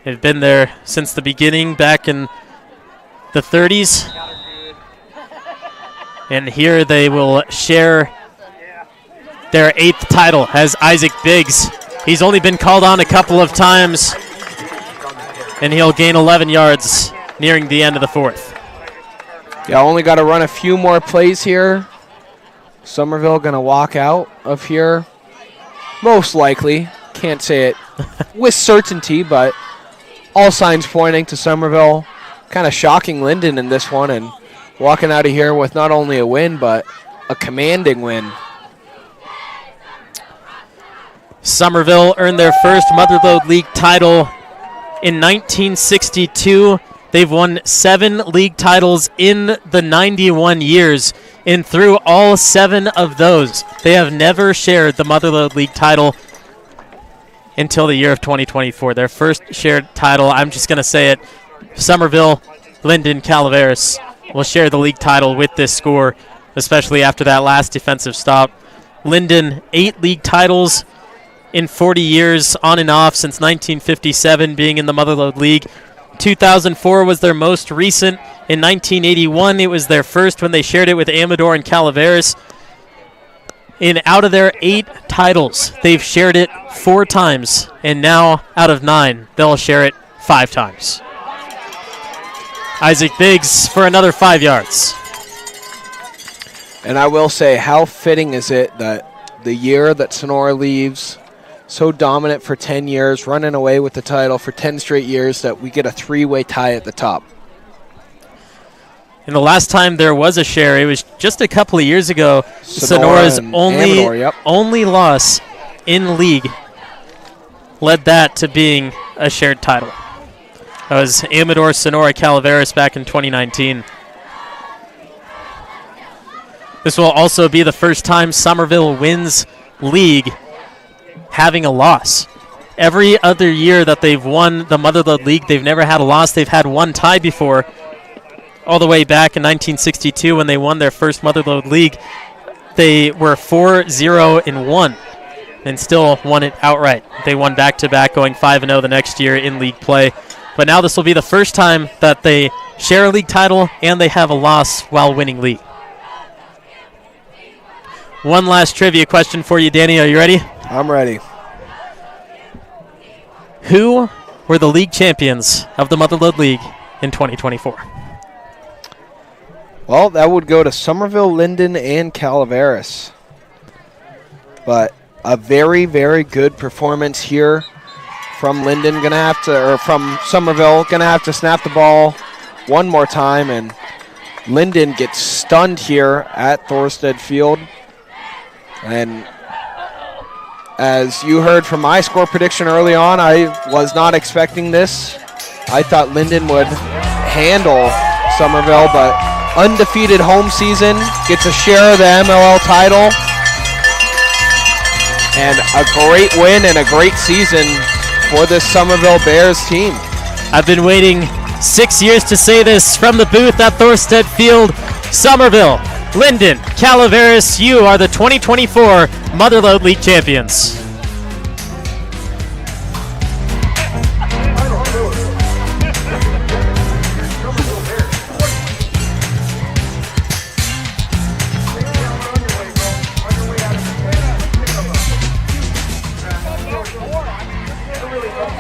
They've been there since the beginning back in the 30s. And here they will share their 8th title as Isaac Biggs. He's only been called on a couple of times, and he'll gain 11 yards nearing the end of the 4th. Yeah, only got to run a few more plays here. Summerville going to walk out of here. Most likely. Can't say it with certainty, but all signs pointing to Summerville. Kind of shocking Linden in this one and walking out of here with not only a win, but a commanding win. Summerville earned their first Motherlode League title in 1962. They've won 7 league titles in the 91 years, and through all 7 of those, they have never shared the Motherlode League title until the year of 2024. Their first shared title, I'm just going to say it, Summerville, Linden, Calaveras will share the league title with this score, especially after that last defensive stop. Linden, 8 league titles in 40 years, on and off since 1957, being in the Motherlode League. 2004 was their most recent. In 1981, it was their first when they shared it with Amador and Calaveras. And out of their 8 titles, they've shared it 4 times. And now, out of 9, they'll share it 5 times. Isaac Biggs for another 5 yards. And I will say, how fitting is it that the year that Sonora leaves so dominant for 10 years, running away with the title for 10 straight years, that we get a 3-way tie at the top. And the last time there was a share, it was just a couple of years ago. Sonora's only loss in league led that to being a shared title. That was Amador Sonora Calaveras back in 2019. This will also be the first time Summerville wins league having a loss. Every other year that they've won the Motherlode League, they've never had a loss. They've had one tie before, all the way back in 1962 when they won their first Motherlode League. They were 4-0-1 and still won it outright. They won back-to-back, going 5-0 the next year in league play. But now this will be the first time that they share a league title and they have a loss while winning league. One last trivia question for you, Danny. Are you ready? I'm ready. Who were the league champions of the Motherlode League in 2024? Well, that would go to Summerville, Linden, and Calaveras. But a very, very good performance here from Linden. From Summerville, gonna have to snap the ball one more time, and Linden gets stunned here at Thorstead Field. And As you heard from my score prediction early on, I was not expecting this. I thought Linden would handle Summerville, but undefeated home season, gets a share of the MLL title, and a great win and a great season for this Summerville Bears team. I've been waiting 6 years to say this from the booth at Thorstead Field. Summerville, Linden, Calaveras, you are the 2024 Motherlode League champions.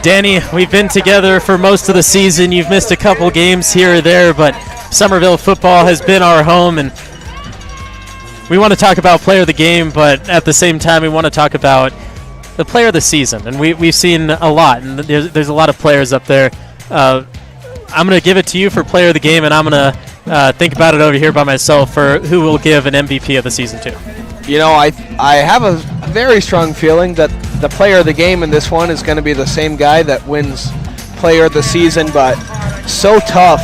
Danny, we've been together for most of the season. You've missed a couple games here or there, but Summerville football has been our home, and we want to talk about player of the game, but at the same time we want to talk about the player of the season. And we've seen a lot, and there's a lot of players up there. I'm going to give it to you for player of the game, and I'm going to think about it over here by myself for who will give an MVP of the season to. You know, I have a very strong feeling that the player of the game in this one is going to be the same guy that wins player of the season, but so tough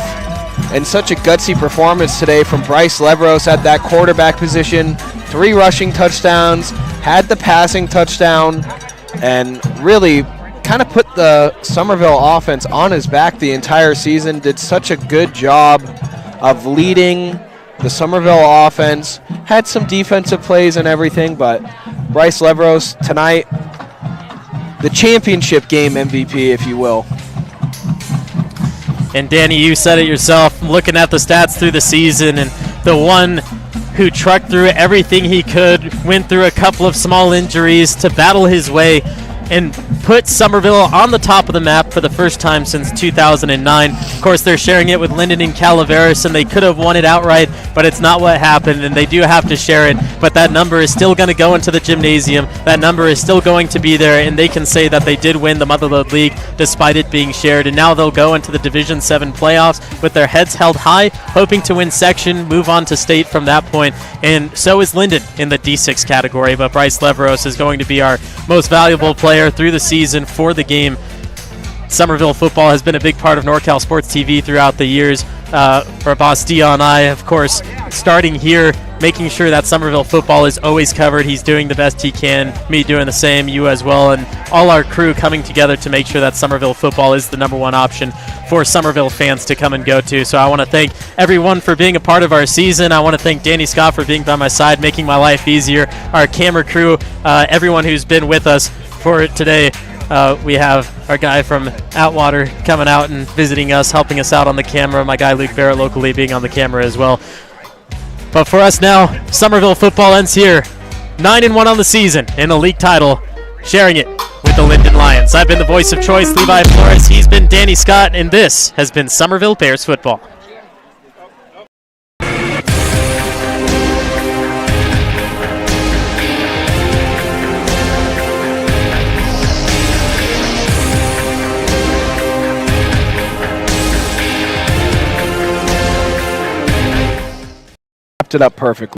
and such a gutsy performance today from Bryce Leveros at that quarterback position. 3 rushing touchdowns, had the passing touchdown, and really kind of put the Summerville offense on his back the entire season. Did such a good job of leading the Summerville offense. Had some defensive plays and everything, but Bryce Leveros tonight, the championship game MVP, if you will. And Danny, you said it yourself, looking at the stats through the season, and the one who trucked through everything he could, went through a couple of small injuries to battle his way and put Summerville on the top of the map for the first time since 2009. Of course, they're sharing it with Linden and Calaveras, and they could have won it outright, but it's not what happened, and they do have to share it. But that number is still going to go into the gymnasium. That number is still going to be there, and they can say that they did win the Motherlode League despite it being shared. And now they'll go into the Division 7 playoffs with their heads held high, hoping to win section, move on to state from that point. And so is Linden in the D6 category, but Bryce Leveros is going to be our most valuable player through the season for the game. Summerville football has been a big part of NorCal Sports TV throughout the years. Our boss Dion and I, of course, starting here, making sure that Summerville football is always covered. He's doing the best he can, me doing the same, you as well, and all our crew coming together to make sure that Summerville football is the #1 option for Summerville fans to come and go to. So I want to thank everyone for being a part of our season. I want to thank Danny Scott for being by my side, making my life easier, our camera crew, everyone who's been with us for today. We have our guy from Outwater coming out and visiting us, helping us out on the camera. My guy Luke Barrett locally being on the camera as well. But for us now, Summerville football ends here. 9-1 on the season in a league title, sharing it with the Linden Lions. I've been the voice of choice, Levi Flores. He's been Danny Scott, and this has been Summerville Bears football. It up perfectly.